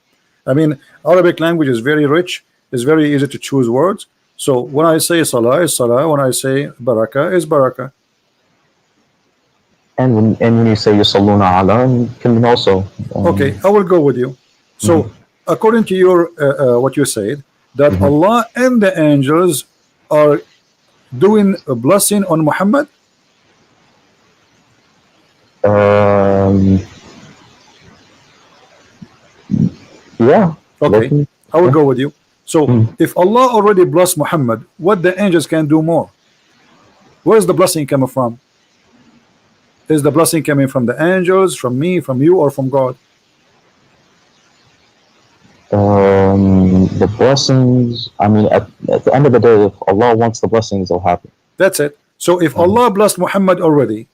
I mean, Arabic language is very rich. It's very easy to choose words. So when I say salah is salah. When I say barakah is barakah. And when you say yusalluna ala, you can also. Okay, I will go with you. So according to your what you said, that Allah and the angels are doing a blessing on Muhammad. Yeah. Okay, I will go with you. So if Allah already blessed Muhammad, what the angels can do more? Where is the blessing coming from? Is the blessing coming from the angels, from me, from you, or from God? The blessings, I mean, at the end of the day, if Allah wants the blessings, they'll happen. That's it. So if Allah blessed Muhammad already,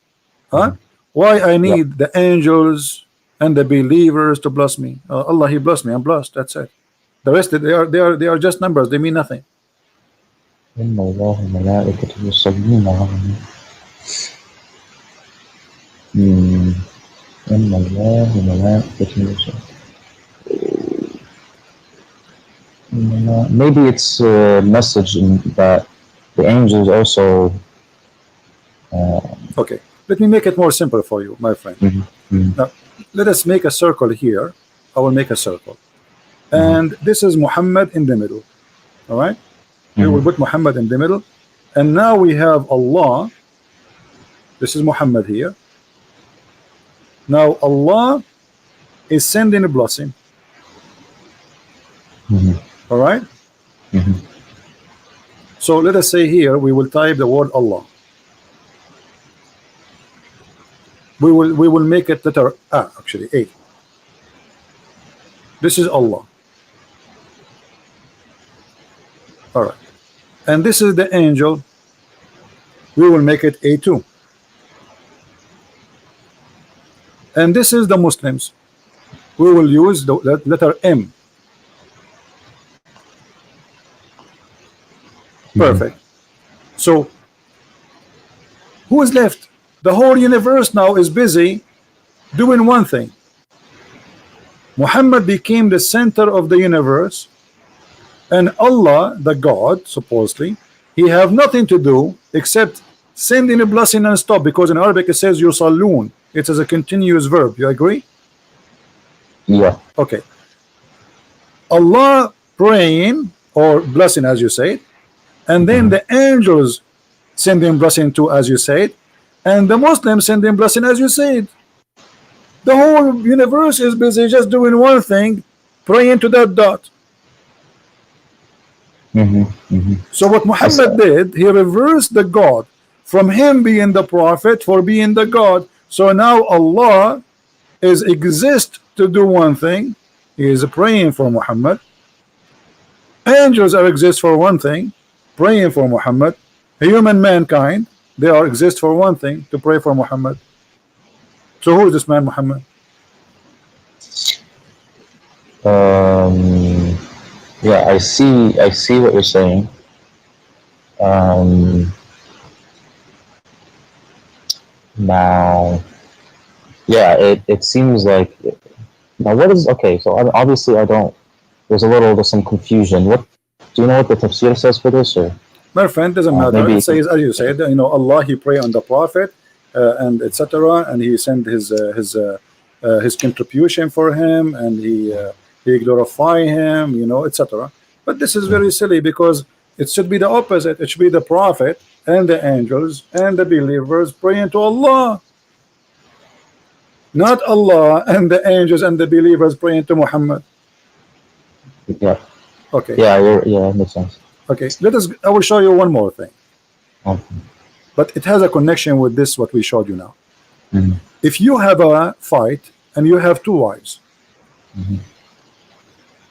why I need the angels and the believers to bless me? Allah, He blessed me, I'm blessed. That's it. The rest, they are just numbers. They mean nothing. Maybe it's a message in that the angels also. Okay, let me make it more simple for you, my friend. Now, let us make a circle here. I will make a circle, and this is Muhammad in the middle. All right, we will put Muhammad in the middle, and now we have Allah. This is Muhammad here. Now Allah is sending a blessing. All right. So let us say here we will type the word Allah. We will make it letter A, actually A. This is Allah. All right, and this is the angel. We will make it A2. And this is the Muslims. We will use the letter M. Perfect. So who is left? The whole universe now is busy doing one thing. Muhammad became the center of the universe, and Allah, the God, supposedly, he have nothing to do except sending a blessing and stop, because in Arabic it says yusallun. It is a continuous verb. You agree? Yeah. Okay. Allah praying or blessing, as you say, and then the angels sending blessing too, as you said, and the Muslims sending blessing, as you said. The whole universe is busy just doing one thing, praying to that dot. So what Muhammad did, he reversed the God from him being the prophet for being the God. So now Allah is exist to do one thing. He is praying for Muhammad. Angels are exist for one thing, praying for Muhammad. Human mankind, they are exist for one thing, to pray for Muhammad. So who is this man Muhammad? Yeah, I see what you're saying. Now, yeah, it seems like, now what is, okay, so obviously I don't, there's some confusion. What, do you know what the tafsir says for this, or? My friend, doesn't matter. It says, as you said, you know, Allah, he pray on the prophet, and etc., and he sent his contribution for him, and he glorify him, you know, etc. But this is very silly, because it should be the opposite. It should be the prophet and the angels and the believers praying to Allah, not Allah and the angels and the believers praying to Muhammad. Yeah. Okay. Yeah, yeah, makes sense. Okay, I will show you one more thing. But it has a connection with this, what we showed you now. If you have a fight and you have two wives,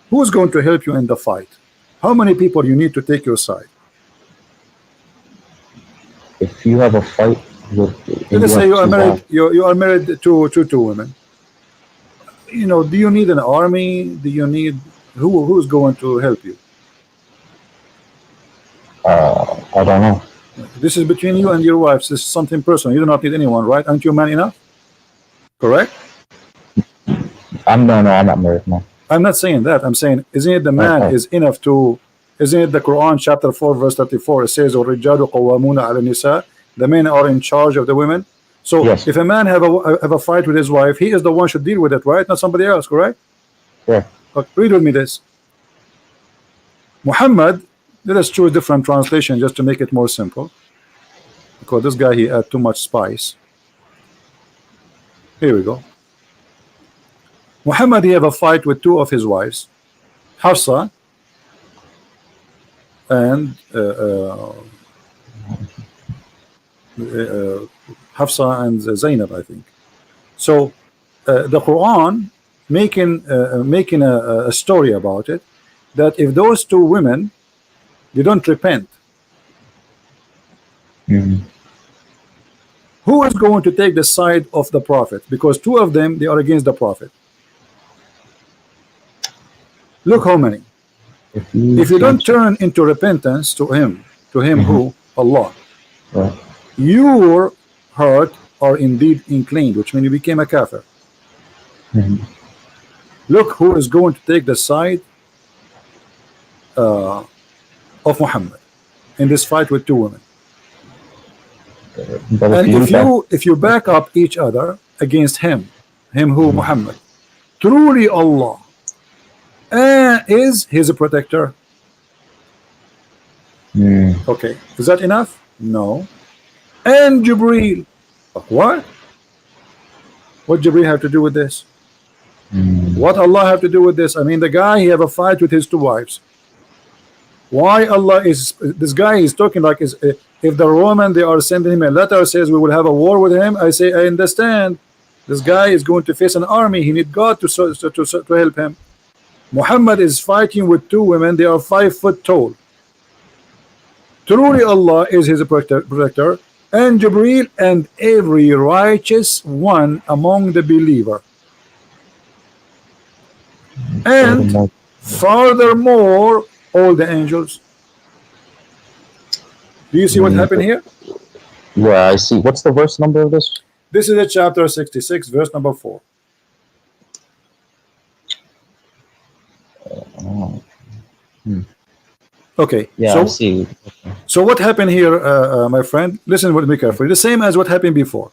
who's going to help you in the fight? How many people you need to take your side? If you have a fight with, let's say you are married, you are married to two women. You know, do you need an army? Do you need who's going to help you? I don't know. This is between you and your wives. This is something personal. You do not need anyone, right? Aren't you man enough? Correct? I'm not married, no. I'm not saying that. I'm saying, isn't it the man is enough to, isn't it the Quran chapter 4 verse 34, it says الرجال قوامون على النساء, the men are in charge of the women. So yes, if a man have a fight with his wife, he is the one should deal with it, right? Not somebody else, correct? Yeah. Okay, read with me this. Muhammad, let us choose different translation just to make it more simple, because this guy, he had too much spice. Here we go. Muhammad, he have a fight with two of his wives, Hafsa and Hafsa and Zainab, I think. So the Quran making a story about it, that if those two women, they don't repent, who is going to take the side of the prophet? Because two of them, they are against the prophet. Look how many. If you don't turn into repentance to him who? Allah. Your heart are indeed inclined, which means you became a kafir. Look who is going to take the side of Muhammad in this fight with two women. And if you back up each other against him who? Muhammad, truly Allah is his protector. Okay, is that enough? No. And Jibreel, what Jibreel have to do with this? What Allah have to do with this? I mean, the guy, he have a fight with his two wives. Why Allah is, this guy is talking like, is if the Roman, they are sending him a letter, says we will have a war with him, I say I understand. This guy is going to face an army, he need God to help him. Muhammad is fighting with two women, they are 5 foot tall. Truly Allah is his protector, and Jibreel and every righteous one among the believer. And furthermore, all the angels. Do you see what happened here? Yeah, I see. What's the verse number of this? This is a chapter 66, verse number 4. Okay. Yeah, so, I see. So what happened here, my friend? Listen with me carefully. The same as what happened before.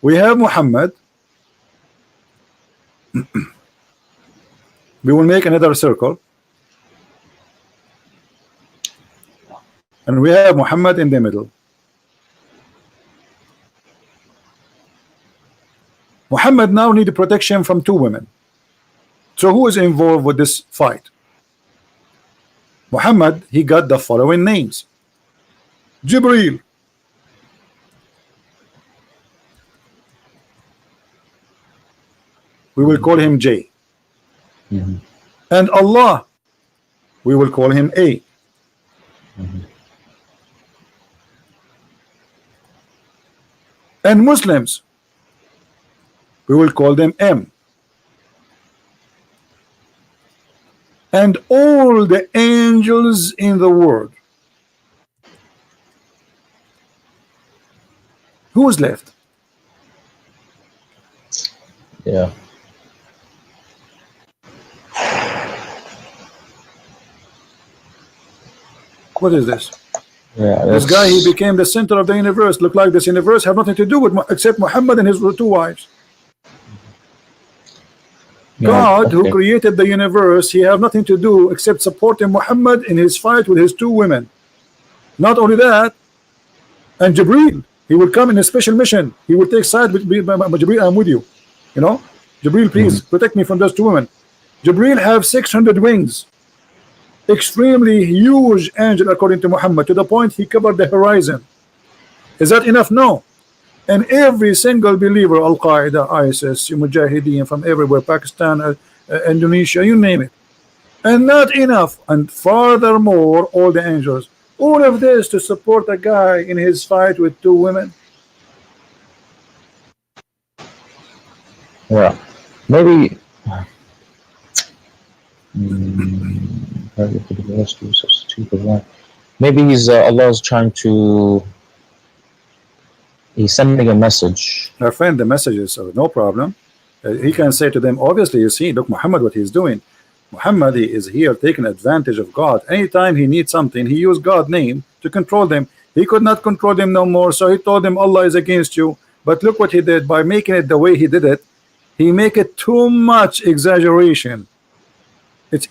We have Muhammad. We will make another circle. And we have Muhammad in the middle. Muhammad now needs protection from two women. So who is involved with this fight? Muhammad, he got the following names. Jibreel, we will call him J. And Allah, we will call him A. And Muslims, we will call them M. And all the angels in the world. Who is left? Yeah. What is this? Yeah, this guy, he became the center of the universe. Look like this universe have nothing to do with except Muhammad and his two wives. God, who created the universe, he have nothing to do except supporting Muhammad in his fight with his two women. Not only that, and Jibreel, he will come in a special mission. He will take side with Jibreel. I'm with you. You know, Jibreel, please protect me from those two women. Jibreel have 600 wings. Extremely huge angel according to Muhammad, to the point he covered the horizon. Is that enough? No. And every single believer, Al-Qaeda, ISIS, Mujahideen from everywhere, Pakistan, Indonesia, you name it. And not enough. And furthermore, all the angels. All of this to support a guy in his fight with two women. Yeah. Maybe maybe he's Allah's trying to, he's sending a message. Our friend, the messages are no problem. He can say to them, obviously, you see, look, Muhammad, what he's doing. Muhammad, he is here taking advantage of God. Anytime he needs something, he used God's name to control them. He could not control them no more, so he told them Allah is against you. But look what he did by making it the way he did it. He make it too much exaggeration. It's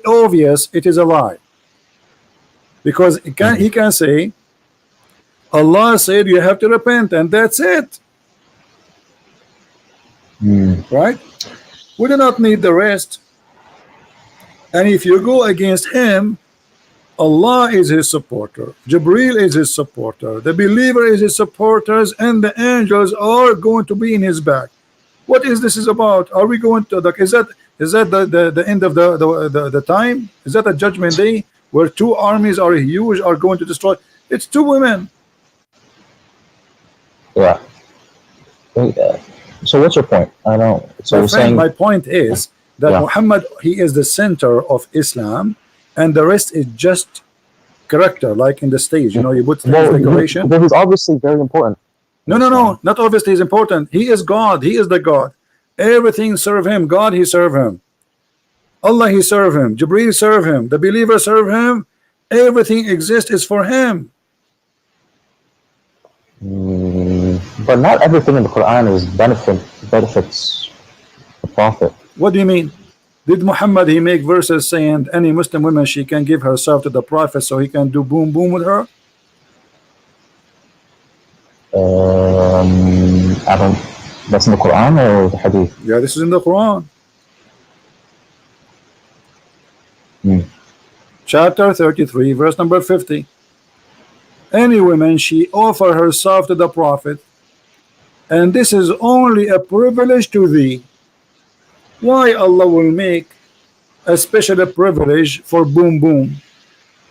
obvious it is a lie. Because he can say, Allah said you have to repent, and that's it. Right? We do not need the rest. And if you go against him, Allah is his supporter, Jibreel is his supporter, the believer is his supporters, and the angels are going to be in his back. What is this is about? Are we going to, is that the end of the time? Is that a judgment day where two armies are huge, are going to destroy? It's two women. Yeah. So what's your point? I don't. So you're saying my point is that Muhammad, he is the center of Islam, and the rest is just character, like in the stage. You know, you put decoration. But he's obviously very important. No, not obviously he's important. He is God. He is the God. Everything serve him. God, he serve him. Allah, he serve him. Jibreel serve him. The believer serve him. Everything exists is for him. But not everything in the Quran is benefits the Prophet. What do you mean? Did Muhammad, he make verses saying any Muslim woman, she can give herself to the Prophet so he can do boom boom with her? I don't. That's in the Quran or the Hadith? Yeah, this is in the Quran. Chapter 33, verse number 50. Any woman she offer herself to the Prophet, and this is only a privilege to thee. Why Allah will make a special privilege for boom boom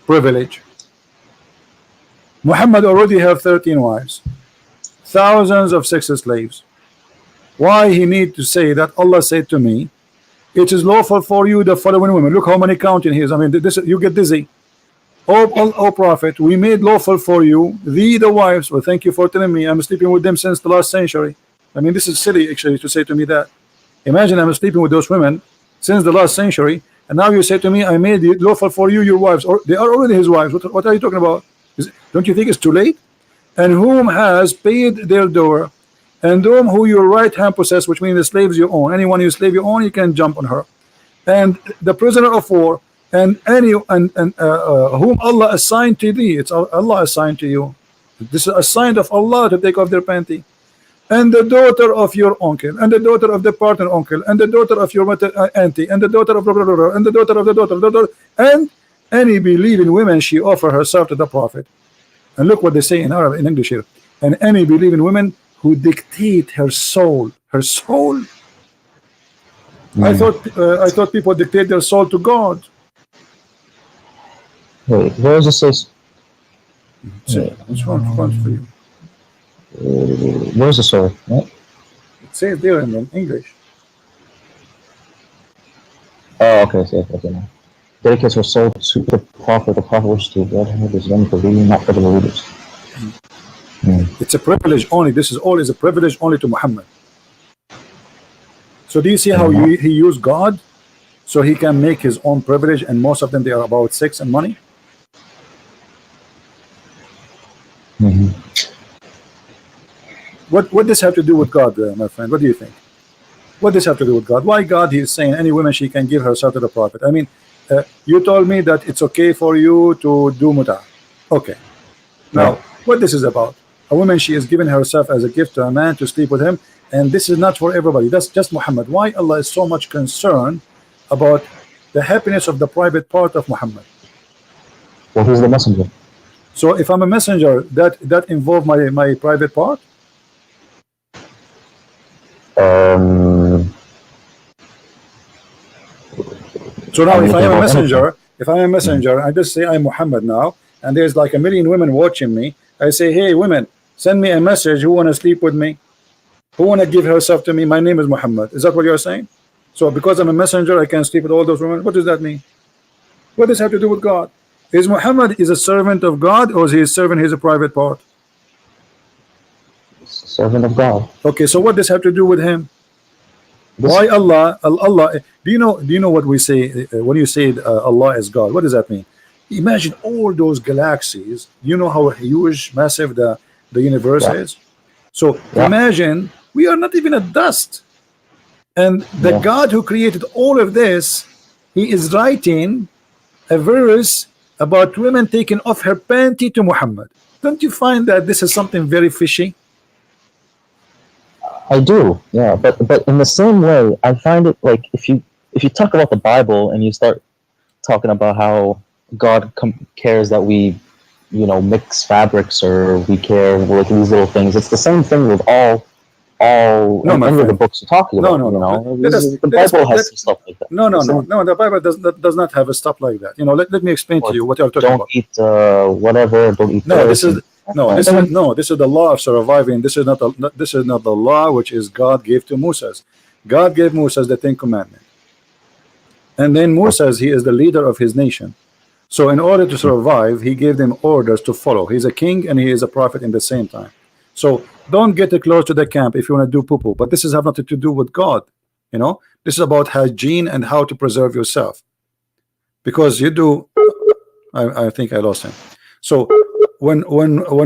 privilege? Muhammad already have 13 wives, thousands of sex slaves. Why he need to say that Allah said to me, it is lawful for you the following women? Look how many counting he is. I mean, this, you get dizzy. Oh Prophet, we made lawful for you the wives. Well, thank you for telling me. I'm sleeping with them since the last century. I mean, this is silly actually to say to me that. Imagine I'm sleeping with those women since the last century, and now you say to me, I made it lawful for you your wives, or they are already his wives. What are you talking about? Don't you think it's too late? And whom has paid their door, and who your right hand possess, which means the slaves you own. Anyone you slave you own, you can jump on her. And the prisoner of war, and whom Allah assigned to thee. It's Allah assigned to you. This is a sign of Allah to take off their panty. And the daughter of your uncle, and the daughter of the partner uncle, and the daughter of your auntie, and the daughter of blah, blah, blah, blah, and the daughter of the daughter, and any believing women she offer herself to the Prophet. And look what they say in Arabic, in English here. And any believing women who dictate her soul. Her soul. I thought people dictate their soul to God. Wait, where does it say? Which one for you? Where's the soul? What? It says there in English. Oh, okay, okay, now. Dedicates her soul to the Prophet wishes to God, who is one for reading, not for the readers. It's a privilege only. This is all is a privilege only to Muhammad. So do you see how he used God so he can make his own privilege, and most of them they are about sex and money? What does have to do with God, my friend? What do you think? What does have to do with God? Why God he is saying any woman she can give herself to the Prophet? I mean, you told me that it's okay for you to do muta. Okay. Now, what this is about? A woman she is giving herself as a gift to a man to sleep with him, and this is not for everybody. That's just Muhammad. Why Allah is so much concerned about the happiness of the private part of Muhammad? Well, who's the messenger? So if I'm a messenger, that involve my private part? So now if I am a messenger, I just say I'm Muhammad now, and there's like 1 million women watching me. I say, hey women, send me a message. Who want to sleep with me? Who want to give herself to me? My name is Muhammad. Is that what you're saying? So because I'm a messenger, I can sleep with all those women. What does that mean? What does that have to do with God? Is Muhammad is a servant of God, or is he a servant? He's a private part. Servant of God. Okay, so what does have to do with him? Why Allah? Allah. Do you know what we say when you say Allah is God? What does that mean? Imagine all those galaxies. You know how huge, massive the universe is. So imagine we are not even a dust, and the God who created all of this, he is writing a verse about women taking off her panty to Muhammad. Don't you find that this is something very fishy? I do, yeah, but in the same way, I find it like if you talk about the Bible and you start talking about how God cares that we, mix fabrics, or we care like these little things. It's the same thing with all any of the books you're talking about. The Bible has some stuff like that. No. The Bible does not have a stuff like that. Let me explain to you what you're talking about. Don't eat whatever. Don't eat. This is the law of surviving. This is not the law which is God gave to Moses. God gave Moses the 10 Commandments, and then Moses, he is the leader of his nation. So in order to survive, he gave them orders to follow. He's a king and he is a prophet in the same time. So don't get close to the camp if you want to do poo-poo. But this is have nothing to do with God. This is about hygiene and how to preserve yourself. Because you do. I think I lost him. So when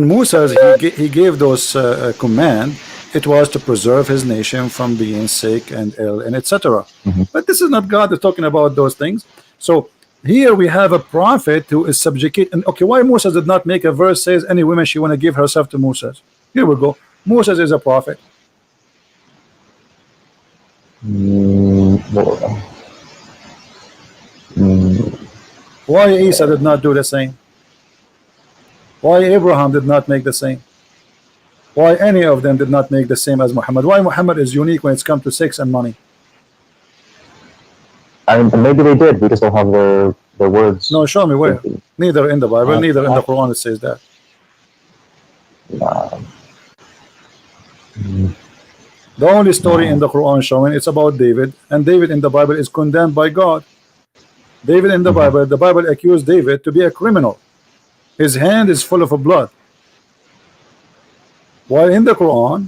Moses he gave those command, it was to preserve his nation from being sick and ill and etc. But this is not God that's talking about those things. So here we have a prophet who is subjugate. And okay, why Moses did not make a verse says any woman she want to give herself to Moses? Here we go. Moses is a prophet. Well, Why Isa did not do the same? Why Abraham did not make the same? Why any of them did not make the same as Muhammad? Why Muhammad is unique when it's come to sex and money? I mean, maybe they did. We just don't have their words. No, show me where. Neither in the Bible, neither in the Quran it says that. The only story in the Quran showing it's about David, and David in the Bible is condemned by God. David in the Bible accused David to be a criminal. His hand is full of blood. While in the Quran,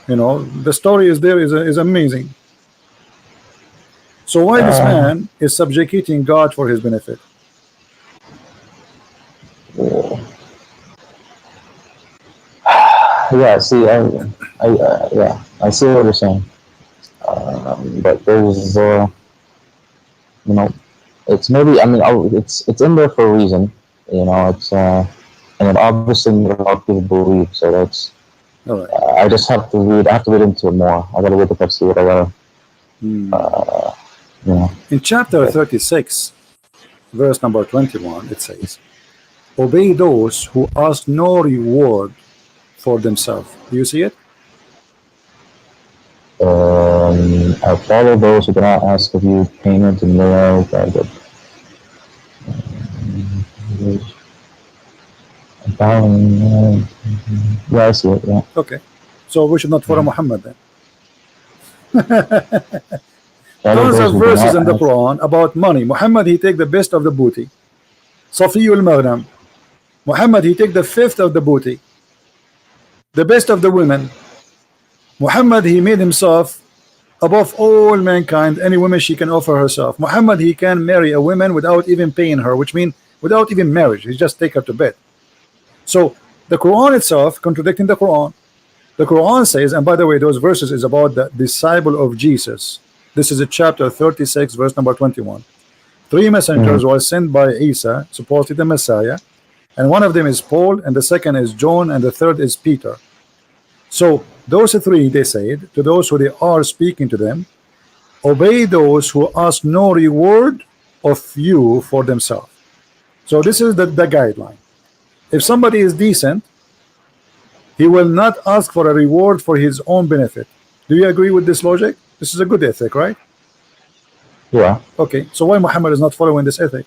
you know, the story is there is amazing. So why this man is subjugating God for his benefit? Yeah, see, yeah, I see what you're saying. But there's, you know, it's maybe, I mean, it's in there for a reason. You know, it's, and then obviously a lot of people believe, so that's, All right. I just have to read, I have to read into it more. I gotta wake up and see what I gotta, you know. In chapter 36, verse number 21, it says, obey those who ask no reward for themselves. Do you see it? I follow those who do not ask of you payment and loyal. Yeah, I see it, yeah. Okay. So we should not follow Muhammad then. Tons of verses in the Quran about money. Muhammad, he take the best of the booty. Safiyul Maghnam. Muhammad, he take the fifth of the booty. The best of the women. Muhammad, he made himself above all mankind. Any woman she can offer herself. Muhammad, he can marry a woman without even paying her, which means without even marriage. He just take her to bed. So the Quran itself contradicting the Quran. The Quran says, and by the way, those verses is about the disciple of Jesus. This is a chapter 36, verse number 21. 3 messengers were sent by Isa, supposedly the Messiah, and one of them is Paul, and the second is John, and the third is Peter. So those three, they said to those who they are speaking to them, obey those who ask no reward of you for themselves. So this is the guideline. If somebody is decent, he will not ask for a reward for his own benefit. Do you agree with this logic? This is a good ethic, right? Yeah. Okay, so why Muhammad is not following this ethic?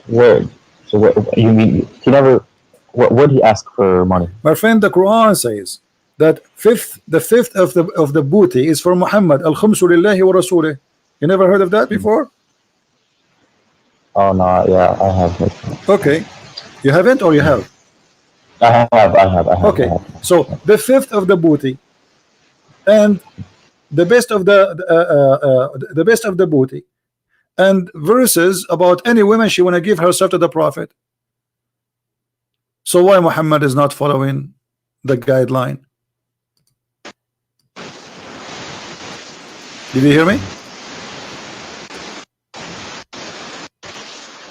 Word. So what you mean? He never. What would he ask for money? My friend, the Quran says that the fifth of the booty is for Muhammad. Al khumsu lillahi wa rasulih. You never heard of that before? Oh no, yeah, I have. Okay, you haven't, or you have? I have. Okay, so the fifth of the booty, and the best of the best of the booty, and verses about any woman she want to give herself to the Prophet. So why Muhammad is not following the guideline? Did you hear me?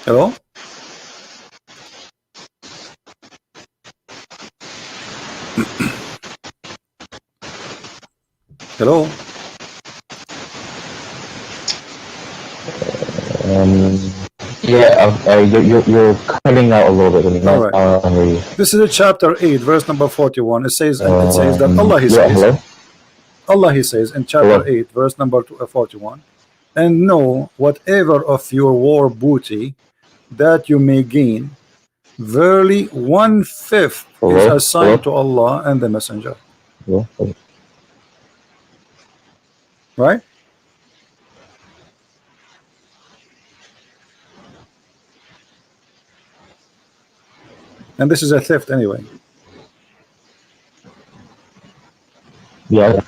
Hello? Hello? Yeah, you're cutting out a little bit. All right. I hear you. This is chapter 8, verse number 41. It says, that Allah, he says, hello? Allah, he says in chapter 8, verse number 41, and know whatever of your war booty that you may gain, verily 1/5 is assigned to Allah and the Messenger. Right? And this is a theft anyway. Yeah.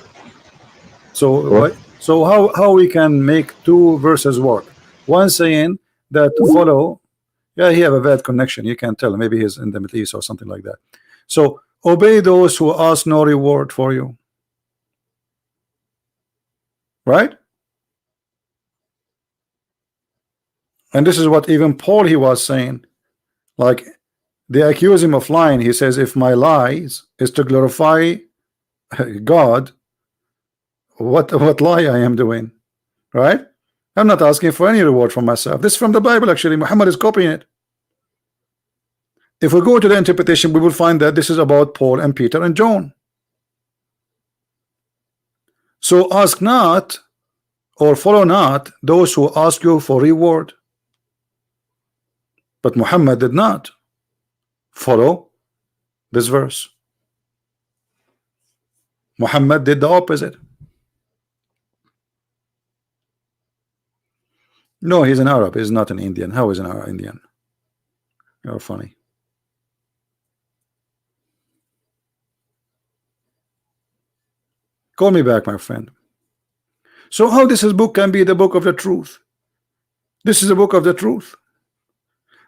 So how we can make two verses work? One saying that follow, yeah, he have a bad connection. You can tell, maybe he's in the Middle East or something like that. So obey those who ask no reward for you. Right? And this is what even Paul he was saying. Like, they accuse him of lying. He says, if my lies is to glorify God, what lie I am doing, right? I'm not asking for any reward from myself. This is from the Bible, actually. Muhammad is copying it. If we go to the interpretation, we will find that this is about Paul and Peter and John. So ask not or follow not those who ask you for reward. But Muhammad did not follow this verse. Muhammad did the opposite. No, he's an Arab. He's not an Indian. How is an Arab Indian? You're funny. Call me back, my friend. So how this book can be the book of the truth? This is a book of the truth.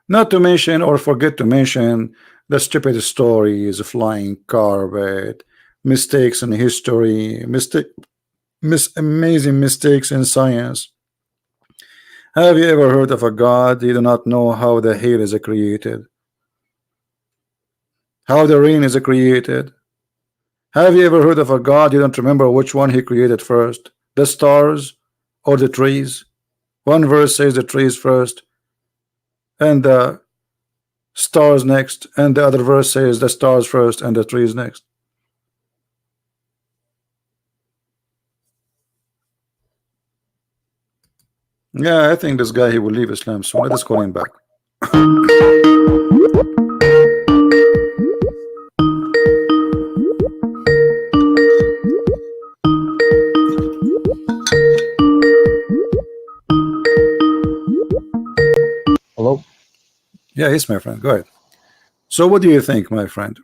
Not to mention or forget to mention the stupid stories, flying carpet, mistakes in history, amazing mistakes in science. Have you ever heard of a God you do not know how the hair is created? How the rain is created? Have you ever heard of a God you don't remember which one he created first? The stars or the trees? One verse says the trees first and the stars next, and the other verse says the stars first and the trees next. Yeah, I think this guy, he will leave Islam soon. Let us call him back. Hello? Yeah, yes, my friend. Go ahead. So what do you think, my friend?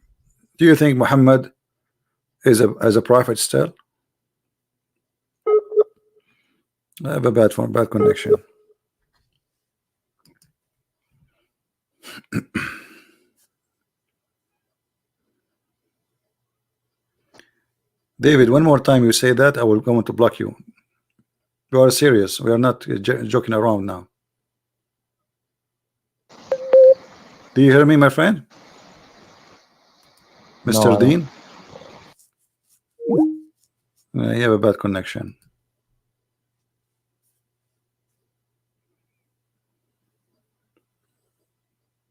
Do you think Muhammad is a prophet still? I have a bad phone, bad connection. David, one more time you say that, I will go to block you. We are serious. We are not joking around now. Do you hear me, my friend? Mr. No, Dean? You have a bad connection.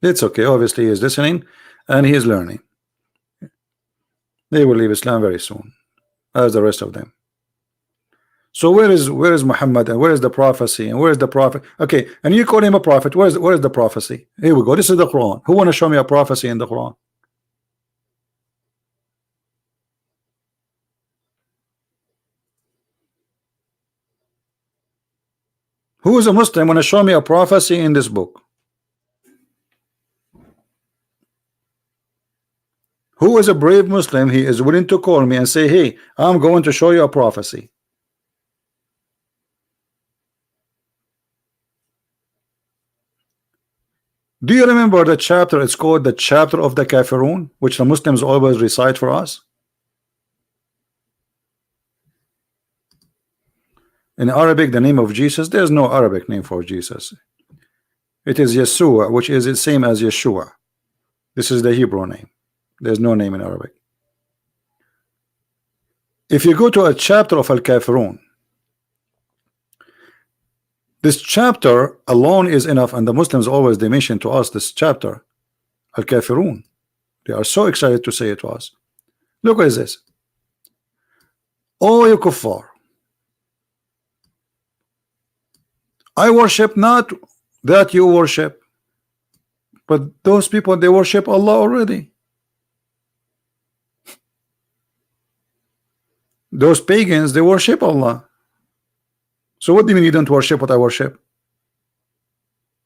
It's okay. Obviously, he is listening and he is learning. They will leave Islam very soon, as the rest of them. So where is Muhammad, and where is the prophecy, and where is the prophet? Okay, and you call him a prophet. Where is the prophecy? Here we go. This is the Quran. Who want to show me a prophecy in the Quran? Who is a Muslim want to show me a prophecy in this book? Who is a brave Muslim? He is willing to call me and say, hey, I'm going to show you a prophecy. Do you remember the chapter? It's called the chapter of the Kafirun, which the Muslims always recite for us. In Arabic, the name of Jesus, there's no Arabic name for Jesus. It is Yeshua, which is the same as Yeshua. This is the Hebrew name. There's no name in Arabic. If you go to a chapter of Al-Kafirun, this chapter alone is enough, and the Muslims always they mention to us this chapter, Al-Kafirun. They are so excited to say it to us. Look what is this. Oh, you kuffar, I worship not that you worship, but those people, they worship Allah already. Those pagans, they worship Allah. So what do you mean you don't worship what I worship?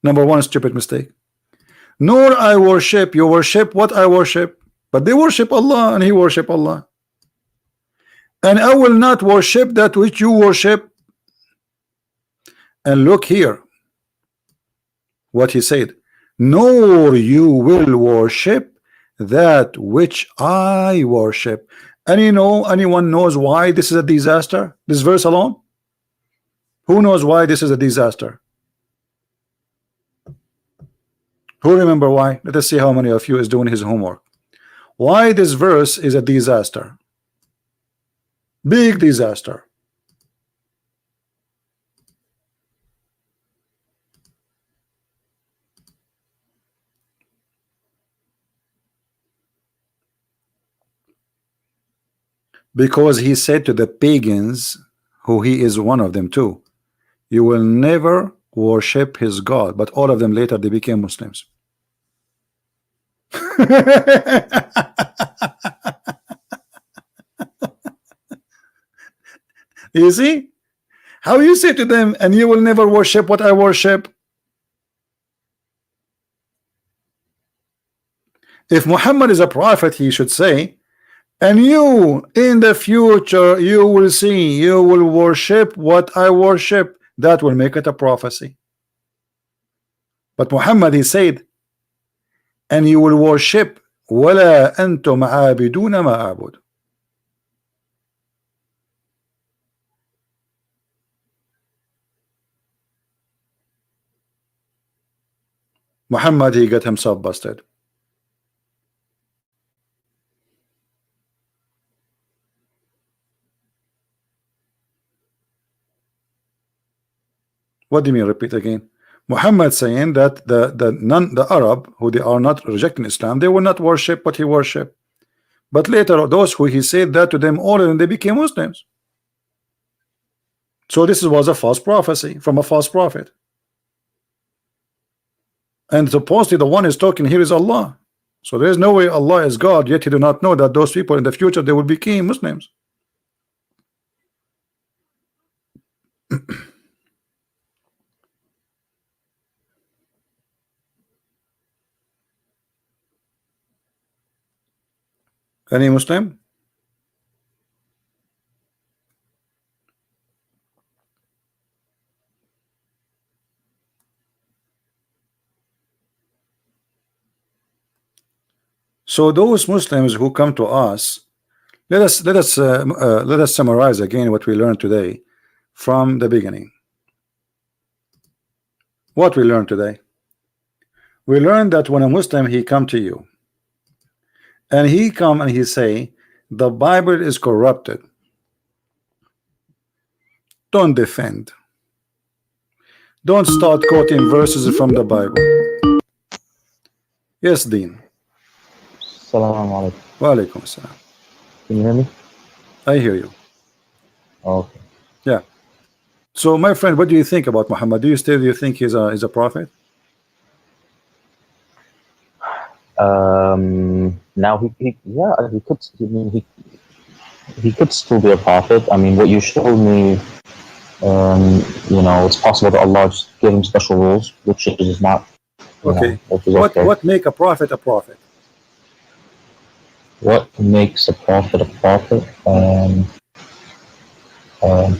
Number one, stupid mistake. Nor I worship, you worship what I worship, but they worship Allah and he worship Allah. And I will not worship that which you worship. And look here what he said, nor you will worship that which I worship. And you know, anyone knows why this is a disaster? This verse alone? Who knows why this is a disaster? Who remember why? Let us see how many of you is doing his homework. Why this verse is a disaster? Big disaster. Because he said to the pagans, who he is one of them too, you will never worship his God. But all of them later they became Muslims. You see how you say to them, and you will never worship what I worship. If Muhammad is a prophet, he should say, and you in the future you will see, you will worship what I worship. That will make it a prophecy. But Muhammad, he said, and you will worship ولا أنتم عابدون ما أعبد. Muhammad, he got himself busted. What do you mean? Repeat again. Muhammad saying that the Arab who they are not rejecting Islam, they will not worship what he worship. But later those who he said that to them, all of them they became Muslims. So this was a false prophecy from a false prophet. And supposedly the one is talking here is Allah. So there is no way Allah is God, yet he do not know that those people in the future they will become Muslims. Any Muslim? So those Muslims who come to us, let us summarize again what we learned today from the beginning. What we learned today? We learned that when a Muslim he come to you, and he come and he say the Bible is corrupted, don't defend. Don't start quoting verses from the Bible. Yes, Dean. Assalamu alaikum. Wa alaikum assalam. Can you hear me? I hear you. Okay. Yeah. So, my friend, what do you think about Muhammad? Do you think he's a prophet? Now he could. I mean, he could still be a prophet. I mean, what you showed me, you know, it's possible that Allah just gave him special rules, which is not. Okay. What make a prophet a prophet? What makes a prophet a prophet?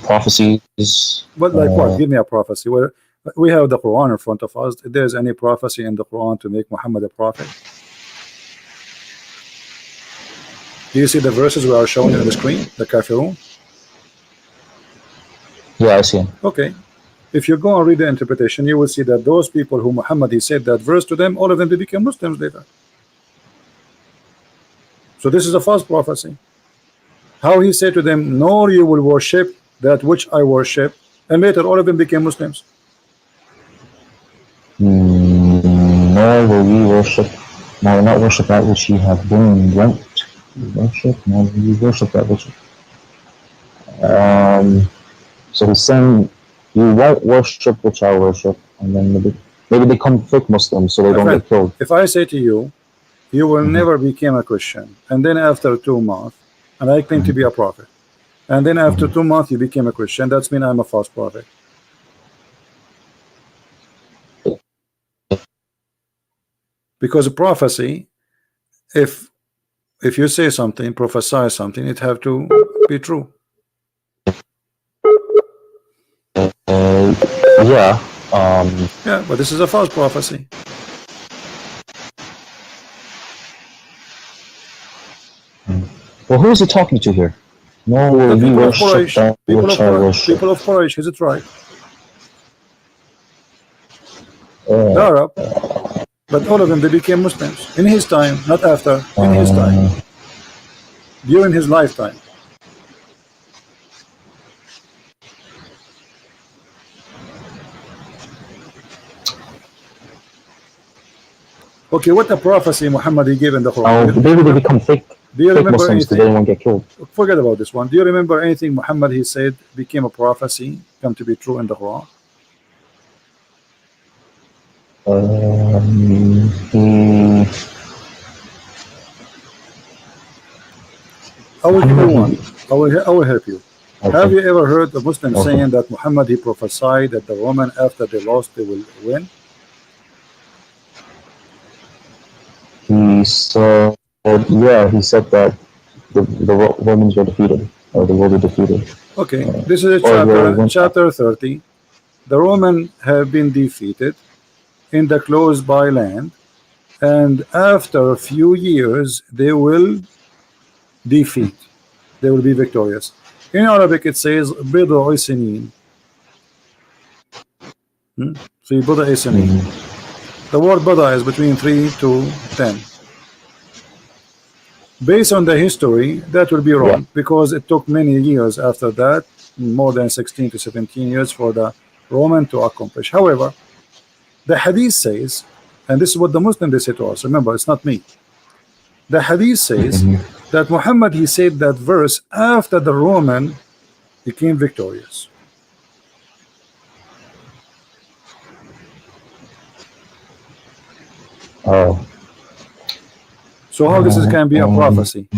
Prophecies. But like what? Give me a prophecy. Where we have the Quran in front of us. If there's any prophecy in the Quran to make Muhammad a prophet? Do you see the verses we are showing on the screen? The Kafirun? Yeah, I see him. Okay. If you go and read the interpretation, you will see that those people who Muhammad he said that verse to them, all of them they became Muslims later. So this is a false prophecy. How he said to them, nor you will worship that which I worship, and later all of them became Muslims. Nor will we worship, nor will not worship that which ye have been wont to worship, nor will we worship that which. So he's saying you won't worship which I worship, and then maybe they come fake Muslims so they don't get killed. If I say to you, you will never become a Christian, and then after 2 months, and I claim to be a prophet, and then after 2 months you became a Christian, that's mean I'm a false prophet. Because a prophecy, if you say something, prophesy something, it have to be true. Yeah. Yeah, but this is a false prophecy. Well, who is he talking to here? No, will you worship that which I worship. People of Quraysh, is it right? The Arab, but all of them they became Muslims in his time, not after. In his time, during his lifetime. Okay, what the prophecy Muhammad he gave in the Quran? Maybe they become fake. Do you fake remember Muslims because anything? they won't get killed. Forget about this one. Do you remember anything Muhammad he said became a prophecy, come to be true in the Quran? He, I will give you one. I will help you. Have okay. you ever heard a Muslim Okay. saying that Muhammad he prophesied that the Roman after they lost they will win? He said, yeah, he said that the Romans were defeated, or the world were defeated. Okay, this is a Or the chapter 30. The Roman have been defeated in the close by land, and after a few years they will defeat. They will be victorious. In Arabic it says بضع سنين. في بضع سنين. The word bada is between 3 to 10. Based on the history, that will be wrong, because it took many years after that, more than 16 to 17 years for the Roman to accomplish. However, the hadith says, and this is what the Muslim they say to us, remember, it's not me. The hadith says that Muhammad he said that verse after the Roman became victorious. Oh. So how this is can be a prophecy?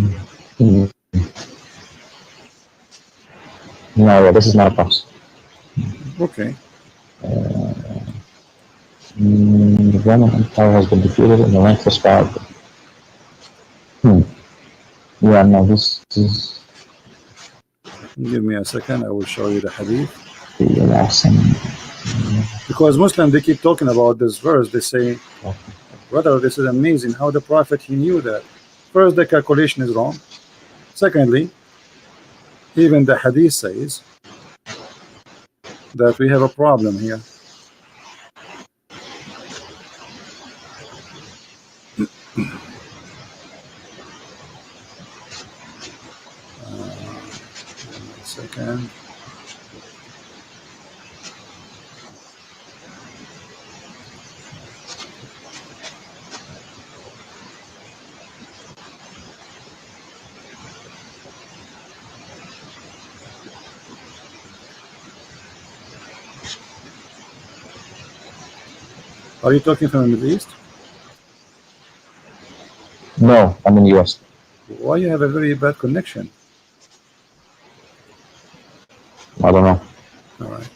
No, this is not a prophecy. Okay. The Roman Empire has been defeated in the length of span. Yeah, no, this is Give me a second, I will show you the hadith. the last thing. Because Muslims they keep talking about this verse, they say, brother, this is amazing how the Prophet he knew that. First, the calculation is wrong. Secondly, even the hadith says that we have a problem here. Second. Are you talking from the Middle East? No, I'm in the US. Why you have a very bad connection? I don't know. All right.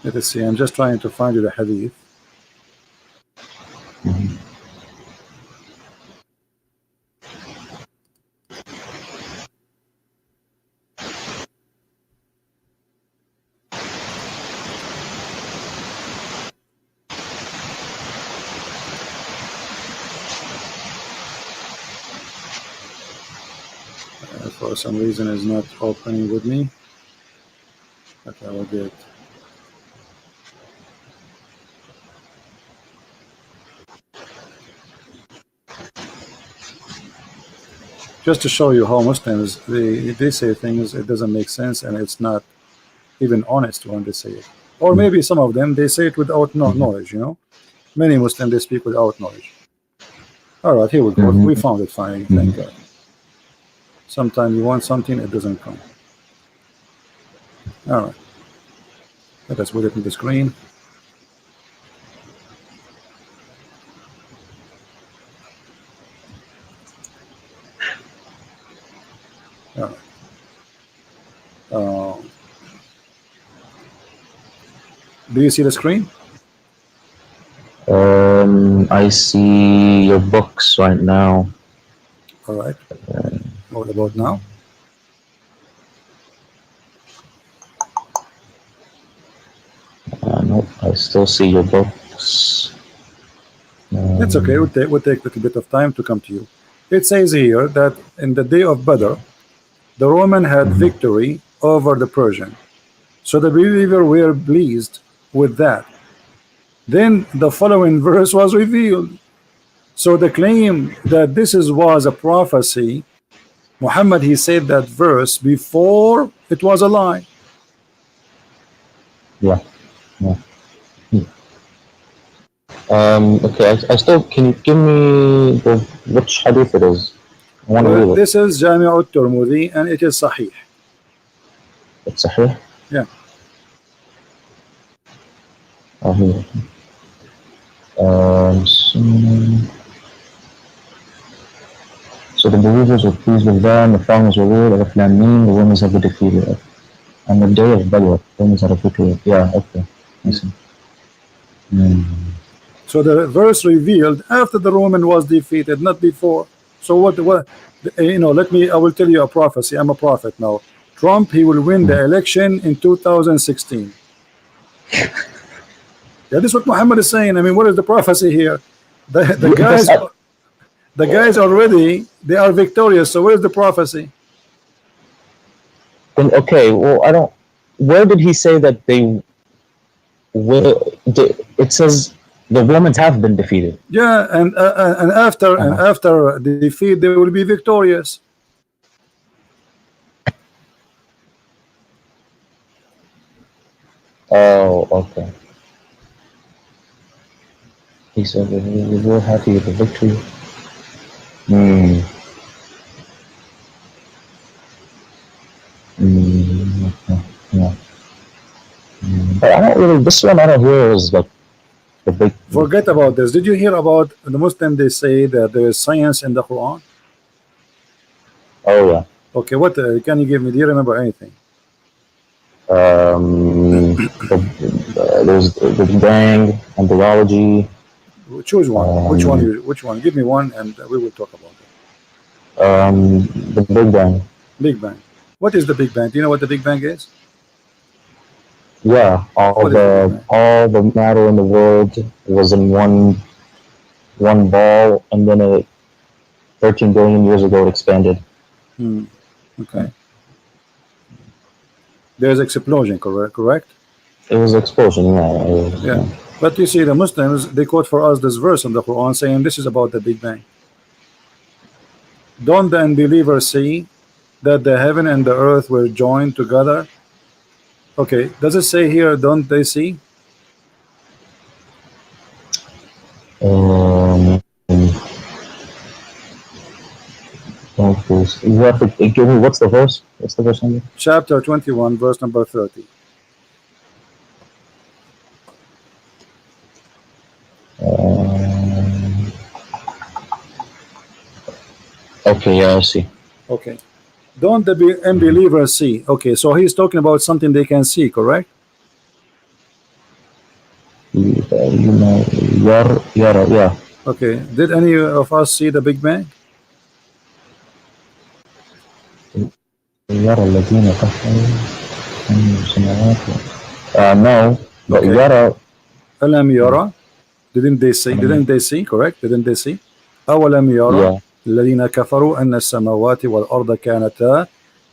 Let us see. I'm just trying to find you the hadith. For some reason is not opening with me, but I will get. Just to show you how Muslims they say things, it doesn't make sense and it's not even honest when they say it. Or maybe some of them they say it without knowledge, you know. Many Muslims they speak without knowledge. All right, here we go. We found it finally. Thank God. Sometimes you want something, it doesn't come. All right. Let us put it in the screen. All right. Do you see the screen? I see your books right now. All right. What about now? No, I still see your books. It's okay. We'll take a little bit of time to come to you. It says here that in the day of Badr, the Roman had victory over the Persian. So the believers were pleased with that. Then the following verse was revealed. So the claim that this was a prophecy, Muhammad he said that verse before it was a lie. Yeah. Okay, I still, can you give me which hadith it is? I want to read it. This is Jami' al-Tirmidhi and it is Sahih. It's Sahih? Yeah. Oh, here. So the believers were pleased with them, the followers were ruled, Alif Lam Mim, the winners have been defeated. On the day of Badr, the winners are defeated. Yeah, okay. I see. So the verse revealed after the Roman was defeated, not before. So what I will tell you a prophecy. I'm a prophet now. Trump, he will win the election in 2016. Yeah, this is what Muhammad is saying. I mean, what is the prophecy here? The guys already, they are victorious. So where is the prophecy? Then, okay, well, I don't, where did he say that they will, it says the Romans have been defeated. Yeah, and after the defeat, they will be victorious. Oh, okay. He said that we were happy with the victory. Okay. Yeah. But I don't really, this one I don't hear is like the big. Forget about this. Did you hear about the Muslim? They say that there is science in the Quran. Oh yeah. Okay, what can you give me? Do you remember anything? There's the Big Bang and biology. Choose one. Which one? Which one? Give me one, and we will talk about it. The Big Bang. Big Bang. What is the Big Bang? Do you know what the Big Bang is? Yeah, all the matter in the world was in one ball, and then 13 billion years ago it expanded. Okay. There's explosion, correct? It was an explosion, yeah. But you see, the Muslims, they quote for us this verse in the Quran saying this is about the Big Bang. Don't the unbelievers see that the heaven and the earth were joined together? Okay, does it say here, don't they see? You have to give me, what's the verse? What's the verse number? Chapter 21, verse number 30. Okay, yeah, I see. Okay. Don't the unbelievers see? Okay, so he's talking about something they can see, correct? Yeah. Okay. Did any of us see the Big Bang? No, but okay. Yara. Alam yara. Didn't they see? Didn't they see? Correct? Didn't they see? أولم يرى الذين كفروا أن السماوات والأرض كانتا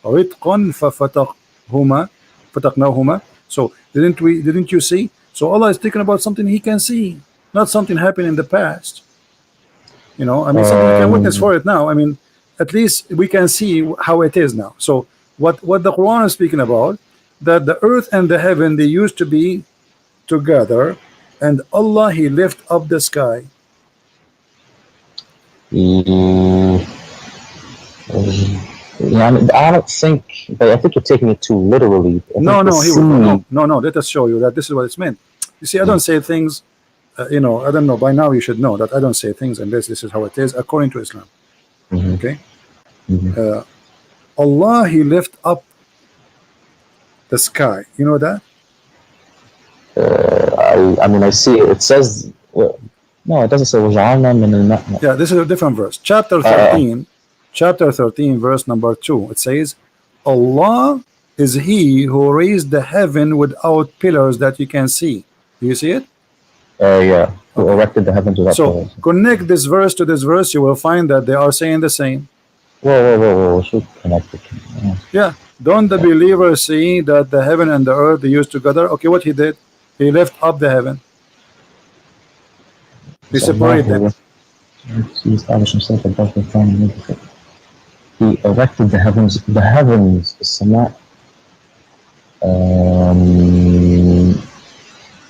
رتقا ففتقناهما. So didn't you see? So Allah is speaking about something He can see, not something happened in the past. I mean, something we can witness for it now. I mean, at least we can see how it is now. So what the Quran is speaking about, that the earth and the heaven, they used to be together, and Allah, He lift up the sky. I don't think, but I think you're taking it too literally. No, let us show you that this is what it's meant. You see, I don't say things, I don't know, by now you should know that I don't say things unless this is how it is according to Islam. Okay? Allah, He lift up the sky. You know that? I mean, I see it. It says, no, it doesn't say وَجَعَلْنَا. Yeah, this is a different verse. Chapter 13, verse number 2. It says, Allah is He who raised the heaven without pillars that you can see. Do you see it? Yeah. Who erected the heavens without pillars. So connect this verse to this verse, you will find that they are saying the same. Whoa. Should connect it. Yeah. Don't the believers see that the heaven and the earth they used together? Okay, what He did? He lift up the heaven. He separated them. He established Himself above the throne. He erected the heavens, the Sama.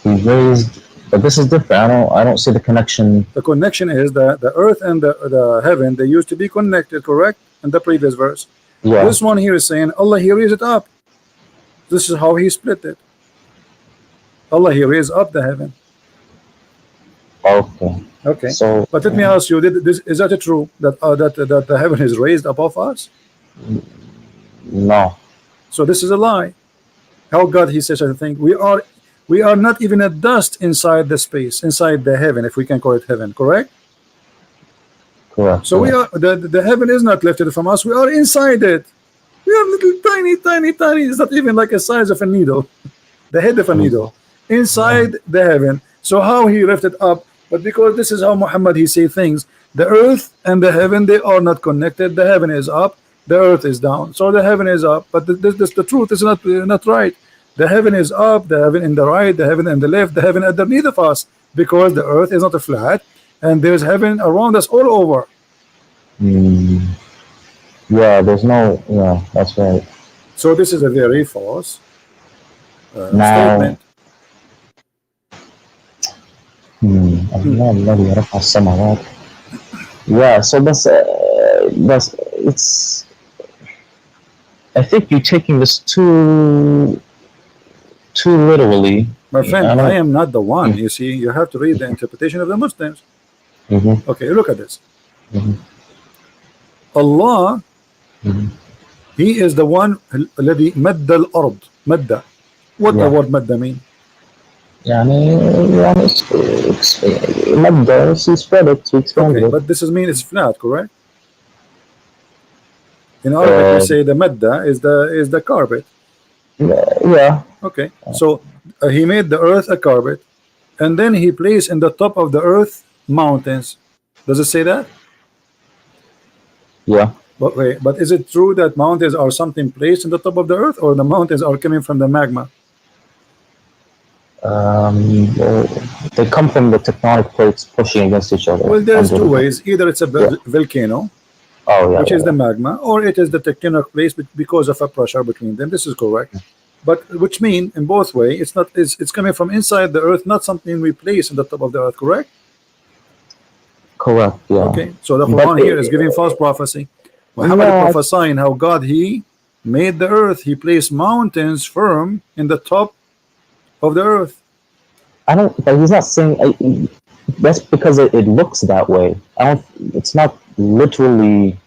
He raised But this is different. I don't see the connection. The connection is the earth and the heaven, they used to be connected, correct? In the previous verse. Yeah. This one here is saying Allah he raised it up. This is how he split it. Allah he raised up the heaven. Okay. Okay. So, But let me ask you, is that true that that the heaven is raised above us? no. So this is a lie. How God he says such a thing? We are not even a dust inside the space, inside the heaven, if we can call it heaven, correct? Correct. So we are the heaven is not lifted from us. We are inside it. We are little tiny. It's not even like a size of a needle, the head of a needle, inside the heaven. So how he lifted up? But because this is how Muhammad he say things, the earth and the heaven they are not connected. The heaven is up, the earth is down. So the heaven is up, but the truth is not right. The heaven is up, the heaven in the right, the heaven in the left, the heaven underneath of us, because the earth is not a flat, and there's heaven around us all over. Yeah, there's no. Yeah, that's right. So this is a very false Now, statement. الله الذي رفع السماوات. Yeah, so that's it's. I think you're taking this too literally. My friend, I don't- I am not the one. You see, you have to read the interpretation of the Muslims. Mhm. Okay, look at this. Mhm. Allah, Mhm. He is the one الذي مد الأرض. مد. What the Yeah. word مد mean? يعني مادة she spread it, she expanded Okay, it. but this is mean it's flat, correct? In Arabic, we say the madda is the carpet. Yeah. Okay, so he made the earth a carpet, and then he placed in the top of the earth mountains. Does it say that? Yeah. But is it true that mountains are something placed in the top of the earth, or the mountains are coming from the magma? Well, they come from the tectonic plates pushing against each other. Well, there's under two the- ways. Either it's a volcano, Oh yeah. which yeah, is the magma, or it is the tectonic plates because of a pressure between them. This is correct. But which mean in both way, it's not it's coming from inside the earth, not something we place in the top of the earth, correct? Correct. Yeah. Okay, so the But Quran here is giving false prophecy. Muhammad No, prophesying how God he made the earth, he placed mountains firm in the top of the earth. I don't. But he's not saying. That's because it looks that way. I don't. It's not literally.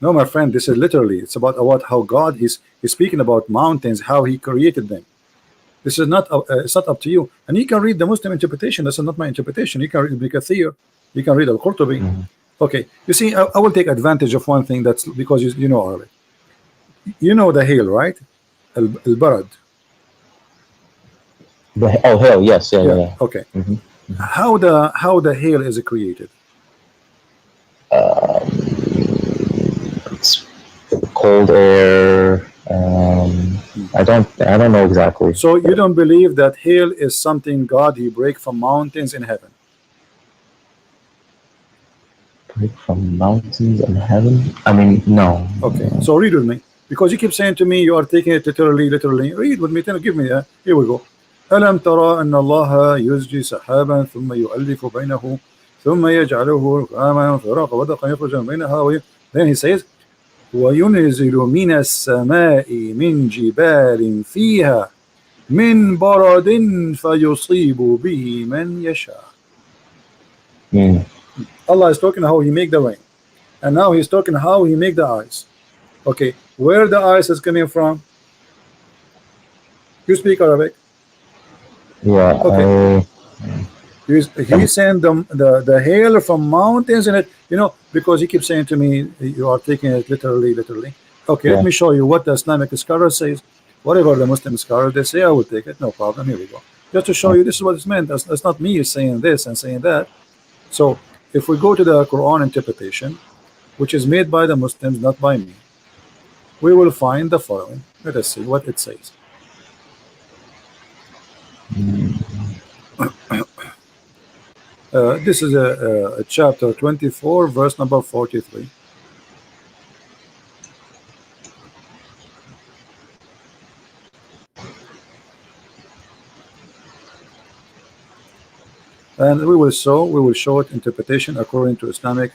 No, my friend, this is literally it's about how God he's speaking about mountains, how he created them. This is not it's not up to you. And you can read the Muslim interpretation. This is not my interpretation. You can read Ibn Kathir, you can read Al-Qurtubi. Okay, you see, I will take advantage of one thing. That's because you know Arabic. You know the hail, right? Al-Barad. Oh hell yes, yeah. Okay. How the hail is created? It's cold air. I don't know exactly. So you don't believe that hail is something God he break from mountains in heaven? Break from mountains in heaven? I mean, no. Okay, so read with me, because you keep saying to me you are taking it literally. Read with me. Give me here we go. ألم ترى أن الله يزجي سحابا ثم يؤلف بينه ثم يجعله ركاما فراق ودقا يخرج من بينها. Then he says وينزل من السماء من جبال فيها من برد فيصيب به من يشاء. Allah is talking how he make the rain, and now he's talking how he make the ice. Okay, where the ice is coming from? You speak Arabic? Yeah. Okay. He's saying the hail from mountains in it, because he keeps saying to me you are taking it literally. Okay, Yeah. let me show you what the Islamic scholar says. Whatever the Muslim scholars they say, I will take it, no problem. Here we go. Just to show you this is what it's meant. That's not me saying this and saying that. So if we go to the Quran interpretation, which is made by the Muslims, not by me, we will find the following. Let us see what it says. This is a chapter 24, verse number 43. and we will show it interpretation according to Islamic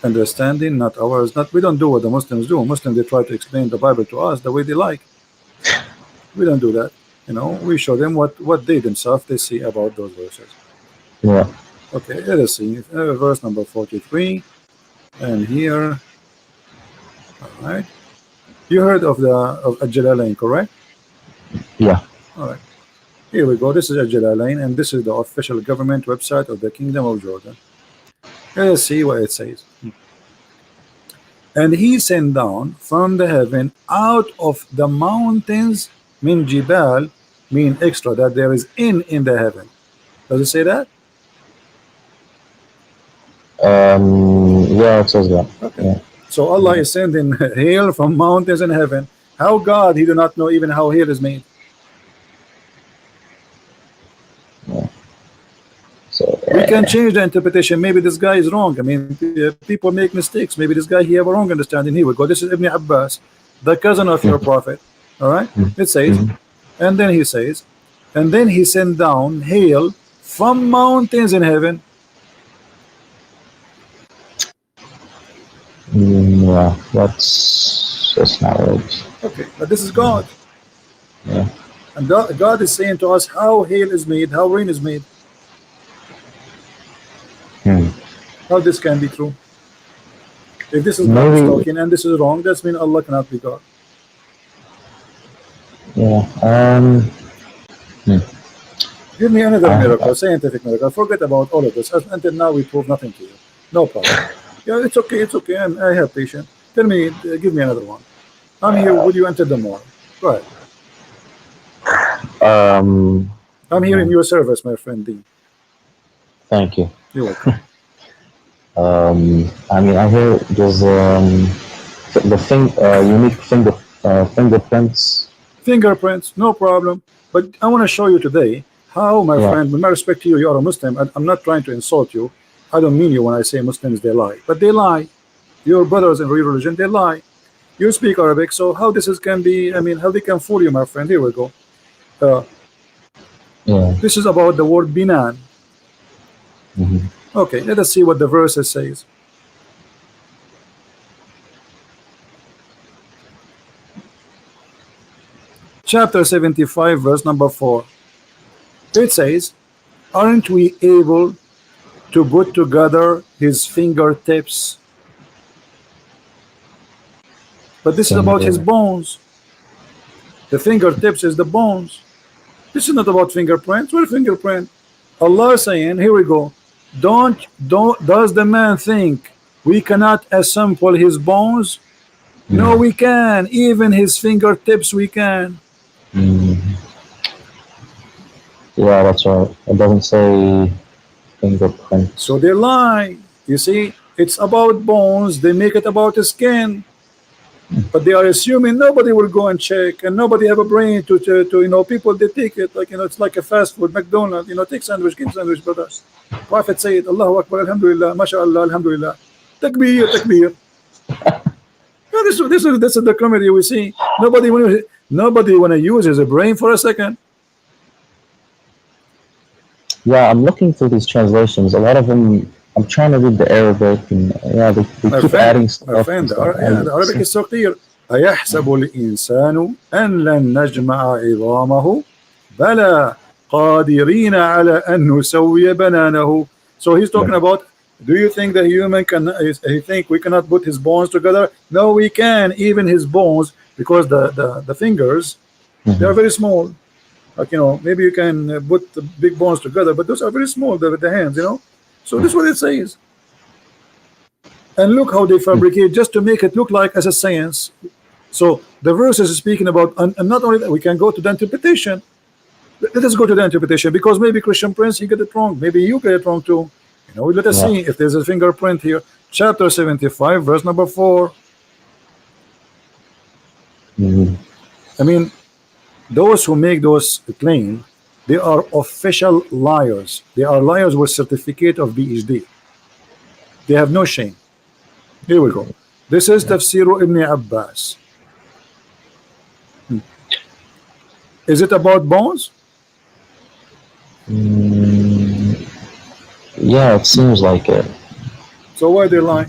understanding, not ours. Not we don't do what the Muslims do. Muslims, they try to explain the Bible to us the way they like. We don't do that. You know, we show them what they themselves they see about those verses. Yeah. Okay, let us see verse number 43, and here. All right, you heard of Al-Jalalain, correct? Yeah. All right, here we go. This is Al-Jalalain, and this is the official government website of the Kingdom of Jordan. Let us see what it says. And he sent down from the heaven out of the mountains, min jibal, mean extra, that there is in the heaven. Does it say that? Yeah, it says that. Okay. Yeah. So Allah is sending hail from mountains in heaven. How God, he do not know even how hail is made. Yeah. So We can change the interpretation. Maybe this guy is wrong. I mean, people make mistakes. Maybe this guy, he have a wrong understanding. Here we go. This is Ibn Abbas, the cousin of your prophet. All right. It says, and then he says, and then he sent down hail from mountains in heaven. Yeah, that's not right. Okay, but this is God. Yeah. And God is saying to us how hail is made, how rain is made. How this can be true? If this is God talking and this is wrong, that's mean Allah cannot be God. Yeah. Give me another miracle, scientific miracle. Forget about all of this. Until now, we prove nothing to you. No problem. Yeah, it's okay. It's okay. I have patience. Tell me, give me another one. I'm here. Would you enter the mall? Go ahead. I'm here in your service, my friend Dean. Thank you. You're welcome. I mean, I hear there's the unique fingerprints. Fingerprints, no problem. But I want to show you today how, my friend, with my respect to you, you are a Muslim. I'm not trying to insult you. I don't mean you when I say Muslims, they lie. But they lie. Your brothers in real religion, they lie. You speak Arabic, so how this can be, I mean, how they can fool you, my friend. Here we go. This is about the word binan. Okay, let us see what the verse says. Chapter 75, verse number 4. It says, aren't we able to put together his fingertips? But this is about his bones. The fingertips is the bones. This is not about fingerprints. What fingerprint? Allah is saying, here we go. Does the man think we cannot assemble his bones? No, we can. Even his fingertips we can. Yeah, that's right. It doesn't say fingerprint. So they lie. You see, it's about bones. They make it about the skin. But they are assuming nobody will go and check, and nobody have a brain to you know, people, they take it like, you know, it's like a fast food, McDonald's, you know, take sandwich, give sandwich, brother. Prophet said, Allahu Akbar, Alhamdulillah, MashaAllah, Alhamdulillah, Takbir, Takbir. Yeah, this is the comedy we see. Nobody want to use his brain for a second. Yeah, I'm looking through these translations. A lot of them, I'm trying to read the Arabic, and yeah, they keep adding stuff. My friend, the Arabic is so clear. أيحسب الإنسان أن لن نجمع عظامه بلى قادرين على أن نسوي بنانه. So he's talking about, do you think the human can, he think we cannot put his bones together? No, we can, even his bones, because the fingers, they are very small. Like, you know, maybe you can put the big bones together, but those are very small, the hands, you know. So this is what it says. And look how they fabricate just to make it look like as a science. So the verse is speaking about, and not only that, we can go to the interpretation. Let us go to the interpretation, because maybe Christian Prince, he get it wrong. Maybe you get it wrong too. You know, let us see if there's a fingerprint here. Chapter 75, verse number 4. I mean, those who make those claims, they are official liars. They are liars with certificate of PhD. They have no shame. Here we go. This is Tafsir Ibn Abbas. Is it about bones? Mm, yeah, it seems like it. So why they lie?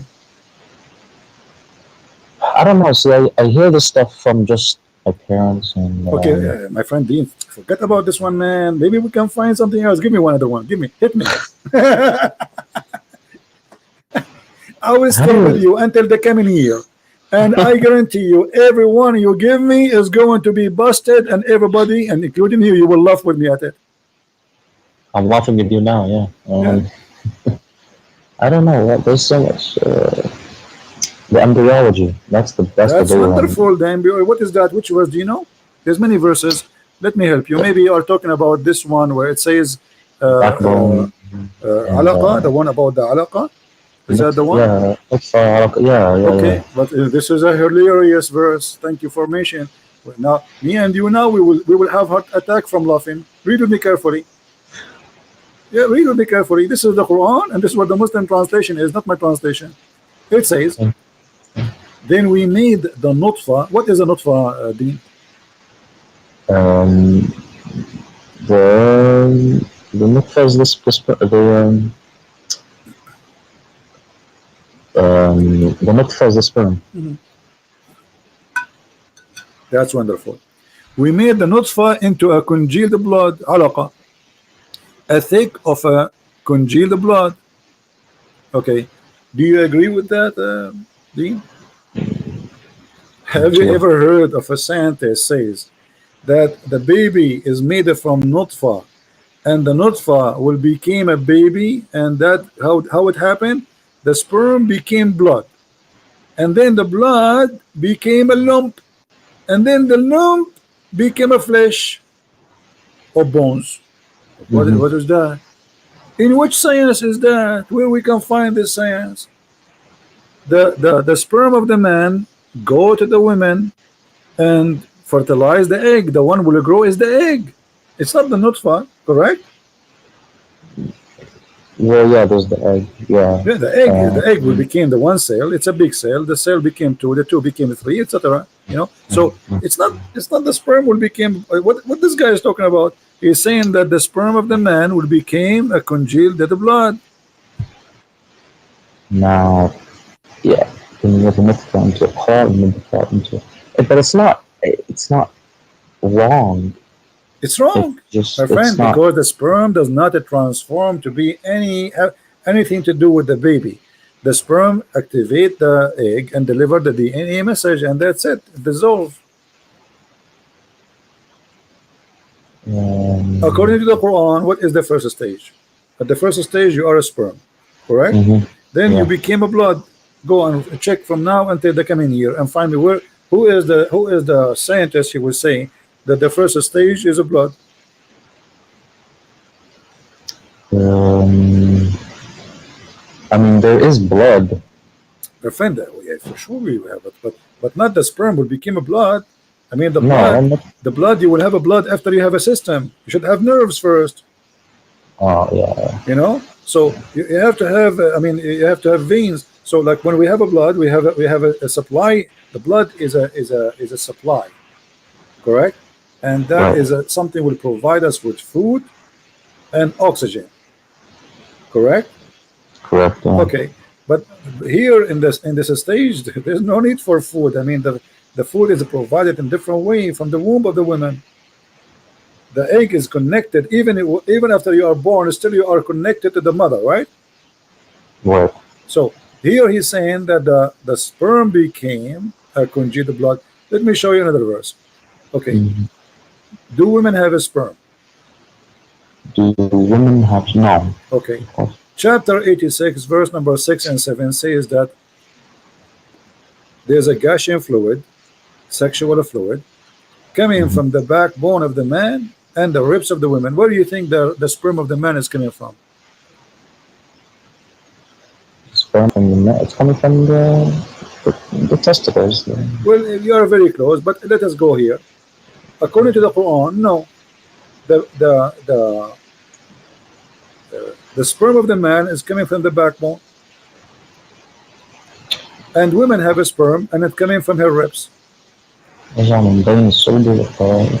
I don't know. See, I hear this stuff from just my parents and Okay, my friend Dean, forget about this one, man. Maybe we can find something else. Give me one other one. Give me, hit me. I will how stay do with you? you until the coming year. And I guarantee you, every one you give me is going to be busted, and everybody, and including you will laugh with me at it. I'm laughing at you now. Yeah. Yeah, I don't know. There's so much. The embryology. That's the that's big one. wonderful. Then, what is that? Which verse do you know? There's many verses. Let me help you. Maybe you are talking about this one where it says, Backbone and alaqa, the one about the alaqa. Is that the one? yeah, yeah. Okay, but this is a hilarious verse. Thank you for mentioning. Well, now, me and you now we will have heart attack from laughing. Read with me carefully. Yeah, read with me carefully. This is the Quran, and this is what the Muslim translation is, not my translation. It says, "Then we made the nutfa." What is a nutfa, Dean? Um, the nutfa is the nutfa is the sperm. That's wonderful. We made the nutfa into a congealed blood, alaqa, a thick of a congealed blood. Okay, do you agree with that, Dean? Have you ever heard of a scientist says that the baby is made from nutfa, and the nutfa will become a baby, and that how it happened? The sperm became blood, and then the blood became a lump, and then the lump became a flesh or bones. Mhm. What is that? In which science is that? Where we can find this science? The sperm of the man go to the women and fertilize the egg. The one will grow is the egg. It's not the nutfa, correct? Well, yeah, there's the egg. Yeah. Yeah, the egg will become the one cell. It's a big cell. The cell became two. The two became three, etc. You know, so it's not the sperm will become what this guy is talking about. He's saying that the sperm of the man will become a congealed dead blood. Now, yeah, then you have the nutfa into a clot and then the clot into. But it's not wrong. It's It's wrong, just my it's friend, not. because the sperm does not transform to be anything to do with the baby. The sperm activate the egg and deliver the DNA message, and that's it. Dissolve. According to the Quran, what is the first stage? At the first stage, you are a sperm, correct? Mhm. Then you Yeah. became a blood. Go and check from now until the coming year and find me who is the scientist who will say that the first stage is a blood. Um, I mean, there is blood. Friend, yeah, for sure we have it, but not the sperm will become a blood. I mean No, I'm not. the blood you will have a blood after you have a system. You should have nerves first, Oh, yeah. you know. So you have to have. I mean, you have to have veins. So like when we have a blood, we have a supply. The blood is a supply, correct? And that Right. is something will provide us with food and oxygen, correct? Correct. Yeah. Okay, but here in this stage, there's no need for food. I mean, the food is provided in different way from the womb of the women. The egg is connected, even after you are born, still you are connected to the mother, right? Right. So here he's saying that the sperm became a congealed blood. Let me show you another verse. Okay, Mhm. do women have a sperm? Do women have no? Okay, Of course. chapter 86, verse number 6 and 7 says that there's a gushing fluid, sexual fluid, coming Mhm. from the backbone of the man and the ribs of the women. Where do you think the sperm of the man is coming from? Sperm from the It's coming from the testicles. Well, you are very close, but let us go here. According to the Quran, no. The the the the sperm of the man is coming from the backbone, and women have a sperm, and it's coming from her ribs. نظام بين الصلب والترائب.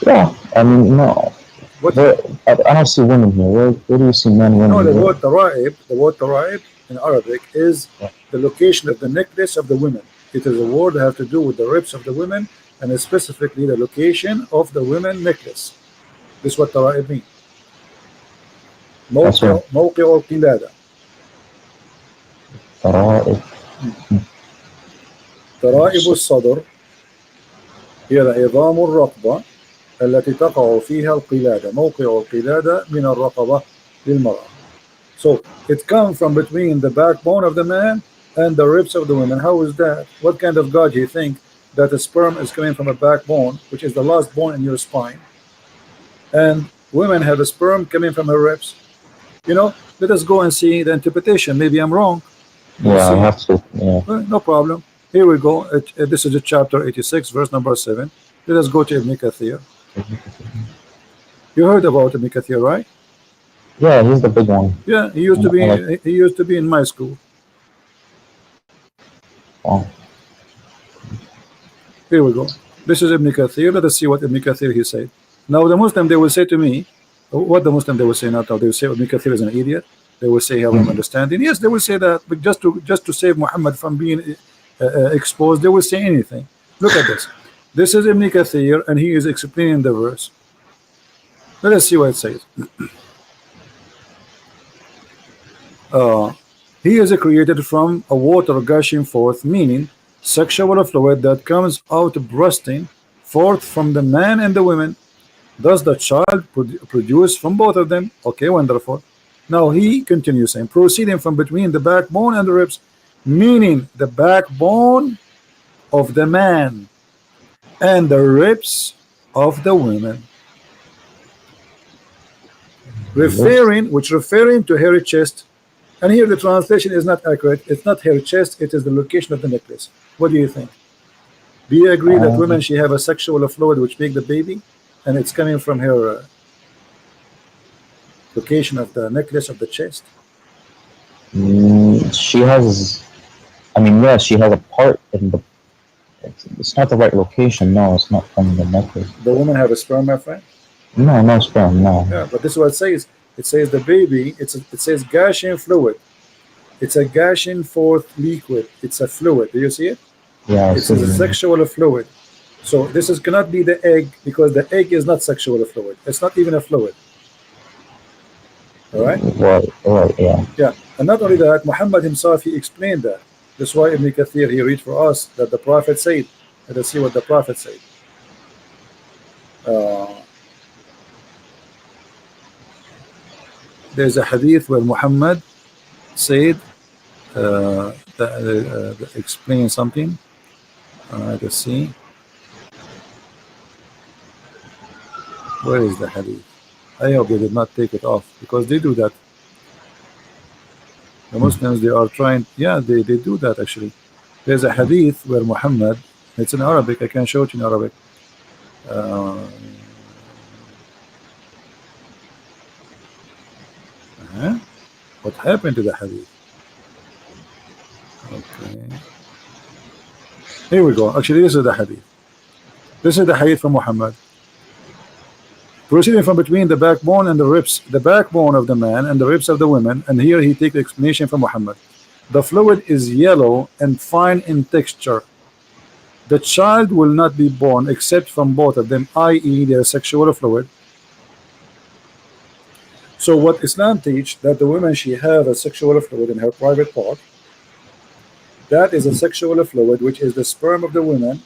Yeah, I mean, no. What? I don't see women here. Where do you see men, No, women? the word taraib in Arabic is the location of the necklace of the women. It is a word that has to do with the ribs of the women, and specifically the location of the women necklace. This is what taraib means. That's right. موقع القلادة. Tara'ib. ترائب الصدر هي العظام الرقبة التي تقع فيها القلادة. موقع القلادة من الرقبة للمرأة. So it comes from between the backbone of the man and the ribs of the women. How is that? What kind of God do you think that the sperm is coming from a backbone, which is the last bone in your spine, and women have a sperm coming from her ribs? You know, let us go and see the interpretation. Maybe I'm wrong. Yeah, I have to. Yeah. No problem. Here we go. This is a chapter 86, verse number 7. Let us go to Ibn Kathir. You heard about Ibn Kathir, right? Yeah, he's the big one. Yeah, he used to be in my school. Oh. Here we go. This is Ibn Kathir. Let us see what Ibn Kathir he said. Now the Muslim, they will say to me, what the Muslim they will say not now, they will say Ibn Kathir is an idiot. They will say he has no understanding. Yes, they will say that, but just to save Muhammad from being exposed, they will say anything. Look at this. This is Ibn Kathir, and he is explaining the verse. Let us see what it says. He is created from a water gushing forth, meaning sexual fluid that comes out bursting forth from the man and the women. Thus the child produced from both of them. Okay, wonderful. Now he continues saying, proceeding from between the backbone and the ribs, meaning the backbone of the man and the ribs of the women. Referring to hairy chest. And here the translation is not accurate. It's not hairy chest, it is the location of the necklace. What do you think? Do you agree that women, she have a sexual fluid which make the baby, and it's coming from her location of the necklace of the chest? She has, I mean, yeah, she has a part in the, it's not the right location. No, it's not from the necklace. The woman have a sperm, my friend? No, no sperm, no. Yeah, but this is what it says. It says the baby, it says gushing fluid. It's a gushing forth liquid. It's a fluid. Do you see it? Yeah, it's a sexual fluid. So this cannot be the egg, because the egg is not sexual fluid. It's not even a fluid. All right? Right, yeah. Yeah, and not only that, Muhammad himself, he explained that. That's why Ibn Kathir, he read for us that the Prophet said. Let us see what the Prophet said. There's a hadith where Muhammad said, explain something. Let's see. Where is the hadith? I hope they did not take it off, because they do that. The Muslims, they are trying, yeah, they do that actually. There's a hadith where Muhammad, it's in Arabic, I can show it in Arabic. What happened to the hadith? Okay. Here we go. Actually, this is the hadith. This is the hadith from Muhammad. Proceeding from between the backbone and the ribs, the backbone of the man and the ribs of the women, and here he takes the explanation from Muhammad. The fluid is yellow and fine in texture. The child will not be born except from both of them, i.e. their sexual fluid. So what Islam teach, that the woman, she have a sexual fluid in her private part. That is a sexual fluid, which is the sperm of the woman,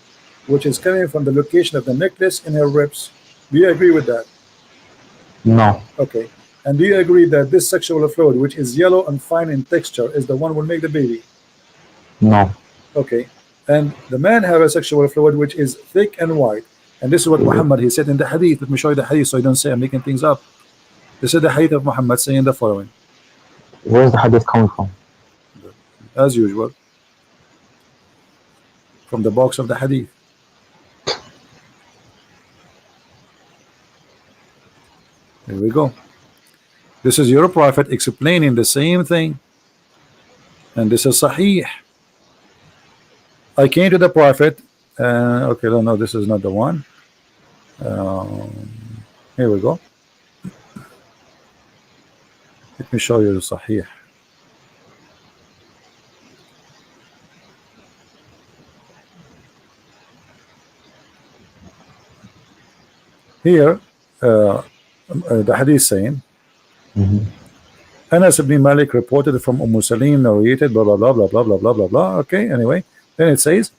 which is coming from the location of the necklace in her ribs. Do you agree with that? No. Okay. And do you agree that this sexual fluid, which is yellow and fine in texture, is the one will make the baby? No. Okay. And the man have a sexual fluid which is thick and white. And this is what Muhammad, he said in the hadith. Let me show you the hadith so you don't say I'm making things up. This is the hadith of Muhammad saying the following. Where is the hadith coming from? As usual, from the box of the hadith. Here we go. This is your prophet explaining the same thing, and this is Sahih. I came to the prophet. Okay, no, this is not the one. Here we go. Let me show you the Sahih. Here, the hadith saying, Anas ibn Malik reported from Salim, narrated, blah, blah, blah, blah, blah, blah, blah, blah, blah. Okay, anyway. Then it says,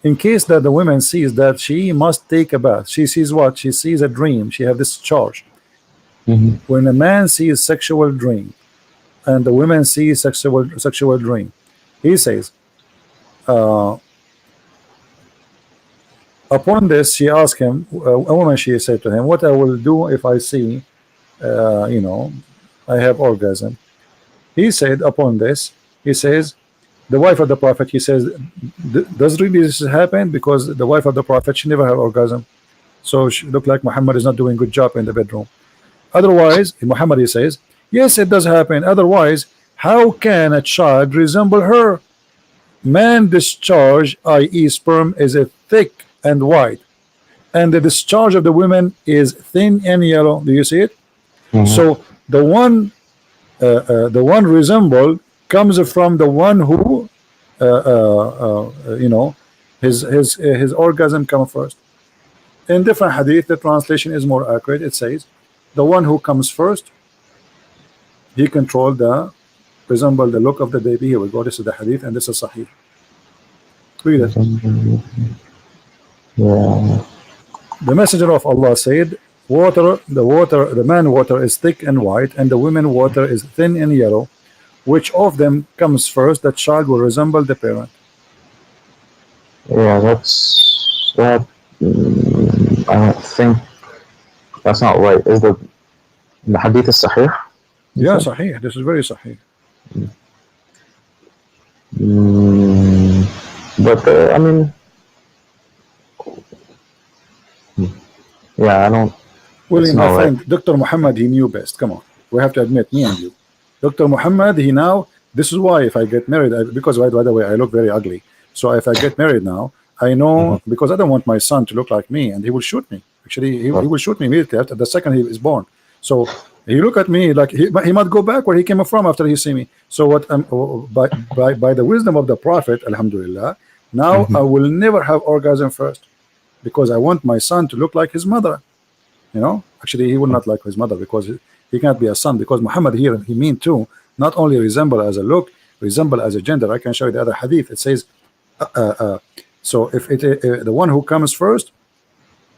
in case that the woman sees that she must take a bath, she sees what? She sees a dream. She have this charge. When a man sees sexual dream, and the woman sees sexual dream, he says, upon this, she asked him, a woman, she said to him, what I will do if I see, you know, I have orgasm. He said, upon this, he says, the wife of the Prophet, he says, does really this happen? Because the wife of the Prophet, she never had orgasm. So she looked like Muhammad is not doing a good job in the bedroom. Otherwise, Muhammad, he says, yes, it does happen. Otherwise, how can a child resemble her? Man discharge, i.e. sperm, is a thick and white, and the discharge of the women is thin and yellow. Do you see it? So the one resembled comes from the one who you know, his orgasm comes first. In different hadith, the translation is more accurate. It says the one who comes first, he controlled the resemble the look of the baby. Here we go. This is the hadith, and this is Sahih. Read it. Yeah. The Messenger of Allah said, the man water is thick and white, and the women water is thin and yellow. Which of them comes first? The child will resemble the parent. Yeah, that's that. I don't think that's not right. Is the hadith is Sahih? Yeah, Sahih. This is very Sahih. But I mean, yeah, I don't. Well, my friend, right. Dr. Muhammad, he knew best. Come on, we have to admit, me and you. Dr. Muhammad, he now. This is why if I get married, because by the way, I look very ugly. So if I get married now, I know because I don't want my son to look like me, and he will shoot me. Actually, he will shoot me immediately after the second he is born. So he look at me like he might go back where he came from after he see me. So what? By the wisdom of the Prophet, Alhamdulillah, now I will never have orgasm first, because I want my son to look like his mother. You know, actually, he will not like his mother because he can't be a son. Because Muhammad here, he mean too, not only resemble as a look, resemble as a gender. I can show you the other hadith. It says, so if the one who comes first,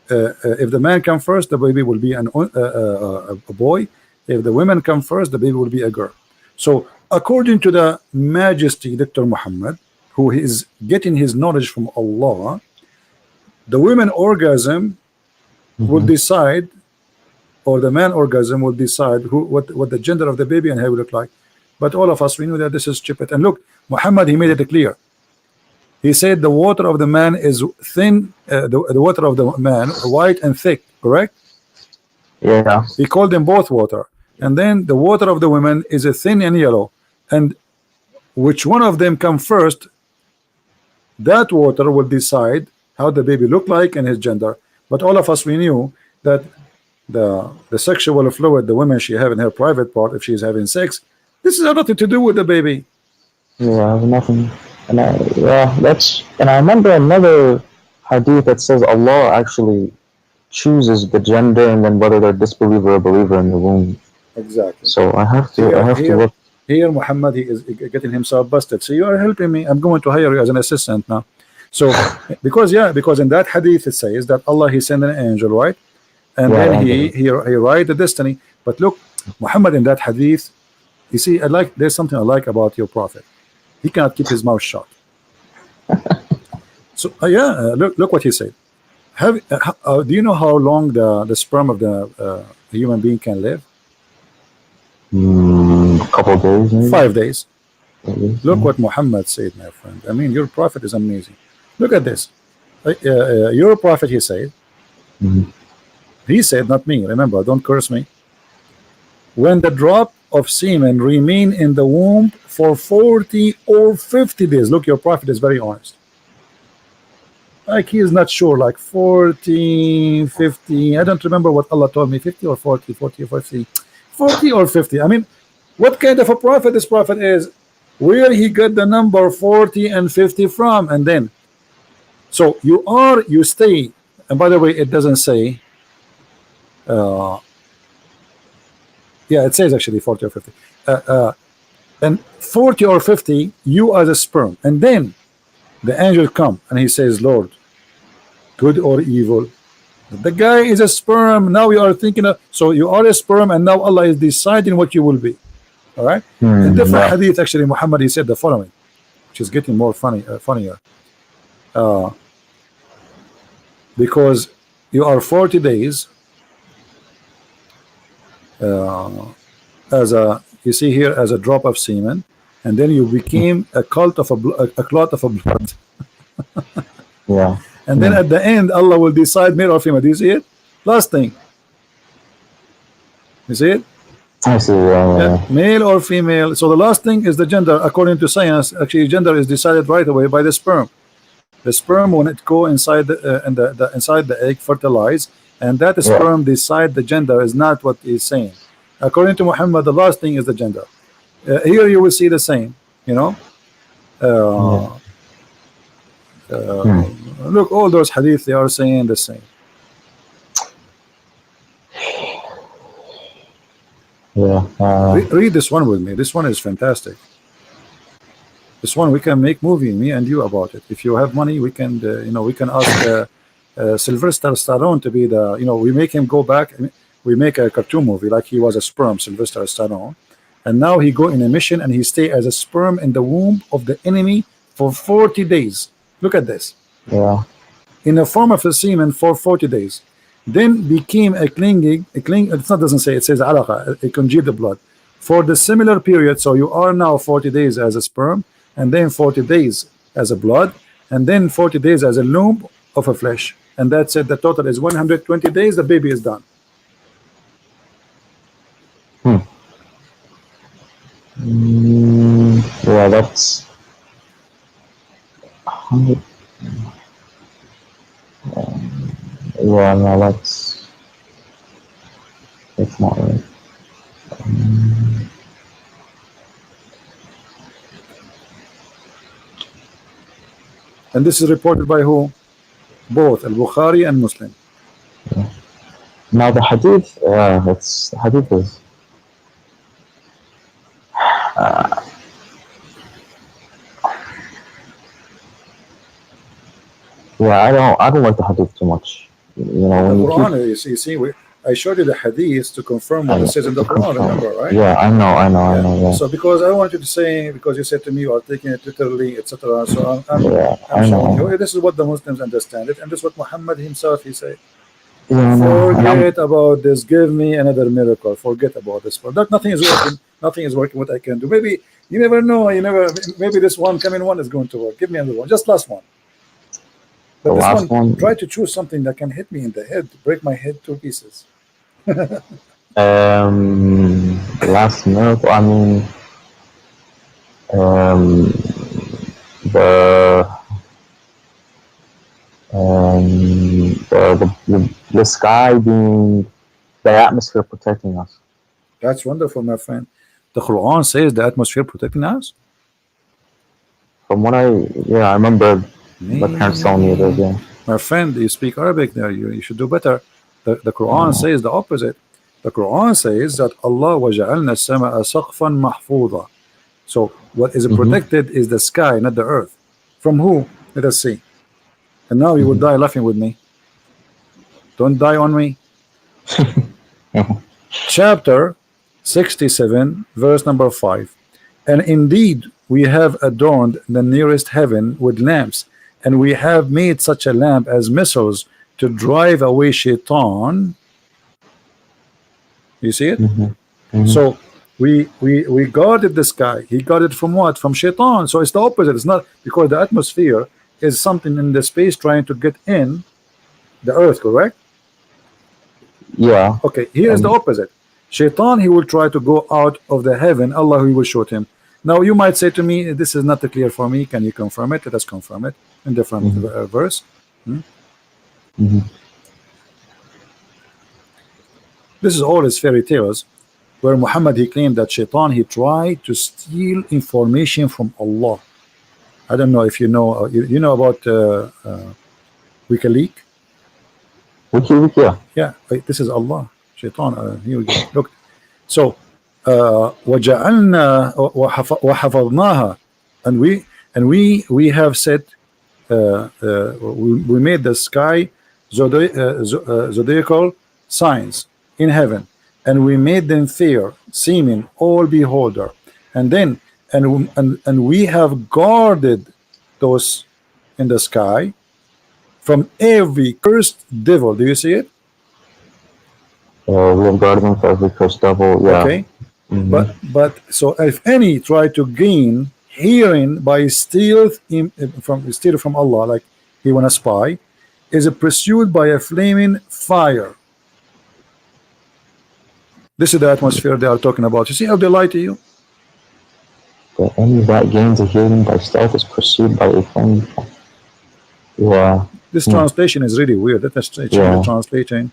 if the man come first, the baby will be a boy. If the women come first, the baby will be a girl. So according to the Majesty Dr. Muhammad, who is getting his knowledge from Allah, the women orgasm will decide, or the man orgasm will decide what the gender of the baby and how it will look like. But all of us, we knew that this is stupid. And look, Muhammad, he made it clear. He said the water of the man is thin, the water of the man white and thick, correct? Yeah. He called them both water. And then the water of the women is a thin and yellow. And which one of them come first, that water will decide how the baby look like and his gender. But all of us, we knew that the sexual fluid the woman she have in her private part, if she's having sex, this has nothing to do with the baby. Yeah, nothing. And I remember another hadith that says Allah actually chooses the gender and then whether they're disbeliever or believer in the womb. Exactly. So I have to look. Here Muhammad, he is getting himself busted. So you are helping me. I'm going to hire you as an assistant now. So because in that hadith it says that Allah, he sent an angel, right? And then he write the destiny. But look, Muhammad in that hadith, you see, there's something I like about your prophet. He cannot keep his mouth shut. So look what he said. Do you know how long the sperm of the human being can live? A couple of days, maybe? 5 days. Look what Muhammad said, my friend. I mean, your prophet is amazing. Look at this. Your prophet, he said. He said, not me. Remember, don't curse me. When the drop of semen remain in the womb for 40 or 50 days. Look, your prophet is very honest. Like he is not sure, like 40, 50. I don't remember what Allah told me, 50 or 40, 40 or 50. 40 or 50. I mean, What kind of a prophet this prophet is? Where he got the number 40 and 50 from? And then, so you stay. And by the way, it doesn't say. Yeah, it says actually 40 or 50. And 40 or 50, you are the sperm. And then the angel come and he says, Lord, good or evil? The guy is a sperm. Now you are thinking of, so you are a sperm, and now Allah is deciding what you will be. All right. In different hadith, actually, Muhammad, he said the following, which is getting more funnier. Because you are 40 days as a, you see here, as a drop of semen, and then you became a clot of blood. Yeah. And then at the end, Allah will decide male or female. Do you see it? Last thing. You see it? I see. Yeah. Male or female. So the last thing is the gender. According to science, actually, gender is decided right away by the sperm. The sperm, when it go inside inside the egg, fertilize, and that sperm decide the gender is not what he's saying. According to Muhammad, the last thing is the gender. Here you will see the same. You know. Look, all those hadith, they are saying the same. Read this one with me. This one is fantastic. This one we can make movie, me and you, about it. If you have money, we can, we can ask Sylvester Stallone to be the, we make him go back. We make a cartoon movie like he was a sperm, Sylvester Stallone, and now he go in a mission and he stay as a sperm in the womb of the enemy for 40 days. Look at this. Yeah. In the form of a semen for 40 days. Then became a clinging, it's not, doesn't say, it says alaqa, a congealed blood. For the similar period, so you are now 40 days as a sperm, and then 40 days as a blood, and then 40 days as a lump of a flesh. And that's it. The total is 120 days, the baby is done. Yeah, that's 100. Yeah, no, that's not right. And this is reported by who? Both Al-Bukhari and Muslim. Yeah. Now the hadith, the hadith is yeah, I don't like the hadith too much. You know, the Quran, you see, I showed you the hadith to confirm what it says in the Quran, remember, right? Yeah, I know. Yeah. So because I wanted to say, because you said to me you are taking it literally, etc. So I'm showing you, this is what the Muslims understand it, and this is what Muhammad himself, he said. Forget about this. Give me another miracle. Forget about this. For that, nothing is working. Nothing is working. What I can do. Maybe you never know. Maybe this one coming one is going to work. Give me another one. Just last one. But this one, try to choose something that can hit me in the head, break my head to pieces. The last miracle. I mean, the sky being, the atmosphere protecting us. That's wonderful, my friend. The Quran says the atmosphere protecting us. From what I remember my parents telling me this. Yeah. My friend, you speak Arabic there. You should do better. The Quran says the opposite. The Quran says that Allah وَجَعَلْنَا السَّمَاءَ سَقْفًا مَحْفُوظًا. So what is protected is the sky, not the earth. From who? Let us see. And now you will die laughing with me. Don't die on me. Chapter 67, verse number 5. And indeed we have adorned the nearest heaven with lamps, and we have made such a lamp as missiles to drive away shaitan. You see it? So we guarded the sky. He guarded from what? From shaitan. So it's the opposite. It's not, because the atmosphere is something in the space trying to get in the earth, correct? Yeah. Okay, here's the opposite. Shaitan, he will try to go out of the heaven. Allah, he will shoot him. Now you might say to me, this is not clear for me. Can you confirm it? Let us confirm it in different verse. This is all his fairy tales. where Muhammad, he claimed that Shaitan, he tried to steal information from Allah. I don't know if you know, you know about WikiLeaks? Wiki, yeah. Yeah, this is Allah. Shaitan, here we go. Look. So, وَجَعَلْنَا وَحَفَظْنَاهَا, and we have said, we made the sky zodiacal signs in heaven, and we made them fair, seeming all beholder, and then and we have guarded those in the sky from every cursed devil. Do you see it? We have guarded them for every cursed devil. Yeah. Okay. But so if any try to gain hearing by stealth from Allah, like he wanna spy, is pursued by a flaming fire. This is the atmosphere they are talking about. You see how they lie to you? That any that gains a hearing by stealth is pursued by a flame. Yeah. This translation is really weird. Let us change the translating.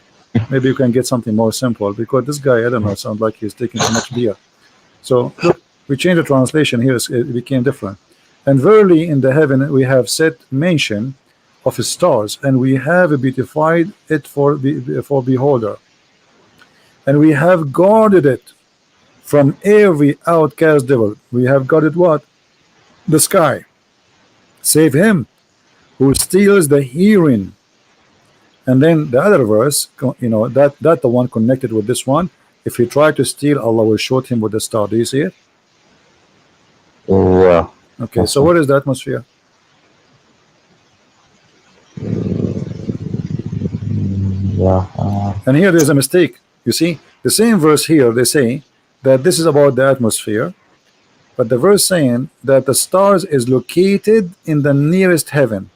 Maybe you can get something more simple, because this guy, I don't know, sounds like he's taking too much beer. So look, we changed the translation here, it became different. And verily in the heaven we have set mention of his stars, and we have beautified it for beholder, and we have guarded it from every outcast devil. We have guarded what? The sky, save him who steals the hearing. And then the other verse, you know, that the one connected with this one, if he try to steal, Allah will shoot him with the star. Do you see it? Yeah. Okay, so what is the atmosphere? Yeah. And here there's a mistake. You see, the same verse here, they say that this is about the atmosphere, but the verse saying that the stars is located in the nearest heaven.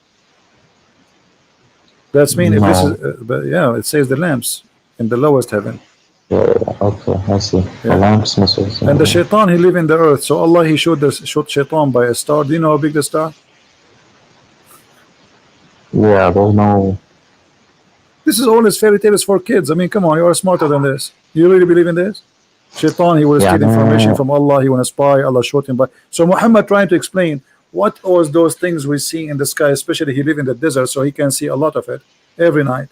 That's mean if this is, but yeah, it says the lamps in the lowest heaven. Yeah, okay, I see. Yeah. The lamps, missiles. And the Shaitan, he live in the earth. So Allah, he showed Shaitan by a star. Do you know how big the star? Yeah, there's no. This is all his fairy tales for kids. I mean, come on, you are smarter than this. You really believe in this? Shaitan, he will steal information from Allah. He want to spy. Allah showed him by. So Muhammad trying to explain what was those things we see in the sky, especially he live in the desert, so he can see a lot of it every night.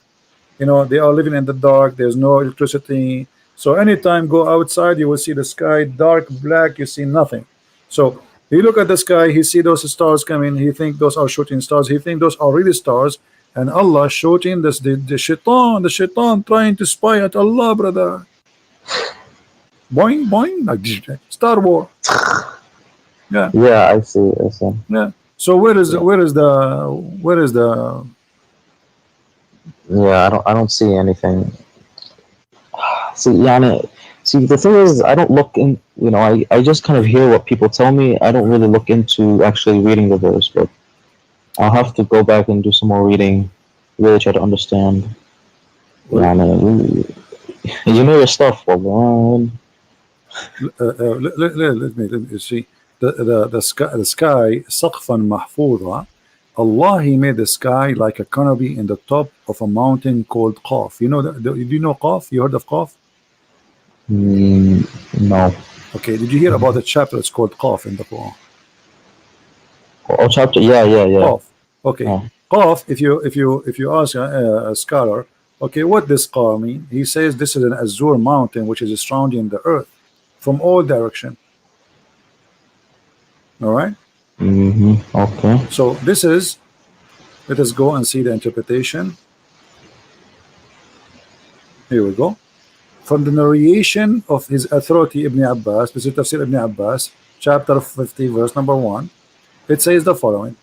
You know, they are living in the dark. There's no electricity. So anytime go outside, you will see the sky dark, black. You see nothing. So you look at the sky, he see those stars coming. He think those are shooting stars. He think those are really stars. And Allah shooting this the shaitan trying to spy at Allah, brother. Boing, boing, like Star Wars. Yeah. Yeah, I see. Yeah. So where is the? Yeah, I don't see anything. See, see, the thing is, I don't look in. You know, I just kind of hear what people tell me. I don't really look into actually reading the verse, but I'll have to go back and do some more reading, really try to understand. Yeah, you know your stuff, well, let me see. The sky سقفا محفوظا. Allah, he made the sky like a canopy in the top of a mountain called Qaf. You know do you know Qaf? You heard of Qaf? No. Okay, did you hear about the chapter? It's called Qaf in the Quran. Oh, chapter, yeah. Qaf. Okay. Oh. Qaf, if you ask a scholar, okay, what does Qaf mean? He says this is an azure mountain which is surrounding the earth from all direction. All right. Okay. So this is, let us go and see the interpretation. Here we go. From the narration of his authority Ibn Abbas, this is Tafsir Ibn Abbas, chapter 50, verse number 1. It says the following: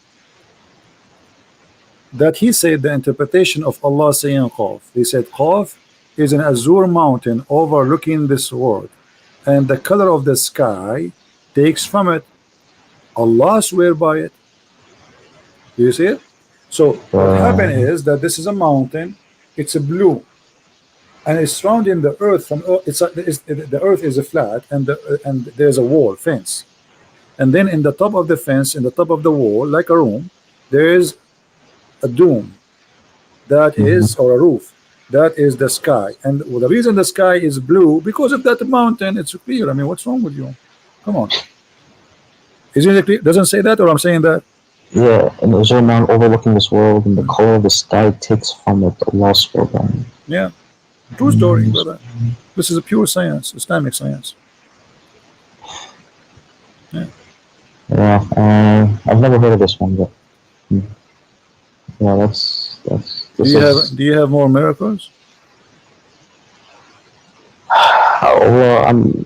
that he said the interpretation of Allah saying Qaf. He said Qaf is an azure mountain overlooking this world, and the color of the sky takes from it. Allah swear by it. Do you see it? So what happened is that this is a mountain. It's a blue, and it's surrounding the earth from. The earth is a flat, and there's a wall fence, and then in the top of the fence, in the top of the wall, like a room, there is a dome that is, or a roof That is the sky, and the reason the sky is blue because of that mountain. It's clear. I mean, what's wrong with you? Come on, isn't it clear? Doesn't say that, or I'm saying that? Yeah, and there's a mountain overlooking this world, and the color of the sky takes from it Allah subhanahu. Yeah, true story, brother. This is a pure science, Islamic science. Yeah, I've never heard of this one, but yeah, that's. Do you have more miracles? Well,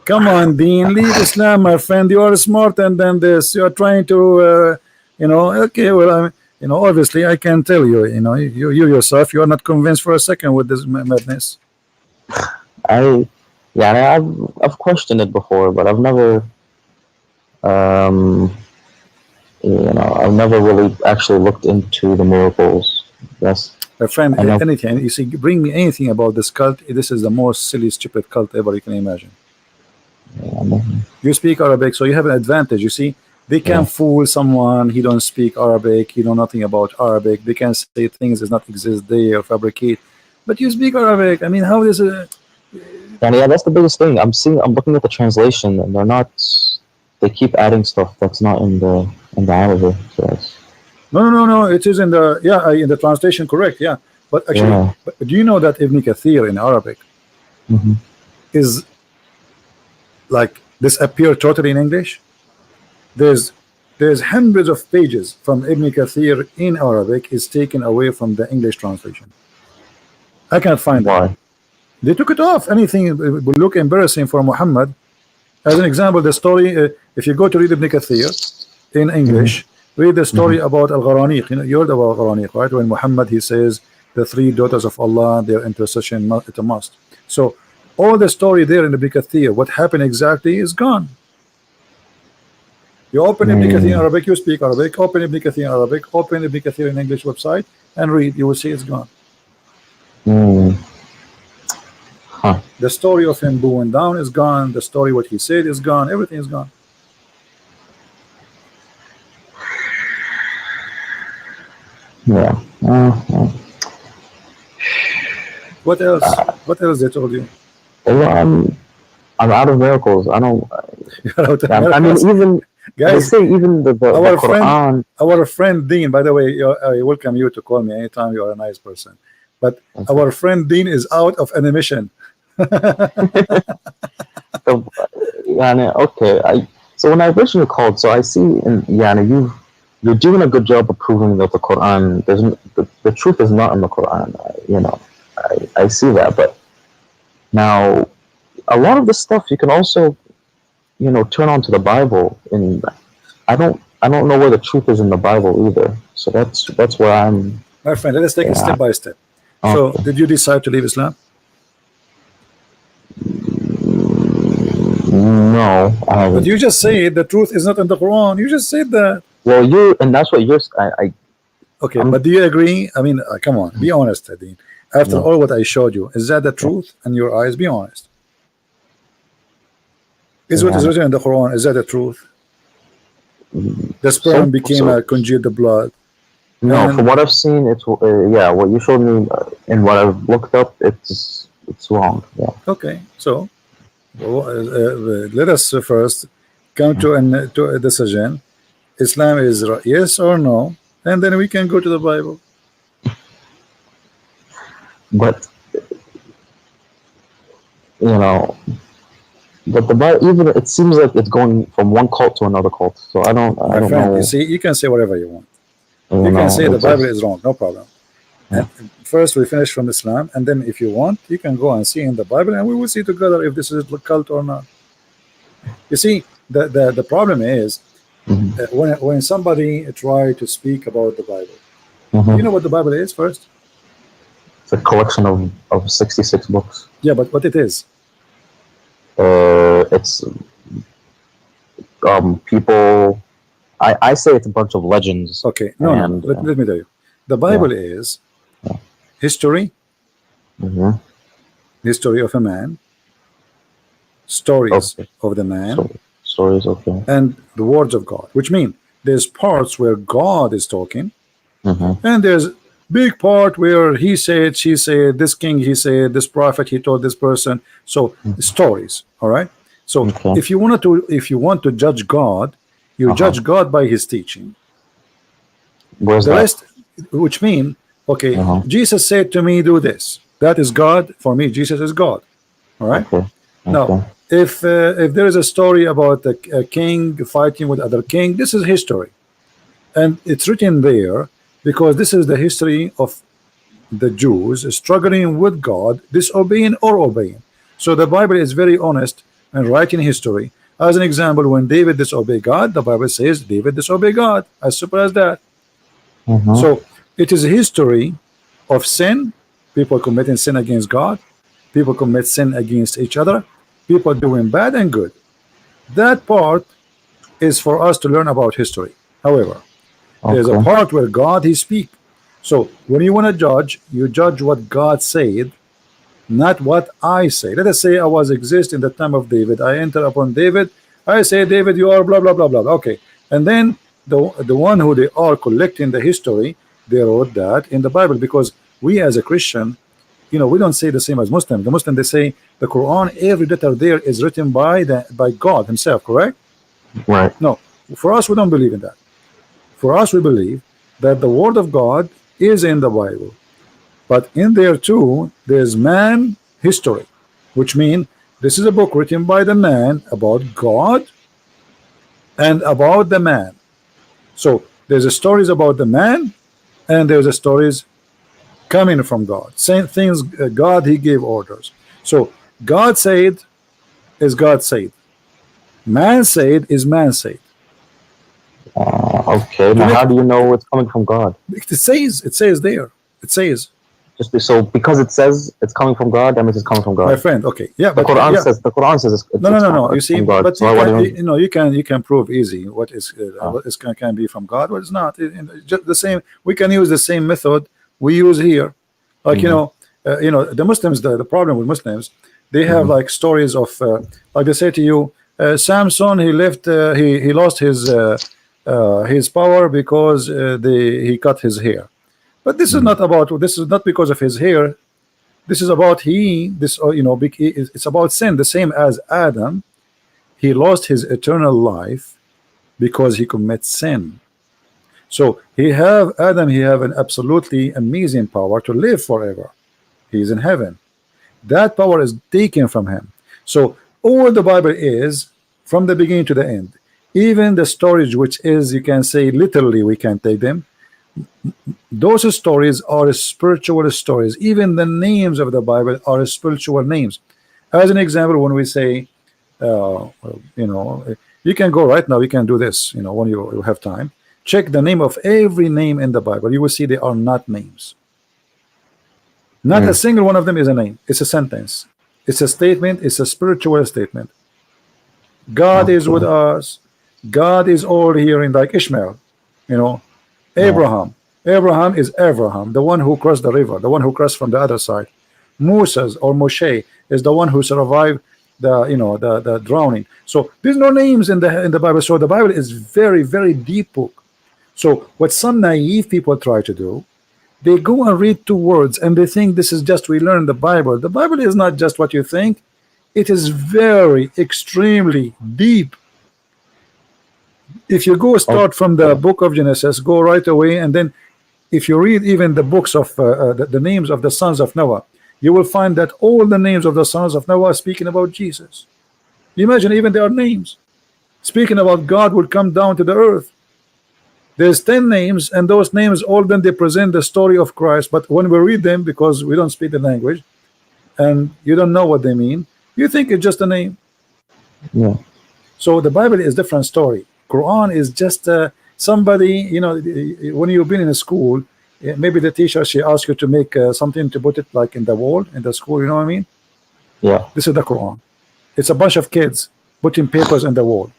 Come on, Dean, leave Islam, my friend. You are smarter than this. You are trying to, okay, well, obviously, I can tell you, you yourself, you are not convinced for a second with this madness. I've questioned it before, but I've never, I've never really actually looked into the miracles. Yes. My friend, anything, you see, bring me anything about this cult. This is the most silly, stupid cult ever you can imagine. You speak Arabic, so you have an advantage. You see, they can fool someone. He don't speak Arabic. He know nothing about Arabic. They can say things that not exist there or fabricate. But you speak Arabic. I mean, how is it? Yeah, that's the biggest thing. I'm looking at the translation, and they're not. They keep adding stuff that's not in the Arabic. So No. It is in the translation, correct? Yeah, but actually, but do you know that Ibn Kathir in Arabic is like disappeared totally in English? There's hundreds of pages from Ibn Kathir in Arabic is taken away from the English translation. I can't find why. They took it off. Anything will look embarrassing for Muhammad. As an example, the story, if you go to read Ibn Kathir in English, read the story about Al-Gharaniq. You heard about Al-Gharaniq, right? When Muhammad, he says, the three daughters of Allah, their intercession, it's a must. So, all the story there in Ibn Kathir, what happened exactly is gone. You open Ibn Kathir in Arabic, you speak Arabic, open Ibn Kathir in Arabic, open Ibn Kathir in English website, and read, you will see it's gone. The story of him bowing down is gone. The story what he said is gone. Everything is gone. Yeah. What else? What else they told you? Well, I'm out of miracles. I don't. I mean, even guys, they say even the Quran. Our friend Dean, by the way, I welcome you to call me anytime. You are a nice person. But our friend Dean is out of animation. Okay. So when I originally called, so I see, you're doing a good job of proving that the Quran the truth is not in the Quran. I see that, but now a lot of this stuff you can also, turn on to the Bible, and I don't know where the truth is in the Bible either. So that's where I'm. My friend, let us take it step by step. Okay. So, did you decide to leave Islam? No, I haven't. But you just said the truth is not in the Quran. You just said that. Well, and that's what you're. Okay, but do you agree? I mean, come on, be honest, Dean. After all what I showed you, is that the truth in your eyes? Be honest. Is what is written in the Quran, is that the truth? The sperm became congealed the blood. No, from what I've seen, it's what you showed me and what I've looked up, it's wrong. Yeah. Okay, so let us first come to a decision. Islam is yes or no, and then we can go to the Bible. But but the Bible, even it seems like it's going from one cult to another cult. So I don't know. You see, you can say whatever you want. You can say the Bible is wrong, no problem. And first we finish from Islam, and then if you want, you can go and see in the Bible, and we will see together if this is a cult or not. You see, the problem is when somebody try to speak about the Bible, you know what the Bible is first? It's a collection of 66 books. Yeah, but what it is? It's people. I say it's a bunch of legends. Okay, let me tell you. The Bible is history, history of a man, stories of the man, stories, and the words of God, which mean there's parts where God is talking, and there's big part where he said, she said, this king he said, this prophet he told this person. So stories, all right. So Okay. if you want to judge God, you judge God by his teaching. Where's The that? rest, which mean, okay, Jesus said to me, do this. That is God. For me, Jesus is God. All right. Okay. Now, if there is a story about a king fighting with other king, this is history, and it's written there because this is the history of the Jews struggling with God, disobeying or obeying. So the Bible is very honest and writing history. As an example, when David disobeyed God, the Bible says David disobeyed God. As simple as that. So it is a history of sin, people committing sin against God, people commit sin against each other, people doing bad and good. That part is for us to learn about history. However, there's a part where God he speak. So when you want to judge, you judge what God said, not what I say. Let us say I was exist in the time of David. I enter upon David. I say, David, you are blah blah blah blah. Okay, and then the one who they are collecting the history, they wrote that in the Bible, because we as a Christian, you know, we don't say the same as Muslim. The Muslim, they say the Quran, every letter there is written by God himself, correct? Right. No, for us we don't believe in that. For us we believe that the word of God is in the Bible, but in there too there's man history, which means this is a book written by the man about God and about the man. So there's a stories about the man, and there's a stories coming from God. Same things, God he gave orders. So God said is God said. Man said is man said. Okay. Now, how do you know it's coming from God? It says there. It says. So because it says it's coming from God, that means it's coming from God. My friend, okay, yeah, The but Quran yeah. says it's No. You see, from God. but So you know, you can prove easy what is what is can be from God, what is not. Just the same. We can use the same method we use here. Like you know, the Muslims. The problem with Muslims, they have like stories of like they say to you, Samson he left he lost his power because he cut his hair. But this is not about. This is not because of his hair. This is about it's about sin. The same as Adam, he lost his eternal life because he commits sin. So he have an absolutely amazing power to live forever. He's in heaven. That power is taken from him. So all the Bible is from the beginning to the end. Even the stories, which is, you can say literally, we can take them. Those stories are spiritual stories. Even the names of the Bible are spiritual names. As an example, when we say, you can go right now, you can do this, when you have time. Check the name of every name in the Bible. You will see they are not names. Not a single one of them is a name. It's a sentence. It's a statement. It's a spiritual statement. God is with us. God is all hearing, like Ishmael, Abraham. Abraham is Abraham, the one who crossed the river, the one who crossed from the other side. Moses or Moshe is the one who survived the drowning. So there's no names in the Bible. So the Bible is very, very deep book. So what some naive people try to do, they go and read 2 words and they think this is just, we learn the Bible. The Bible is not just what you think. It is very extremely deep. If you go start from the book of Genesis, go right away, and then if you read even the books of the names of the sons of Noah, you will find that all the names of the sons of Noah are speaking about Jesus. Imagine, even their names speaking about God will come down to the earth. There's 10 names, and those names all then they present the story of Christ. But when we read them, because we don't speak the language and you don't know what they mean, you think it's just a name. Yeah. So the Bible is different story. Quran is just somebody, when you've been in a school, maybe the teacher, she asks you to make something to put it like in the wall in the school, you know what I mean? Yeah. This is the Quran. It's a bunch of kids putting papers in the wall,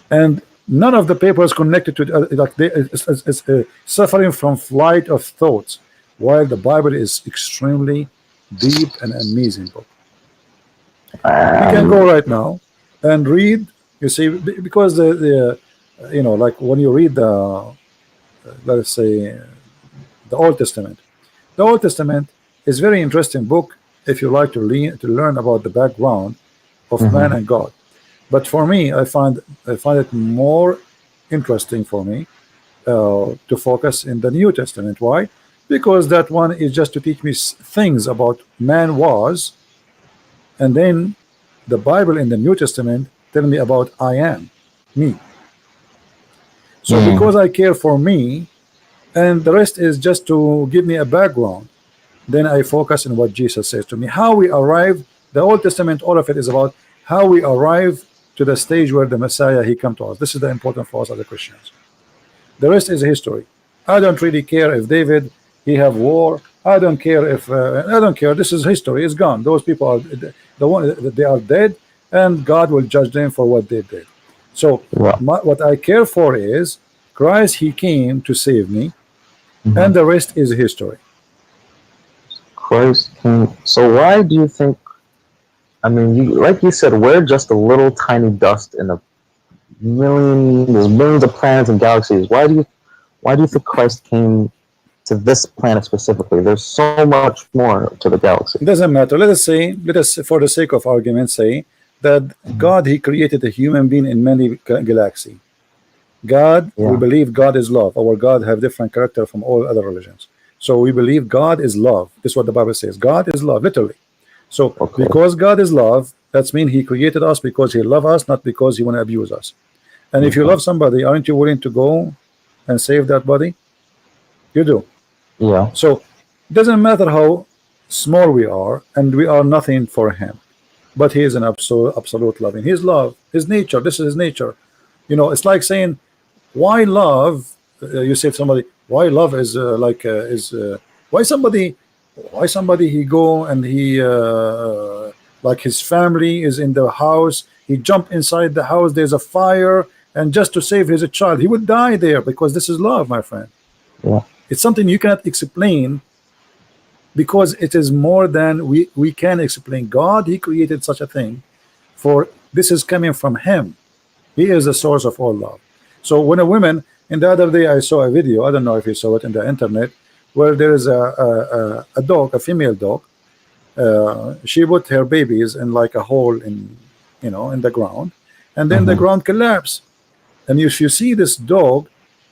and none of the papers connected to like it's suffering from flight of thoughts, while the Bible is extremely deep and amazing book. You can go right now and read. You see, because like when you read the let's say the Old Testament. The Old Testament is very interesting book if you like to learn about the background of man and God. But for me, I find it more interesting for me to focus in the New Testament. Why? Because that one is just to teach me things about man was, and then the Bible in the New Testament tell me about I am, me. So because I care for me, and the rest is just to give me a background, then I focus on what Jesus says to me. How we arrive, the Old Testament, all of it is about how we arrive to the stage where the Messiah, he come to us. This is the important for us as Christians. The rest is history. I don't really care if David, he have war. I don't care if I don't care. This is history. It's gone. Those people are they are dead, and God will judge them for what they did. So what I care for is Christ. He came to save me, and the rest is history. Christ came. So why do you think? I mean, like you said, we're just a little tiny dust in a there's millions of planets and galaxies. Why do you think Christ came to this planet specifically? There's so much more to the galaxy. It doesn't matter. Let us for the sake of argument say that God, he created a human being in many galaxies. God, we believe God is love. Our God have different character from all other religions. So we believe God is love. This is what the Bible says. God is love, literally. So because God is love, that means he created us because he loves us, not because he want to abuse us. And if you love somebody, aren't you willing to go and save that body? You do. Yeah. So it doesn't matter how small we are, and we are nothing for him, but he is an absolute loving. His love, his nature. This is his nature. You know, it's like saying, why love? You say to somebody, why love is why somebody he go and he like his family is in the house, he jump inside the house, there's a fire, and just to save his child, he would die there because this is love, my friend. Yeah. It's something you cannot explain because it is more than we can explain. God, he created such a thing, for this is coming from him. He is the source of all love. So when a woman, and the other day I saw a video, I don't know if you saw it in the internet, where there is a dog, a female dog. She put her babies in like a hole in the ground, and then the ground collapsed. And if you see this dog,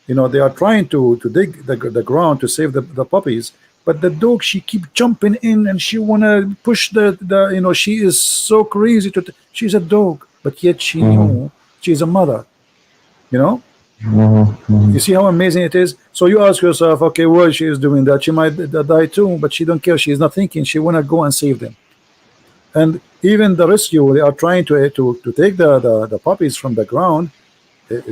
they are trying to dig the ground to save the puppies, but the dog, she keep jumping in and she wanna push the she is so crazy she's a dog, but yet she knew she's a mother. You see how amazing it is. So you ask yourself, okay, well, she is doing that, she might die too, but she don't care. She is not thinking. She wanna go and save them. And even the rescue, they are trying to take the puppies from the ground.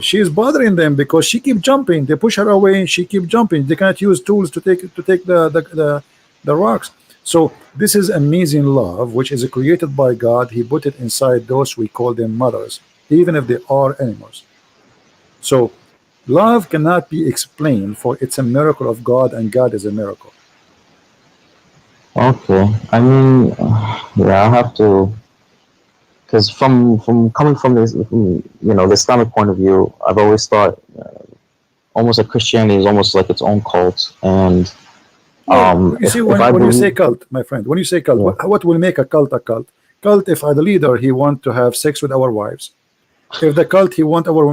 She is bothering them because she keep jumping. They push her away and she keep jumping. They cannot use tools to take the rocks. So this is amazing love, which is created by God. He put it inside those, we call them mothers, even if they are animals. So love cannot be explained, for it's a miracle of God, and God is a miracle. Okay, I mean, yeah, I have to, because from coming from this, the Islamic point of view, I've always thought almost like Christianity is almost like its own cult. And you see, when you say cult, my friend, when you say cult, what will make a cult a cult? Cult, if the leader, he want to have sex with our wives. If the cult, he want our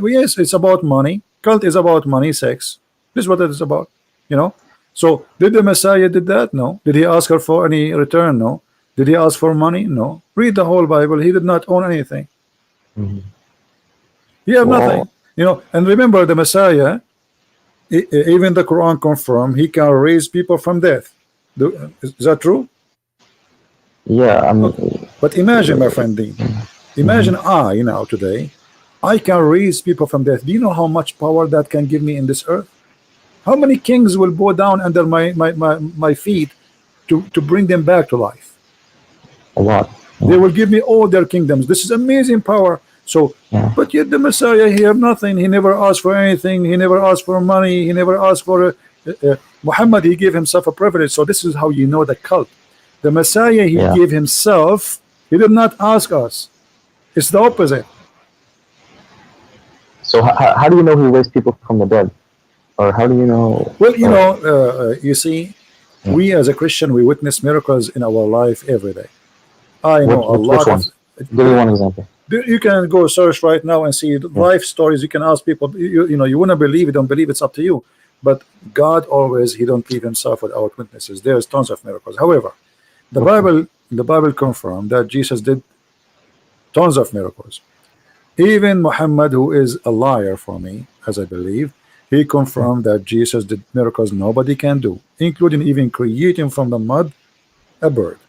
yes, it's about money. Cult is about money, sex. This is what it is about. So did the Messiah did that? No. Did he ask her for any return? No. Did he ask for money? No. Read the whole Bible. He did not own anything. He have nothing. And remember, the Messiah, even the Quran confirm, he can raise people from death. Is that true? Yeah. But imagine, my friend Dean, imagine today, I can raise people from death. Do you know how much power that can give me in this earth? How many kings will bow down under my feet to bring them back to life? A lot. They will give me all their kingdoms. This is amazing power. So, but yet the Messiah, he have nothing. He never asked for anything. He never asked for money. He never asked for Muhammad. He gave himself a privilege. So this is how you know the cult. The Messiah, he gave himself. He did not ask us. It's the opposite. So how do you know he raised people from the dead? or how do you know? Well, you Or, know, you see, yeah. we as a Christian, we witness miracles in our life every day. I know a Which lot of. ones? Give me one example. You can go search right now and see Yeah. life stories. You can ask people. You know, you wouldn't believe it. Don't believe, it's up to you. But God always, He don't leave Himself without witnesses. There's tons of miracles. However, the Okay. Bible confirmed that Jesus did tons of miracles. Even Muhammad, who is a liar for me, as I believe, he confirmed that Jesus did miracles nobody can do, including even creating from the mud a bird.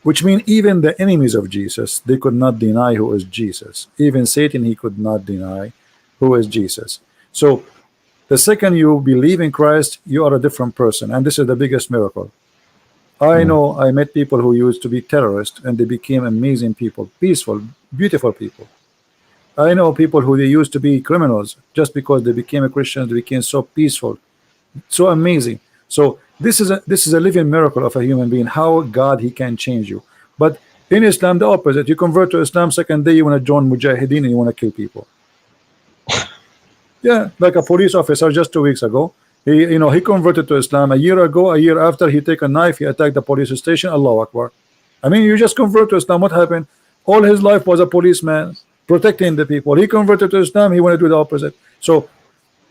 Which means even the enemies of Jesus, they could not deny who is Jesus. Even Satan, he could not deny who is Jesus. So the second you believe in Christ, you are a different person, and this is the biggest miracle. I know I met people who used to be terrorists and they became amazing people, peaceful, beautiful people. I know people who they used to be criminals, just because they became a Christian, they became so peaceful, so amazing. So this is a living miracle of a human being, how God, He can change you. But in Islam, the opposite. You convert to Islam, second day you want to join Mujahideen and you want to kill people. Yeah, like a police officer just 2 weeks ago. He converted to Islam a year ago. A year after, he take a knife, he attacked the police station. Allahu Akbar. I mean, you just convert to Islam. What happened? All his life was a policeman protecting the people. He converted to Islam. He want to do the opposite. So,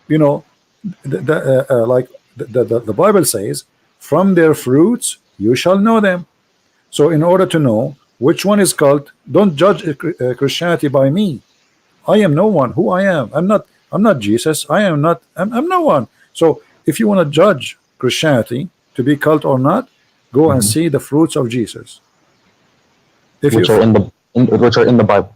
you know, the Bible says, from their fruits you shall know them. So in order to know which one is cult, don't judge Christianity by me. I am no one. Who I am? I'm not Jesus. I'm no one. So if you want to judge Christianity to be cult or not, go and see the fruits of Jesus. Which are in the Bible.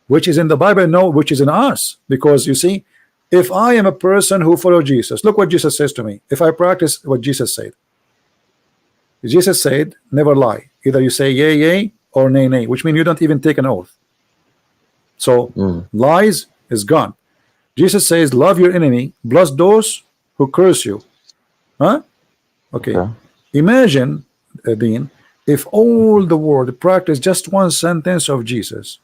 Which is in the Bible, no, which is in us. Because you see, if I am a person who follows Jesus, look what Jesus says to me. If I practice what Jesus said, never lie. Either you say yay, yay, or nay, nay, which means you don't even take an oath. So lies is gone. Jesus says, love your enemy, bless those who curse you. Huh? Okay. Imagine, Dean, if all the world practiced just one sentence of Jesus.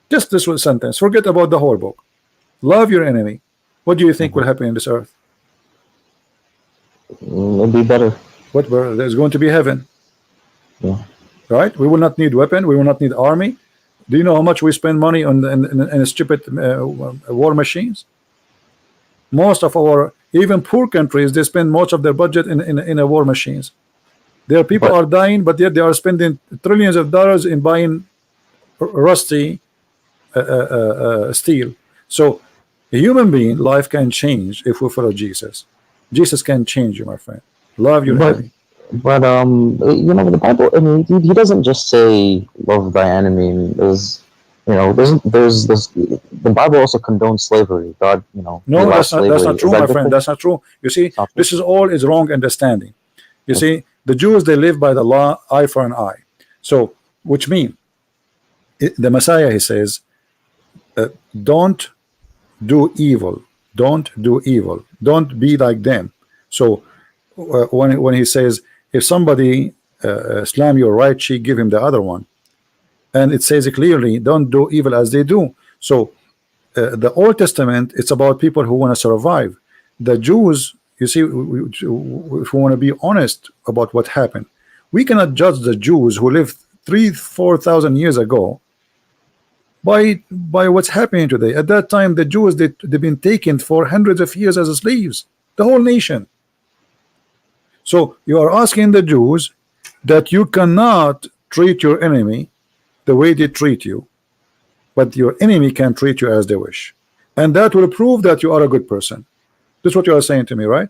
Just this one sentence. Forget about the whole book. Love your enemy. What do you think will happen in this earth? It'll be better. What? There's going to be heaven. Yeah. Right? We will not need weapon. We will not need army. Do you know how much we spend money on in stupid war machines? Most of our, even poor countries, they spend most of their budget in war machines. Their people are dying, but yet they are spending trillions of dollars in buying rusty steel. So a human being life can change if we follow Jesus. Jesus can change you, my friend. Love your enemy. But you know, the Bible, I mean, he doesn't just say love thy enemy. There's the Bible also condones slavery. God, you know, no, that's not true, my friend. That's not true. You see, this is all is wrong understanding. You see, the Jews, they live by the law, eye for an eye. So which means the Messiah, he says, don't do evil, don't do evil, don't be like them. So when he says, if somebody slam your right cheek, give him the other one, and it says clearly, don't do evil as they do. So the Old Testament, it's about people who want to survive. The Jews, you see, if we want to be honest about what happened, we cannot judge the Jews who lived 3,000-4,000 years ago by what's happening today. At that time, the Jews, they've been taken for hundreds of years as slaves, the whole nation. So you are asking the Jews that you cannot treat your enemy the way they treat you, but your enemy can treat you as they wish, and that will prove that you are a good person. That's what you are saying to me, right?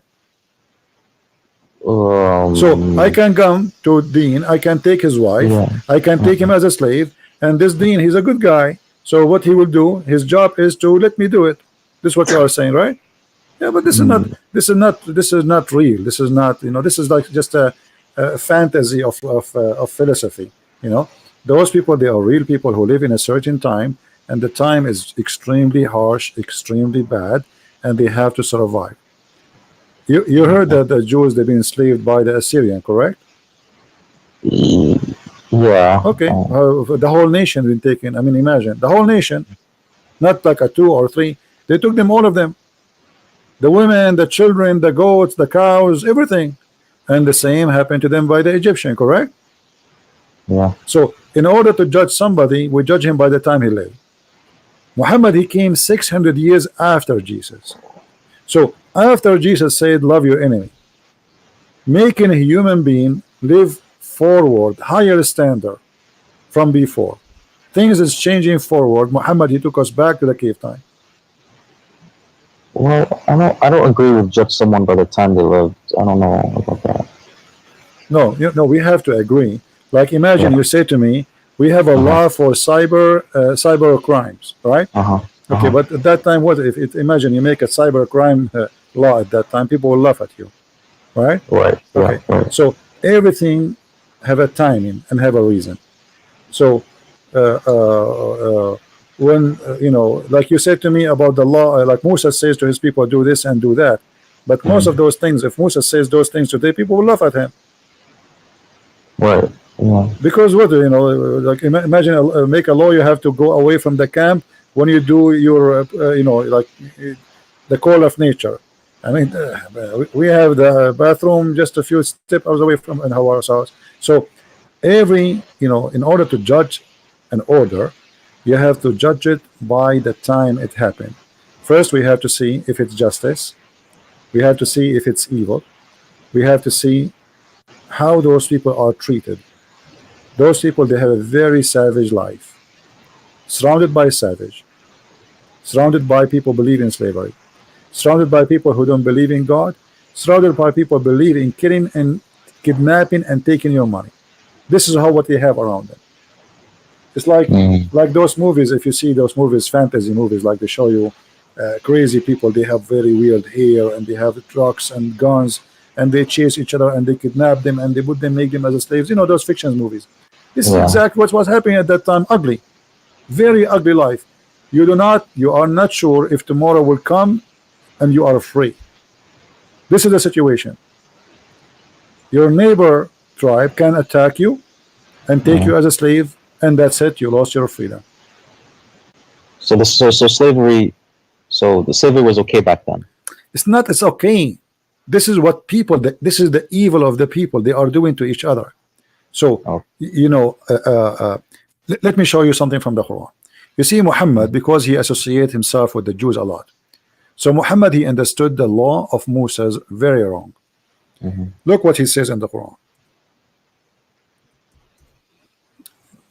So I can come to Dean, I can take his wife, I can take him as a slave, and this Dean, he's a good guy. So what he will do, his job is to let me do it. This is what you are saying, right? Yeah, but this is not real. This is not, you know, this is like just a fantasy of philosophy. You know, those people, they are real people who live in a certain time, and the time is extremely harsh, extremely bad, and they have to survive. You heard that the Jews, they've been enslaved by the Assyrian, correct? Yeah. Okay. The whole nation been taken. I mean, imagine the whole nation, not like a 2 or 3. They took them, all of them. the women, the children, the goats, the cows, everything. And the same happened to them by the Egyptian, correct? Yeah. So in order to judge somebody, we judge him by the time he lived. Muhammad, he came 600 years after Jesus. So after Jesus said, love your enemy, making a human being live forward, higher standard from before. Things is changing forward. Muhammad, he took us back to the cave time. Well, I don't agree with judge someone by the time they lived. I don't know about that. No, we have to agree. Like imagine you say to me, we have a law for cyber crimes, right? Okay, but at that time, what if imagine you make a cyber crime law at that time, people will laugh at you, right? Right. Okay. Right. So everything have a timing and have a reason. So when like you said to me about the law, like Musa says to his people, do this and do that. But most of those things, if Musa says those things today, people will laugh at him. Right. Yeah. Because what like imagine make a law, you have to go away from the camp when you do your like the call of nature. I mean, we have the bathroom just a few steps away from our house. So every in order to judge an order, you have to judge it by the time it happened. First, we have to see if it's justice. We have to see if it's evil. We have to see how those people are treated. Those people, they have a very savage life, surrounded by savage, surrounded by people believe in slavery, surrounded by people who don't believe in God, surrounded by people believe in killing and kidnapping and taking your money. This is what they have around them. It's like those movies. If you see those movies, fantasy movies, like they show you crazy people, they have very weird hair and they have trucks and guns and they chase each other and they kidnap them and they put them, make them as slaves. Those fiction movies. This is exactly what was happening at that time. Ugly, very ugly life. You are not sure if tomorrow will come and you are free. This is the situation. Your neighbor tribe can attack you and take you as a slave, and that's it. You lost your freedom. So slavery. So the slavery was okay back then. It's okay. This is what people. This is the evil of the people. They are doing to each other. So let me show you something from the Quran. You see, Muhammad, because he associated himself with the Jews a lot. So Muhammad, he understood the law of Moses very wrong. Look what he says in the Quran.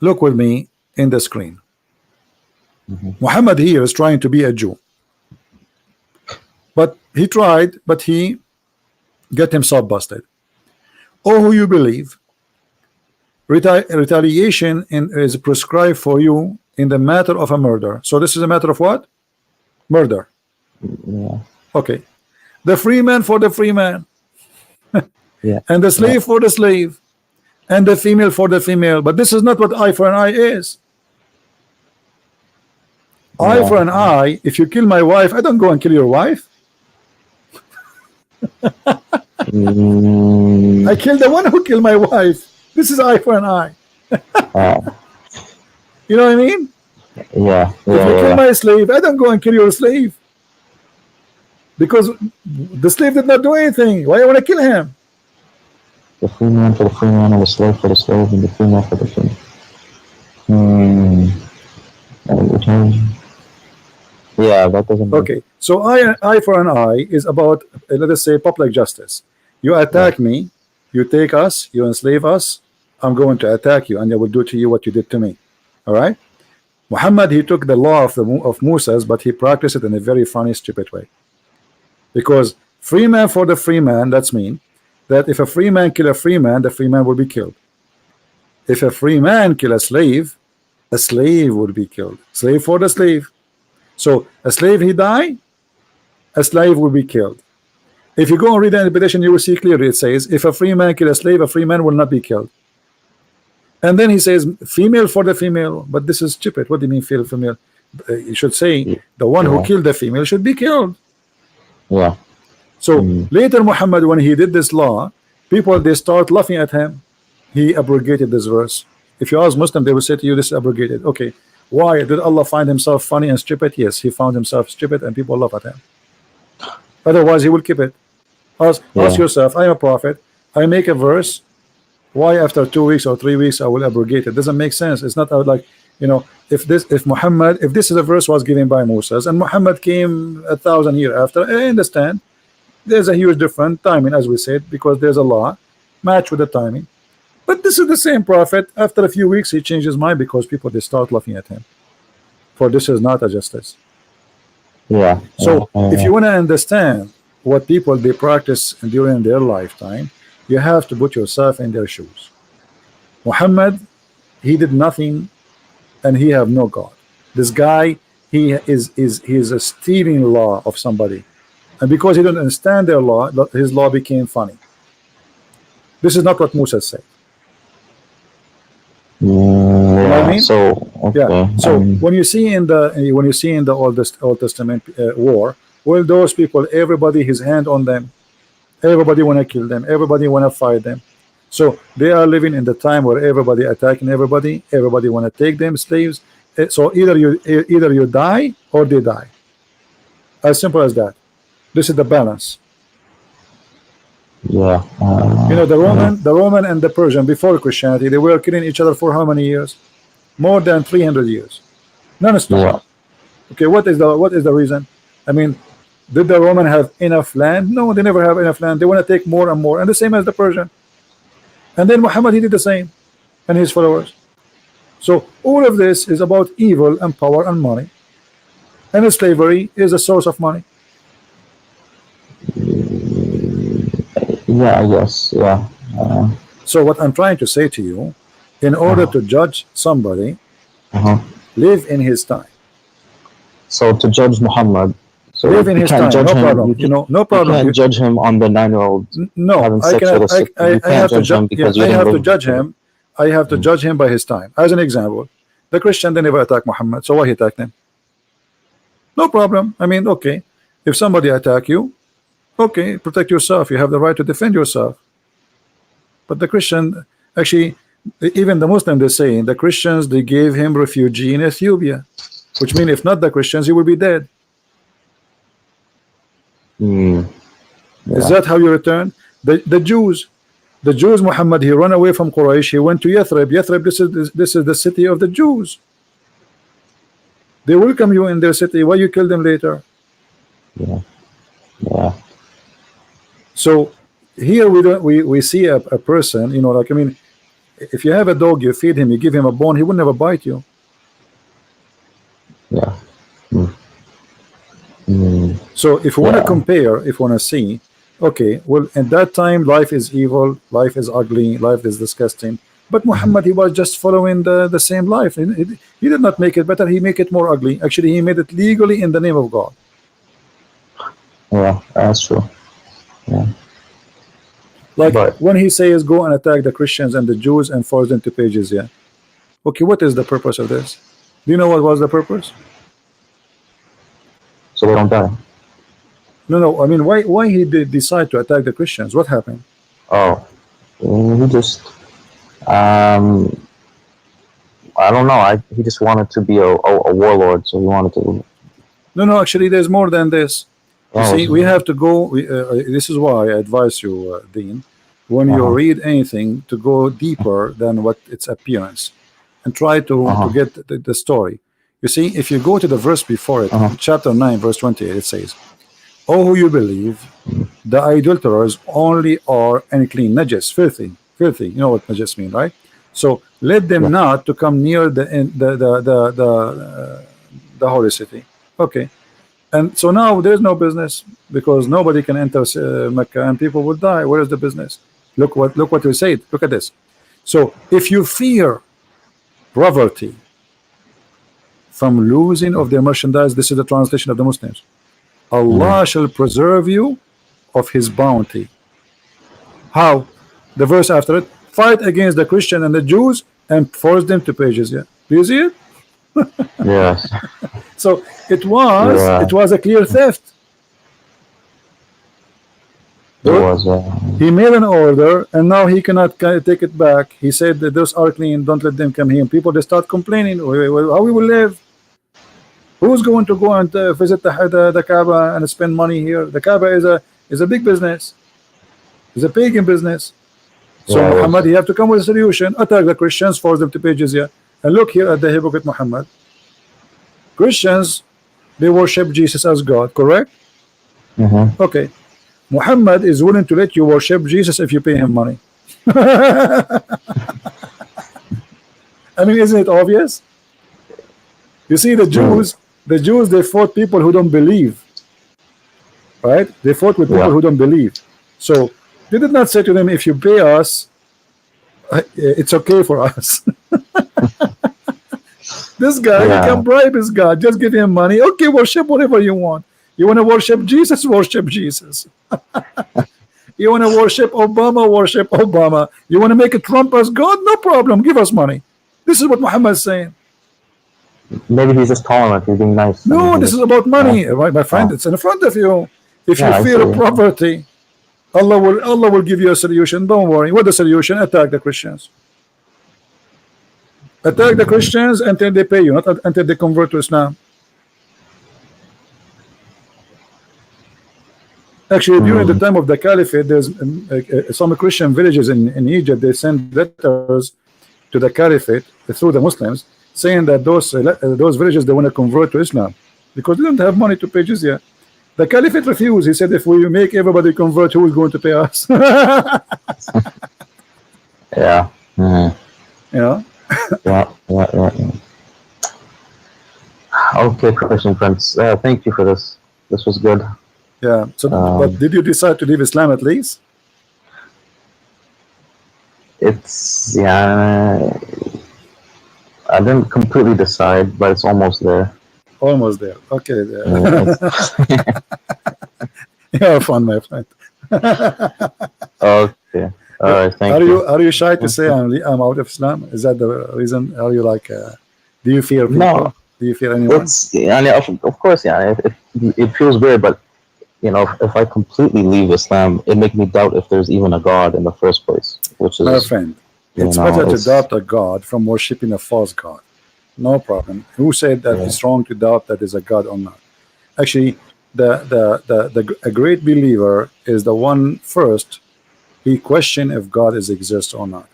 Look with me in the screen. Muhammad here is trying to be a Jew, but he tried, but he get himself busted. Oh, who you believe, retaliation is prescribed for you in the matter of a murder. So this is a matter of what? Murder. Okay. The free man for the free man. And the slave for the slave. And the female for the female. But this is not what eye for an eye is. Eye for an eye. If you kill my wife, I don't go and kill your wife. I kill the one who killed my wife. This is eye for an eye. You know what I mean? If you kill my slave, I don't go and kill your slave. Because the slave did not do anything. Why I want to kill him? The free man for the free man, and the slave for the slave, and the female for the female. Yeah, that doesn't. Okay, so eye for an eye is about, let us say, public justice. You attack me, you take us, you enslave us. I'm going to attack you, and I will do to you what you did to me. All right. Muhammad, he took the law of Moses, but he practiced it in a very funny, stupid way. Because free man for the free man, that's mean that if a free man kill a free man, the free man will be killed. If a free man kill a slave would be killed. Slave for the slave. So a slave he die, a slave will be killed. If you go and read the interpretation, you will see clearly it says if a free man kill a slave, a free man will not be killed. And then he says female for the female, but this is stupid. What do you mean female? You should say the one who killed the female should be killed. So later Muhammad, when he did this law, people, they start laughing at him. He abrogated this verse. If you ask Muslim, they will say to you, this is abrogated. Okay, why did Allah find himself funny and stupid? Yes, he found himself stupid and people laugh at him. Otherwise, he will keep it. Ask Yeah. yourself, I am a prophet. I make a verse. Why after 2 weeks or 3 weeks I will abrogate it? Doesn't make sense. It's not like, if this is a verse was given by Moses and Muhammad came 1,000 years after, I understand there's a huge different timing, as we said, because there's a law match with the timing. But this is the same prophet. After a few weeks, he changed his mind because people, they start laughing at him. For this is not a justice. Yeah. So if you want to understand what people they practice during their lifetime, you have to put yourself in their shoes. Muhammad, he did nothing, and he have no God. This guy, he is a stealing law of somebody, and because he didn't understand their law, his law became funny. This is not what Musa said. Yeah. What I mean? So okay. Yeah. So when you see in the Old Testament war, well, those people, everybody his hand on them, everybody want to kill them, everybody want to fight them. So they are living in the time where everybody attacking everybody want to take them slaves. So either you die or they die. As simple as that. This is the balance. Yeah. The Roman and the Persian before Christianity, they were killing each other for how many years? More than 300 years. Non-stop. Yeah. Okay, what is the reason? I mean, did the Roman have enough land? No, they never have enough land. They want to take more and more, and the same as the Persian. And then Muhammad, he did the same, and his followers. So all of this is about evil and power and money, and slavery is a source of money. Yeah, I guess. Yeah. So what I'm trying to say to you, in order to judge somebody, live in his time. So to judge Muhammad, so live in his time. No problem. No problem. You can't judge him on the 9-year-old. No, having sex with a sick. I have to judge him because I have to judge him. I have to judge him by his time. As an example, the Christian, they never attack Muhammad. So why he attacked him? No problem. I mean, okay, if somebody attack you, okay, protect yourself. You have the right to defend yourself. But the Christian, actually, even the Muslim, they say the Christians, they gave him refugee in Ethiopia, which means if not the Christians, he will be dead. Yeah. Is that how you return? The Jews, Muhammad, he ran away from Quraysh. He went to Yathrib. Yathrib, this is the city of the Jews. They welcome you in their city. Why you kill them later? Yeah. Yeah. So here we see a person, like, I mean, if you have a dog, you feed him, you give him a bone, he will never bite you. Yeah. So if you want to compare, if you want to see, okay, well, in that time, life is evil, life is ugly, life is disgusting. But Muhammad, he was just following the same life. He did not make it better, he made it more ugly. Actually, he made it legally in the name of God. Yeah, that's true. Yeah. Like when he says go and attack the Christians and the Jews and force them to pay jizya. Okay, what is the purpose of this? Do you know what was the purpose? So they don't die. No. I mean, why he did decide to attack the Christians? What happened? Oh, he just, I don't know. He just wanted to be a warlord, so he wanted to. No. Actually, there's more than this. You see, we have to go. This is why I advise you, Dean, when you read anything, to go deeper than what its appearance, and try to get the story. You see, if you go to the verse before it, chapter 9, verse 28, it says, "Oh, who you believe, the idolaters only are unclean, najis, filthy. You know what najis mean, right? So let them not to come near the holy city." Okay. And so now there's no business because nobody can enter Mecca and people will die. Where is the business? Look what we said. Look at this. So if you fear poverty from losing of their merchandise, this is the translation of the Muslims. Allah shall preserve you of His bounty. How? The verse after it: fight against the Christian and the Jews and force them to pay jizya. Do you see it? Yes. So it was a clear theft. He made an order and now he cannot take it back. He said that those are clean, don't let them come here. People, they start complaining, how we will live. Who's going to go and visit the Kaaba and spend money here? The Kaaba is a big business. It's a pagan business. So Yeah, Muhammad, you have to come with a solution. Attack the Christians, force them to pay jizya. And look here at the hypocrite Muhammad. Christians, they worship Jesus as God, correct? Okay. Muhammad is willing to let you worship Jesus if you pay him money. I mean, isn't it obvious? You see, the Jews, they fought people who don't believe. Right? They fought with people who don't believe. So they did not say to them, if you pay us, it's okay for us. This guy, you can bribe his God. Just give him money. Okay, worship whatever you want. You want to worship Jesus? Worship Jesus. You want to worship Obama? Worship Obama. You want to make a Trump as God? No problem. Give us money. This is what Muhammad is saying. Maybe he's just tolerant. He's being nice. No, this is about money, right, my friend. It's in front of you. If you fear poverty, Allah will give you a solution. Don't worry. What's the solution? Attack the Christians. Attack the Christians until they pay you, not until they convert to Islam. Actually, during the time of the Caliphate, there's some Christian villages in Egypt. They send letters to the Caliphate through the Muslims, saying that those villages, they want to convert to Islam because they don't have money to pay jizya. The Caliphate refused. He said, if we make everybody convert, who is going to pay us? Yeah. You know. Yeah. Okay, Christian friends. Thank you for this. This was good. Yeah. So, but did you decide to leave Islam at least? It's I didn't completely decide, but it's almost there. Almost there. Okay. You're fun, my friend. Okay. All right. Thank you. Are you shy to say I'm out of Islam? Is that the reason? Are you like? Do you fear people? No. Do you fear anyone? Of course, it feels weird, but if I completely leave Islam, it makes me doubt if there's even a God in the first place. Which is, my friend, it's better to doubt a God from worshiping a false God. No problem. Who said that it's wrong to doubt that there's a God or not? Actually, a great believer is the one first. He question if God exists or not,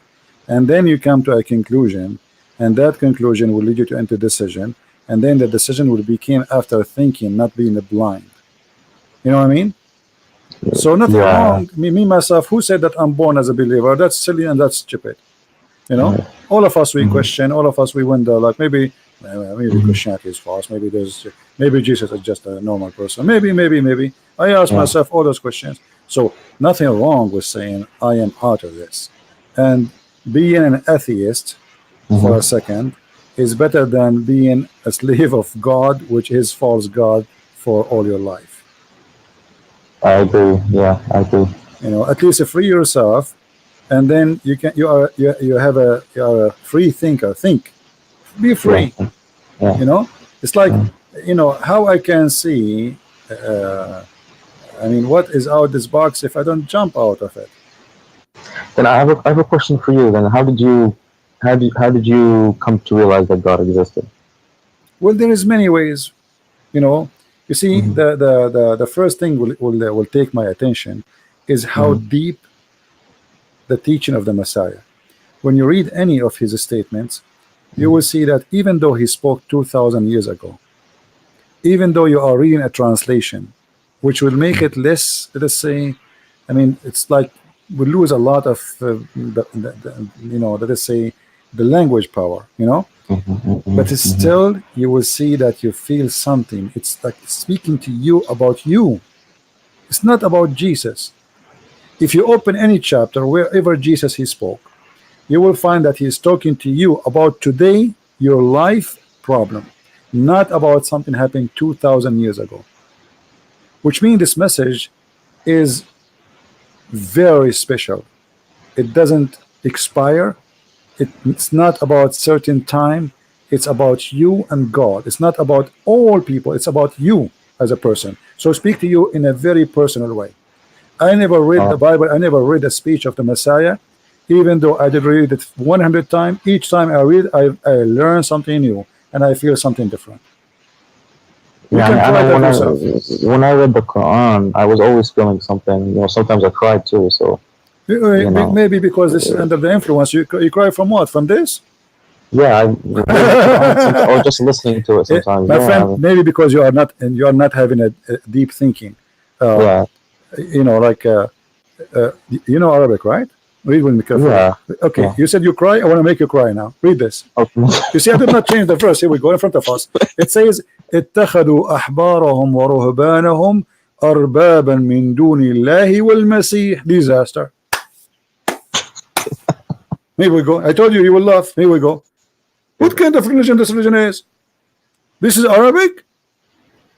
and then you come to a conclusion, and that conclusion will lead you to enter decision, and then the decision will become after thinking, not being blind. You know what I mean? So nothing wrong. Me myself, who said that I'm born as a believer? That's silly and that's stupid. All of us we question. All of us we wonder. Like maybe Christianity is false. Maybe Jesus is just a normal person. Maybe. I ask myself all those questions. So nothing wrong with saying I am out of this, and being an atheist for a second is better than being a slave of God, which is false God, for all your life. I agree. Yeah, I agree. At least free yourself, and then you are a free thinker. Think, be free. Yeah. It's like how I can see. What is out this box if I don't jump out of it? Then I have a question for you. Then how did you come to realize that God existed? Well, there is many ways. You see, the first thing will take my attention is how deep the teaching of the Messiah. When you read any of his statements, you will see that even though he spoke 2,000 years ago, even though you are reading a translation, which will make it less, let us say, it's like we lose a lot of, let us say, the language power, but still you will see that you feel something. It's like speaking to you about you. It's not about Jesus. If you open any chapter wherever Jesus he spoke, you will find that he is talking to you about today, your life problem, not about something happened 2,000 years ago. Which means this message is very special. It doesn't expire. It's not about certain time. It's about you and God. It's not about all people. It's about you as a person. So speak to you in a very personal way. I never read the Bible. I never read a speech of the Messiah, even though I did read it 100 times. Each time I read, I learn something new and I feel something different. You Yeah, can I try know that yourself. when I read the Quran, I was always feeling something. You know, sometimes I cried too. So you know, Maybe because this is under the influence. You cry from what? From this? yeah, I reading the Quran sometimes, or just listening to it sometimes. My Yeah, friend, maybe because you are not having a deep thinking. Uh, yeah, you know, like you know Arabic, right? Read with me carefully. yeah, Okay, yeah. you said you cry. I want to make you cry now. Read this. Okay. You see, I did not change the verse. Here we go in front of us. It says, اتخذوا أحبارهم ورهبانهم أربابا من دون الله والمسيح. Disaster. Here we go. I told you you will laugh. Here we go. What kind of religion this religion is? This is Arabic?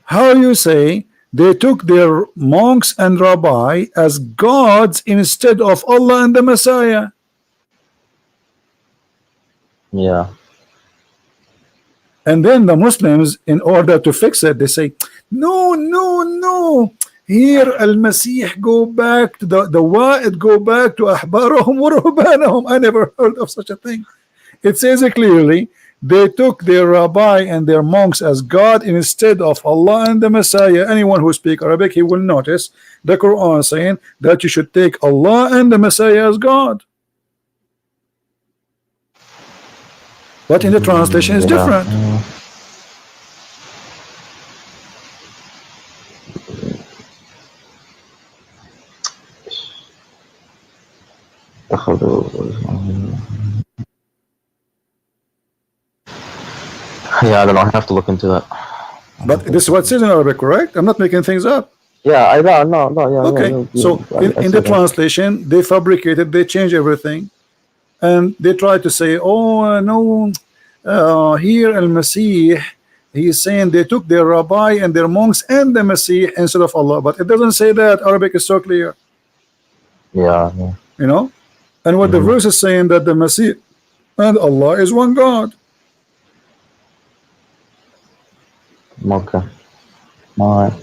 How you say they took their monks and rabbi as gods instead of Allah and the Messiah? Yeah, And then the Muslims, in order to fix it, they say, no, no, no. Here, Al-Masih go back to the Wa'id go back to Ahbarahum wa Ruhbanahum. I never heard of such a thing. It says it clearly, they took their rabbi and their monks as God instead of Allah and the Messiah. Anyone who speaks Arabic, he will notice the Quran saying that you should take Allah and the Messiah as God. But in the translation is yeah. different. Yeah, I don't know. I have to look into that. But this is what it says in Arabic, correct? I'm not making things up. Yeah, no, yeah. Okay, yeah, so I in see the that. translation, they fabricated, they change everything, and they try to say, oh no, here Al-Masih, he's saying they took their rabbi and their monks and the Masih instead of Allah, but it doesn't say that. Arabic is so clear, Yeah, yeah. you know. And what the verse is saying that the Masih and Allah is one God. Okay. All right.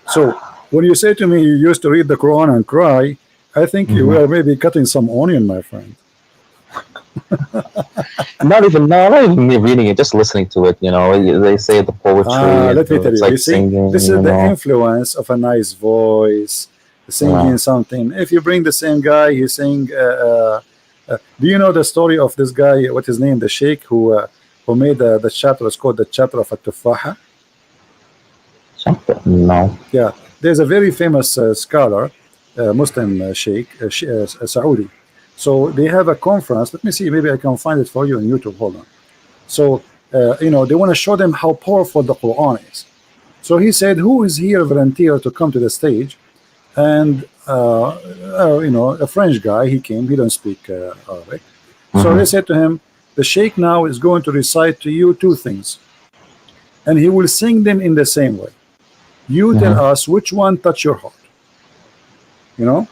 So when you say to me you used to read the Quran and cry, I think you were maybe cutting some onion, my friend. Not even me reading it, just listening to it. You know, they say the poetry. And Let me tell it's you, like you see, singing. this You is the know. influence of a nice voice, singing something. If you bring the same guy, he sing. Do you know the story of this guy? What his name? The Sheikh who made the chapter. It's called the chapter of At-Tufaha. Something. No. Yeah, there's a very famous scholar, Muslim Sheikh, Saudi. So they have a conference. Let me see. Maybe I can find it for you on YouTube. Hold on. So you know, they want to show them how powerful the Quran is. So he said, who is here volunteer to come to the stage? And you know, a French guy, he came, he don't speak Arabic. So they said to him, the Sheikh now is going to recite to you two things, and he will sing them in the same way. You tell us which one touch your heart, you know.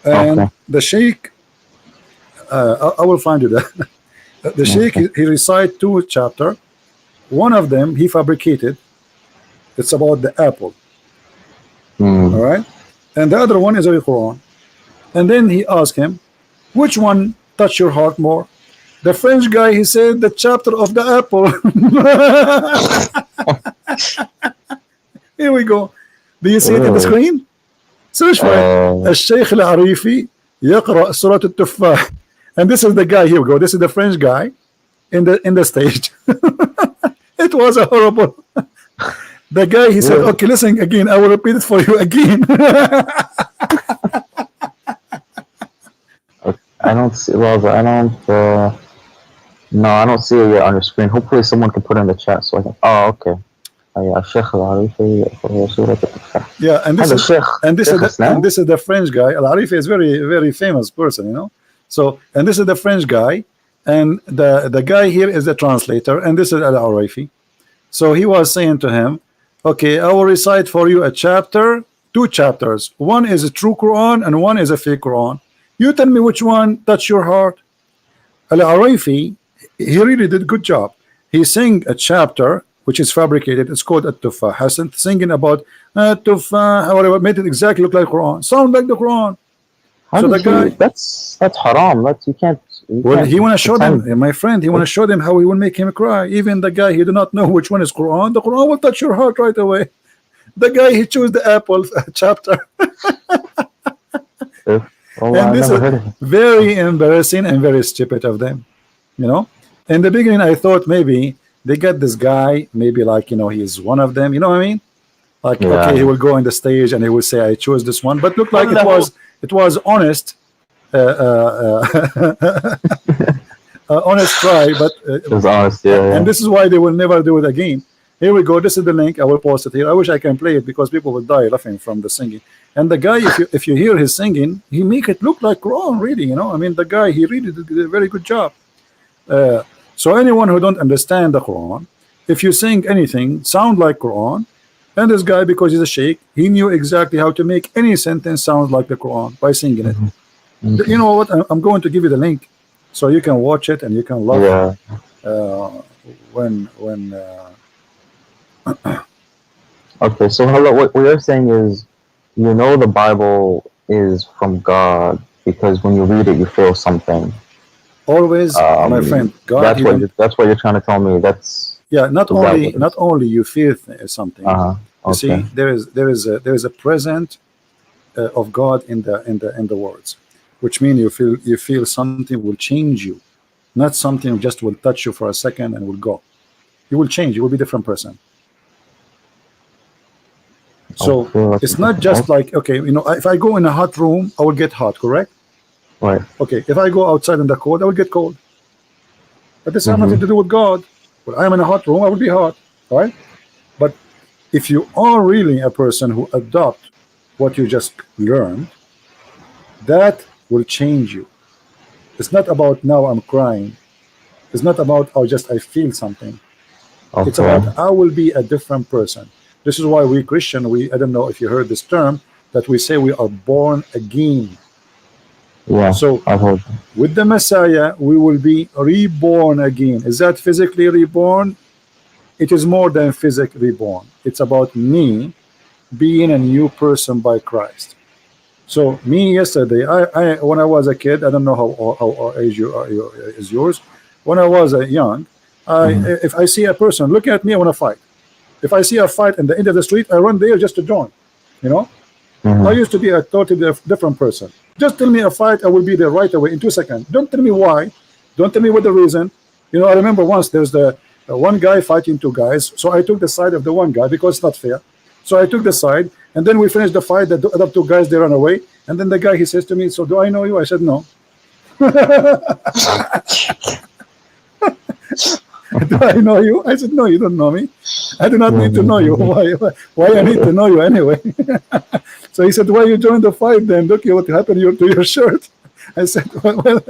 And the Sheikh, I will find you that. The Sheikh, he recite two chapter. One of them he fabricated. It's about the apple. All right, and the other one is the Quran. And then he asked him, which one touched your heart more? The French guy, he said the chapter of the apple. Here we go. Do you see it in the screen? Search for it. الشيخ العريفي يقرأ سورة التفاح. And this is the guy. Here we go. This is the French guy in the stage. It was a horrible. The guy, he said, okay, listen again. I will repeat it for you again. I don't see. Well, I don't. No, I don't see it yet on your screen. Hopefully, someone can put it in the chat so I can. Oh, okay. Yeah, Sheikh Al-Arifi. Yeah, and this is the French guy. Al-Arifi is very famous person, you know. So, and this is the French guy, and the guy here is the translator, and this is Al-Arifi. So he was saying to him, okay, I will recite for you a chapter, two chapters. One is a true Quran and one is a fake Quran. You tell me which one touched your heart. Al-Arifi, he really did a good job. He sang a chapter which is fabricated. It's called At-Tufah. Hasn't singing about At-Tufah, whatever, made it exactly look like Quran, sound like the Quran. How So the does he? guy, That's haram. That's you can't. You well, can't he want to show them, pretend. my friend. He want to show them how he will make him cry. Even the guy, he do not know which one is Quran. The Quran will touch your heart right away. The guy, he chose the apple chapter, Oh, and I this never is heard of it. very embarrassing and very stupid of them. You know, in the beginning, I thought maybe they got this guy, maybe like, you know, he's one of them. You know what I mean? Like, okay, he Yeah. will go on the stage and he will say, I chose this one, but looked like it was honest, honest try, but It was honest. Yeah, and yeah. this is why they will never do it again. Here we go. This is the link. I will post it here. I wish I can play it because people will die laughing from the singing. And the guy, if you hear his singing, he make it look like Quran, really. You know, I mean, the guy, he really did a very good job. So anyone who don't understand the Quran, if you sing anything sound like Quran, and this guy, because he's a sheikh, he knew exactly how to make any sentence sound like the Quran by singing it. Mhm. You know what? I'm going to give you the link so you can watch it and you can laugh Yeah. when Okay. So hello. What you're saying is, you know, the Bible is from God because when you read it, you feel something. always, my friend, God, That's he what don't. that's what you're trying to tell me. That's Yeah, not is that only what it is? you feel something. You Okay. see, there is a present of God in the words, which means you feel something will change you, not something just will touch you for a second and will go. You will change. You will be a different person. I'll So feel like it's not just like, okay, you know, if I go in a hot room, I will get hot, correct? right. Okay, if I go outside in the cold, I will get cold. But this has nothing Mm-hmm. to do with God. When I'm in a hot room, I will be hot, right? But if you are really a person who adopt what you just learned, that will change you. It's not about now I'm crying. It's not about oh just I feel something. It's Okay. about I will be a different person. This is why we Christian, we I don't know if you heard this term, that we say we are born again. Yeah, So I've heard. with the Messiah, we will be reborn again. Is that physically reborn? It is more than physically reborn. It's about me being a new person by Christ. So me yesterday, I when I was a kid, I don't know how age you are, is yours. When I was young, Mm-hmm. if I see a person looking at me, I want to fight. If I see a fight in the end of the street, I run there just to join. You know, I Mm-hmm. used to be a totally different person. Just tell me a fight, I will be there right away in 2 seconds. Don't tell me why. Don't tell me what the reason. You know, I remember once there's the one guy fighting two guys, so I took the side of the one guy because it's not fair. So I took the side, and then we finished the fight. The other two guys they run away, and then the guy he says to me, "So do I know you?" I said, "No." Do I know you? I said, no, you don't know me. I do not need to know you. Why I need to know you anyway? So he said, why you joined the fight then? Look what happened to your shirt. I said, well,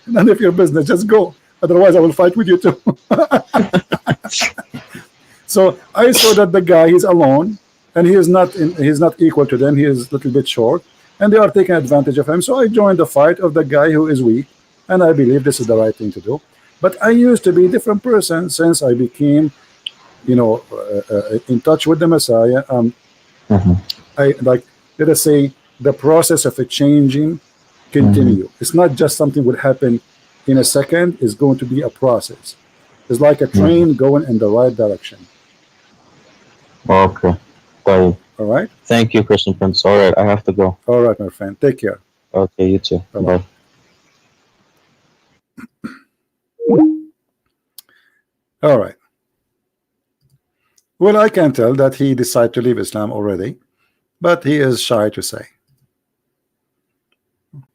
none of your business. Just go. Otherwise, I will fight with you too. So I saw that the guy is alone, and he's not equal to them. He is a little bit short, and they are taking advantage of him. So I joined the fight of the guy who is weak, and I believe this is the right thing to do. But I used to be a different person since I became, you know, in touch with the Messiah. Mm-hmm. I like, let us say, the process of a changing Mm-hmm. continue. It's not just something would happen in a second. It's going to be a process. It's like a Mm-hmm. train going in the right direction. Okay. Bye. All right. Thank you, Christian Prince. All right, I have to go. All right, my friend. Take care. Okay, you too. Bye bye. Bye. All right. Well, I can tell that he decided to leave Islam already, but he is shy to say.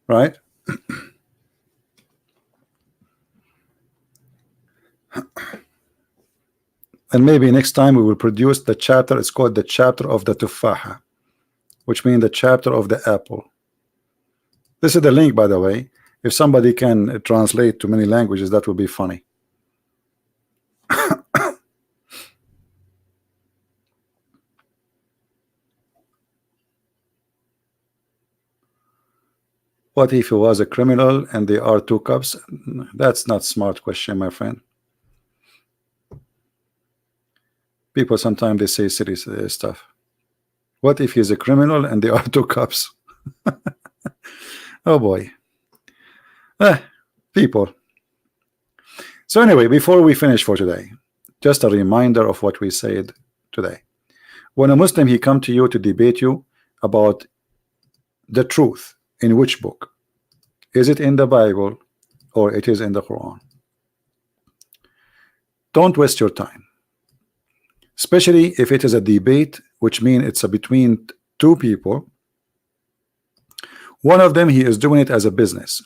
Right? And maybe next time we will produce the chapter. It's called the chapter of the tufaha, which means the chapter of the apple. This is the link, by the way. If somebody can translate to many languages, that would be funny. What if he was a criminal and there are two cups? That's not smart question, my friend. People sometimes they say silly stuff. What if he's a criminal and there are two cups? Oh boy. People. So anyway, before we finish for today, just a reminder of what we said today. When a Muslim he come to you to debate you about the truth, in which book? Is it in the Bible or it is in the Quran? Don't waste your time, especially if it is a debate, which means it's between two people. One of them, he is doing it as a business.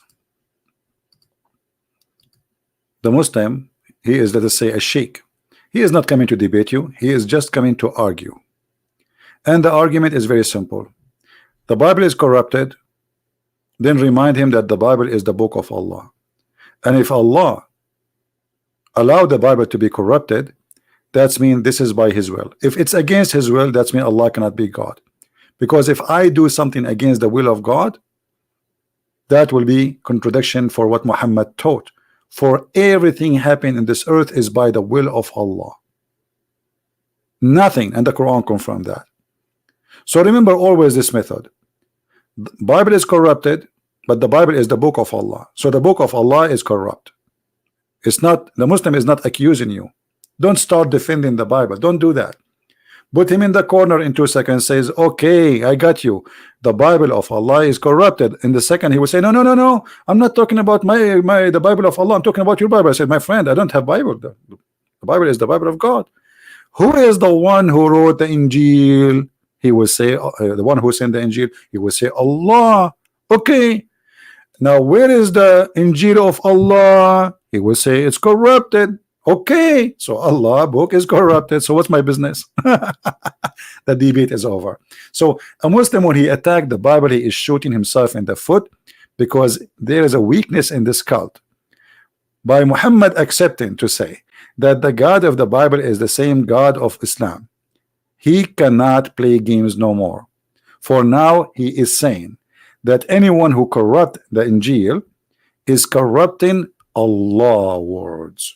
The Muslim, he is, let us say, a sheikh. He is not coming to debate you, he is just coming to argue. And the argument is very simple. The Bible is corrupted, then remind him that the Bible is the book of Allah. And if Allah allowed the Bible to be corrupted, that's mean this is by his will. If it's against his will, that's mean Allah cannot be God. Because if I do something against the will of God, that will be contradiction for what Muhammad taught. For everything happening in this earth is by the will of Allah. Nothing, and the Quran confirmed that. So remember always this method. The Bible is corrupted, but the Bible is the book of Allah. So the book of Allah is corrupt. It's not, the Muslim is not accusing you. Don't start defending the Bible. Don't do that. Put him in the corner in 2 seconds, says, okay, I got you. The Bible of Allah is corrupted. In the second, he will say, no. I'm not talking about the Bible of Allah. I'm talking about your Bible. I said, my friend, I don't have Bible. The Bible is the Bible of God. Who is the one who wrote the Injil? He will say, the one who sent the Injil, he will say, Allah. Okay. Now, where is the Injil of Allah? He will say, it's corrupted. Okay, so Allah book is corrupted. So what's my business? The debate is over. So a Muslim, when he attacked the Bible, he is shooting himself in the foot, because there is a weakness in this cult. By Muhammad accepting to say that the God of the Bible is the same God of Islam, he cannot play games no more. For now he is saying that anyone who corrupt the Injil is corrupting Allah words.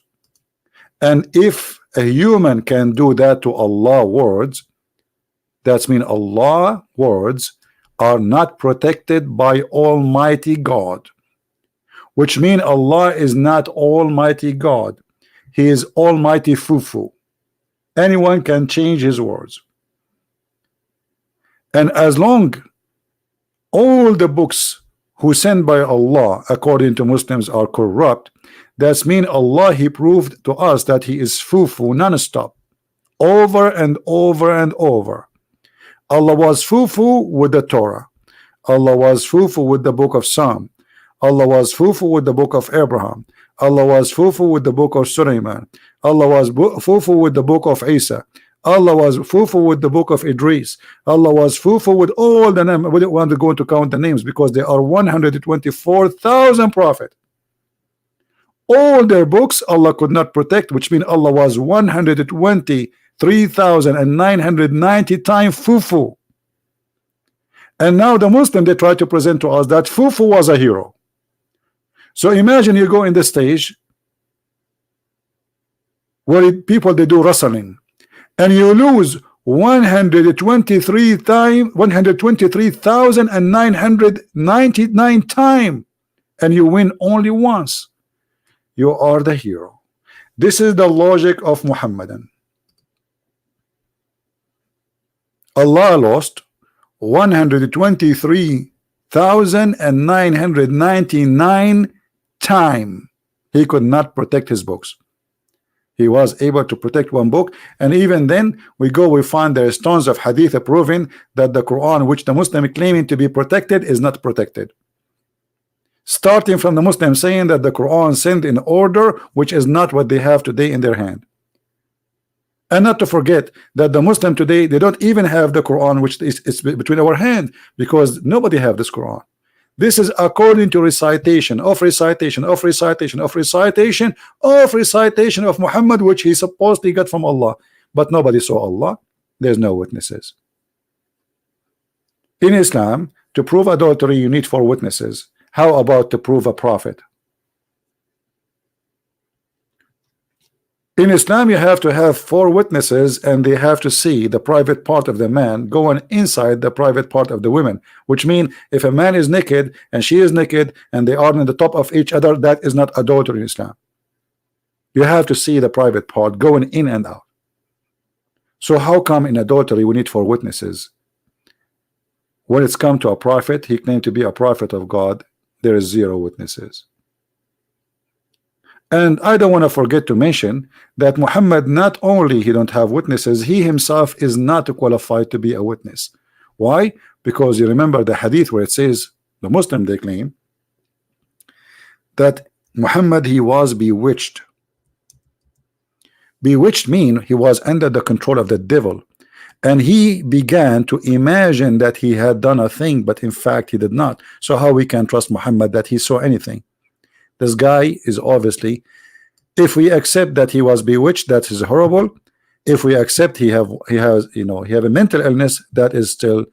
And if a human can do that to Allah words, that's mean Allah words are not protected by Almighty God, which mean Allah is not Almighty God. He is Almighty Fufu. Anyone can change his words. And as long all the books who sent by Allah according to Muslims are corrupt, that's mean Allah, he proved to us that he is Fufu non-stop, over and over and over. Allah was Fufu with the Torah. Allah was Fufu with the book of Psalm. Allah was Fufu with the book of Abraham. Allah was Fufu with the book of Sulaiman. Allah was Fufu with the book of Isa. Allah was Fufu with the book of Idris. Allah was Fufu with all the names. We don't want to go to count the names because there are 124,000 prophets. All their books Allah could not protect, which means Allah was 123,990 times Fufu. And now the Muslim, they try to present to us that Fufu was a hero. So imagine you go in the stage where people they do wrestling, and you lose 123,999 times, and you win only once. You are the hero. This is the logic of Muhammadan. Allah lost 123,999 times. He could not protect his books. He was able to protect one book, and even then we find there is tons of hadith proving that the Quran, which the Muslim claiming to be protected, is not protected. Starting from the Muslim saying that the Quran sent in order, which is not what they have today in their hand. And not to forget that the Muslim today, they don't even have the Quran, which is between our hand, because nobody have this Quran. This is according to recitation of Muhammad, which he supposedly got from Allah, but nobody saw Allah. There's no witnesses. In Islam, to prove adultery, you need 4 witnesses. How about to prove a prophet? In Islam, you have to have 4 witnesses, and they have to see the private part of the man going inside the private part of the women, which means if a man is naked and she is naked and they are on the top of each other, that is not adultery in Islam. You have to see the private part going in and out. So how come in adultery we need 4 witnesses? When it's come to a prophet, he claimed to be a prophet of God, there is 0 witnesses. And I don't want to forget to mention that Muhammad, not only he don't have witnesses, he himself is not qualified to be a witness. Why? Because you remember the hadith where it says, the Muslim, they claim that Muhammad, he was bewitched. Bewitched mean he was under the control of the devil, and he began to imagine that he had done a thing, but in fact he did not. So how we can trust Muhammad that he saw anything? This guy is obviously, if we accept that he was bewitched, that is horrible. If we accept he have a mental illness, that is still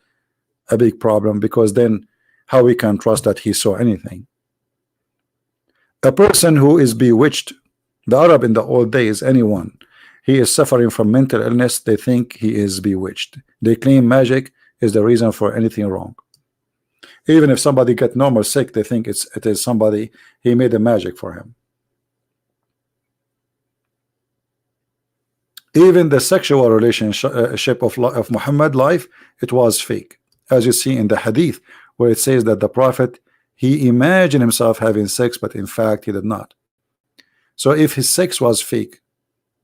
a big problem, because then how we can trust that he saw anything? A person who is bewitched, the Arab in the old days, anyone, he is suffering from mental illness, they think he is bewitched. They claim magic is the reason for anything wrong. Even if somebody get normal sick, they think it is somebody, he made a magic for him. Even the sexual relationship of Muhammad life, it was fake, as you see in the hadith where it says that the prophet, he imagined himself having sex, but in fact he did not. So if his sex was fake,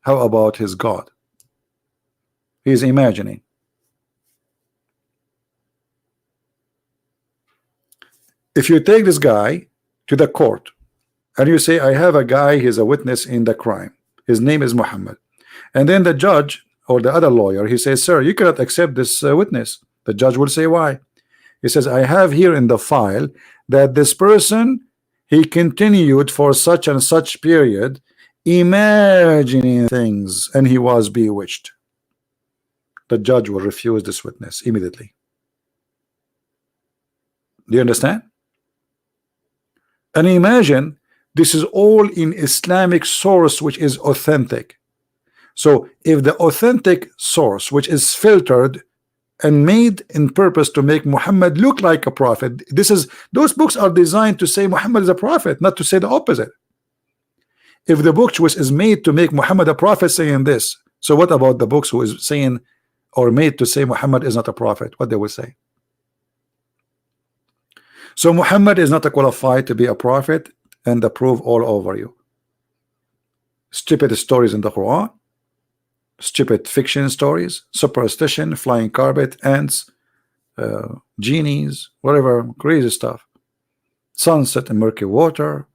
how about his God? He's imagining. If you take this guy to the court and you say, I have a guy, he's a witness in the crime, his name is Muhammad, and then the judge or the other lawyer, he says, sir, you cannot accept this witness. The judge will say, why? He says, I have here in the file that this person, he continued for such and such period imagining things, and he was bewitched. The judge will refuse this witness immediately. Do you understand? And imagine this is all in Islamic source, which is authentic. So if the authentic source, which is filtered and made in purpose to make Muhammad look like a prophet, those books are designed to say Muhammad is a prophet, not to say the opposite. If the book which is made to make Muhammad a prophet saying this, so what about the books who is saying or made to say Muhammad is not a prophet? What they will say? So Muhammad is not qualified to be a prophet, and the proof all over you. Stupid stories in the Quran, stupid fiction stories, superstition, flying carpet, ants, genies, whatever, crazy stuff. Sunset in murky water.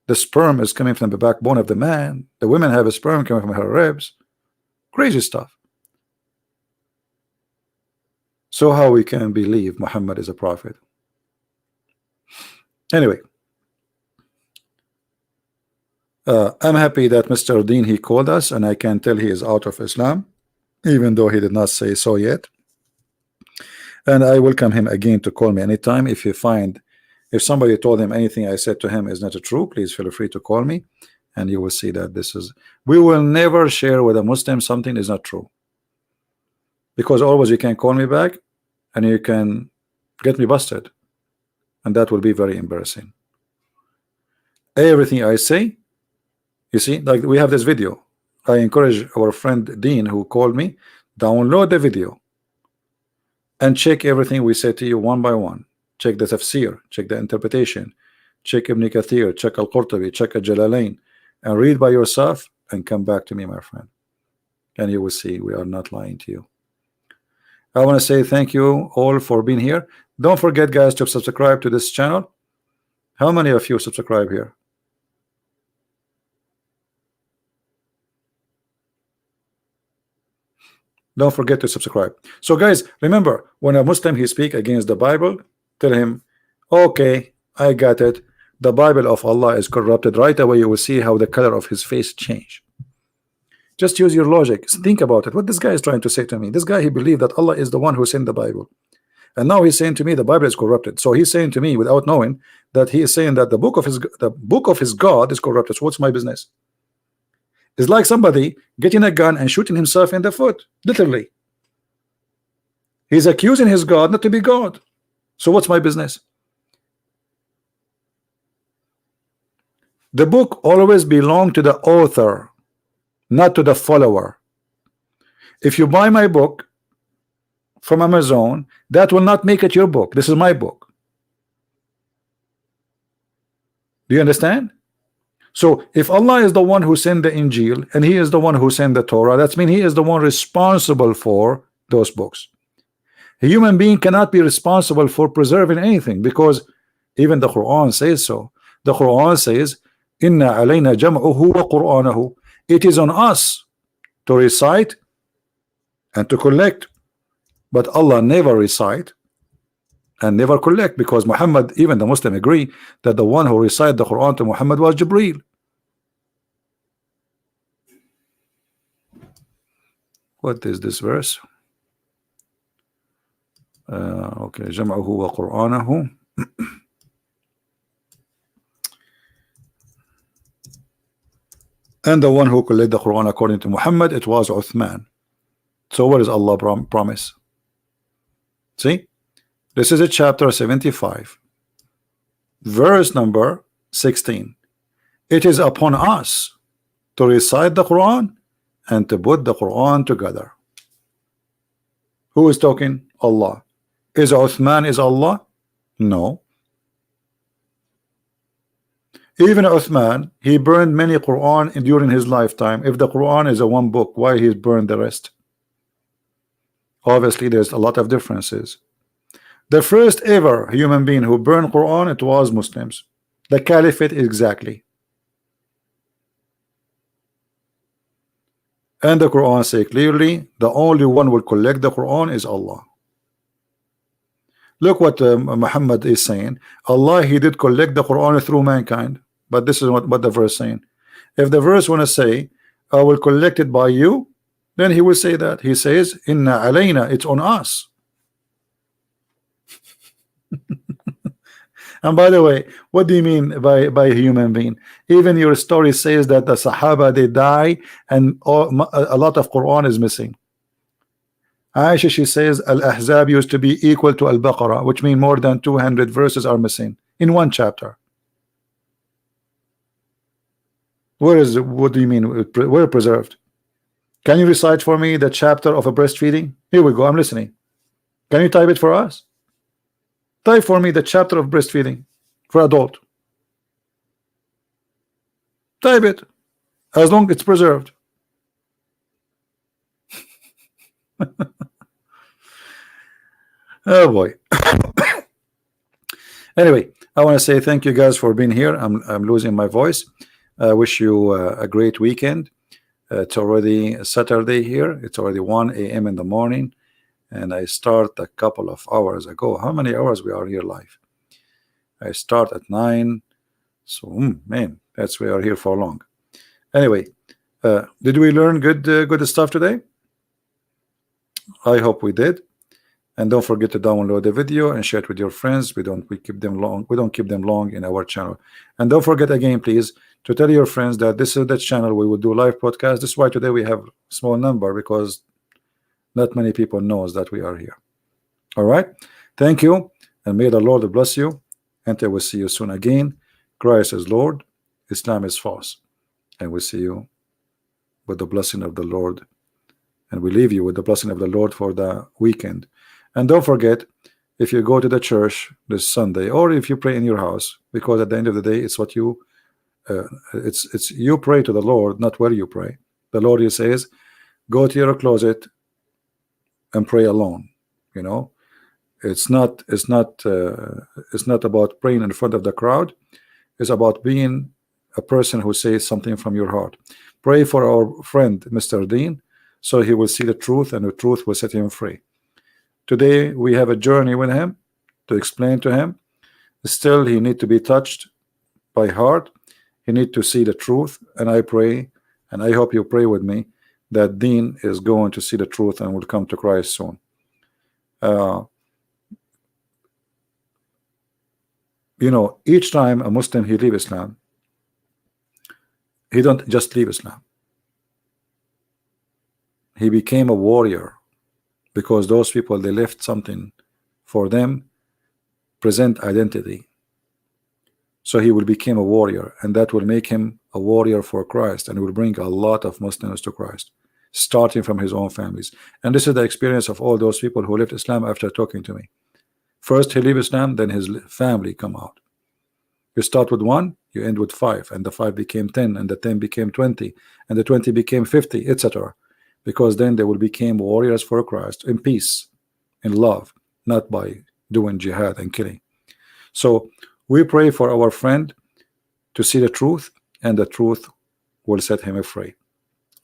The sperm is coming from the backbone of the man. The women have a sperm coming from her ribs. Crazy stuff. So how we can believe Muhammad is a prophet? Anyway, I'm happy that Mr. Dean, he called us, and I can tell he is out of Islam, even though he did not say so yet. And I welcome him again to call me anytime. If somebody told him anything I said to him is not true, please feel free to call me, and you will see that we will never share with a Muslim something is not true, because always you can call me back and you can get me busted, and that will be very embarrassing. Everything I say, you see, like we have this video. I encourage our friend Dean, who called me, download the video and check everything we say to you one by one. Check the tafsir, check the interpretation, check Ibn Kathir, check Al-Qurtubi, check Al-Jalalain, and read by yourself and come back to me, my friend, and you will see we are not lying to you. I want to say thank you all for being here. Don't forget, guys, to subscribe to this channel. How many of you subscribe here? Don't forget to subscribe. So guys, remember, when a Muslim he speak against the Bible, tell him, okay, I got it, the Bible of Allah is corrupted. Right away you will see how the color of his face change. Just use your logic. Think about it. What this guy is trying to say to me. This guy, he believed that Allah is the one who sent the Bible, and now he's saying to me the Bible is corrupted. So he's saying to me, without knowing, that he is saying that the book of his God is corrupted. So what's my business? It's like somebody getting a gun and shooting himself in the foot, literally. He's accusing his God not to be God. So what's my business? The book always belongs to the author, not to the follower. If you buy my book from Amazon, that will not make it your book. This is my book. Do you understand? So if Allah is the one who sent the Injil and he is the one who sent the Torah, that means he is the one responsible for those books. A human being cannot be responsible for preserving anything, because even the Quran says so. The Quran says, Inna alayna jam'uhu wa Qur'anahu. It is on us to recite and to collect, but Allah never recite and never collect, because Muhammad, even the Muslim agree that the one who recited the Quran to Muhammad was Jibreel. What is this verse? Okay, jam'uhu wa Qur'anahu. And the one who collected the Quran according to Muhammad, it was Uthman. So what does Allah promise? See, this is a chapter 75, verse number 16. It is upon us to recite the Quran and to put the Quran together. Who is talking? Allah. Is Uthman is Allah? No. Even Uthman, he burned many Quran during his lifetime. If the Quran is a one book, why he burned the rest? Obviously there's a lot of differences. The first ever human being who burned Quran, it was Muslims. The Caliphate exactly. And the Quran say clearly, the only one will collect the Quran is Allah. Look what Muhammad is saying. Allah, he did collect the Quran through mankind. But this is what the verse saying. If the verse want to say, I will collect it by you, then he will say that. He says, Inna alayna, it's on us. And by the way, what do you mean by human being? Even your story says that the Sahaba, they die and a lot of Quran is missing. Aisha, she says Al-Ahzab used to be equal to Al-Baqarah, which means more than 200 verses are missing in one chapter. Where is it? What do you mean? Where preserved? Can you recite for me the chapter of a breastfeeding? Here we go, I'm listening. Can you type it for us? Type for me the chapter of breastfeeding for adult. Type it, as long as it's preserved. Oh boy. Anyway, I want to say thank you guys for being here. I'm losing my voice. I wish you a great weekend. It's already Saturday here. It's already 1 a.m. in the morning, and I start a couple of hours ago. How many hours we are here live? I start at 9. So man, that's we are here for long. Anyway, did we learn good stuff today? I hope we did. And don't forget to download the video and share it with your friends. We don't keep them long in our channel. And don't forget again, please, to tell your friends that this is the channel we will do live podcast. This is why today we have a small number, because not many people knows that we are here. All right, thank you, and may the Lord bless you. And I will see you soon again. Christ is Lord, Islam is false, and we see you with the blessing of the Lord, and we leave you with the blessing of the Lord for the weekend. And don't forget, if you go to the church this Sunday, or if you pray in your house, because at the end of the day, it's what you it's you pray to the Lord, not where you pray. The Lord, he says, go to your closet and pray alone. You know, it's not about praying in front of the crowd. It's about being a person who says something from your heart. Pray for our friend Mr. Dean, so he will see the truth, and the truth will set him free. Today we have a journey with him to explain to him. Still, he need to be touched by heart. He need to see the truth, and I pray, and I hope you pray with me, that Dean is going to see the truth and will come to Christ soon. You know, each time a Muslim he leave Islam, he don't just leave Islam. he became a warrior, because those people, they left something for them, present identity. So he will become a warrior, and that will make him a warrior for Christ, and will bring a lot of Muslims to Christ, starting from his own families. And this is the experience of all those people who left Islam after talking to me. First he leave Islam, then his family come out. You start with 1, you end with 5, and the 5 became 10, and the 10 became 20, and the 20 became 50, etc. Because then they will become warriors for Christ in peace, in love, not by doing jihad and killing. So we pray for our friend to see the truth, and the truth will set him free.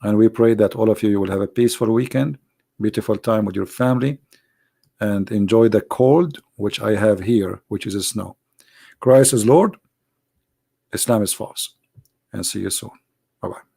And we pray that all of you will have a peaceful weekend, beautiful time with your family, and enjoy the cold which I have here, which is snow. Christ is Lord, Islam is false. And see you soon. Bye-bye.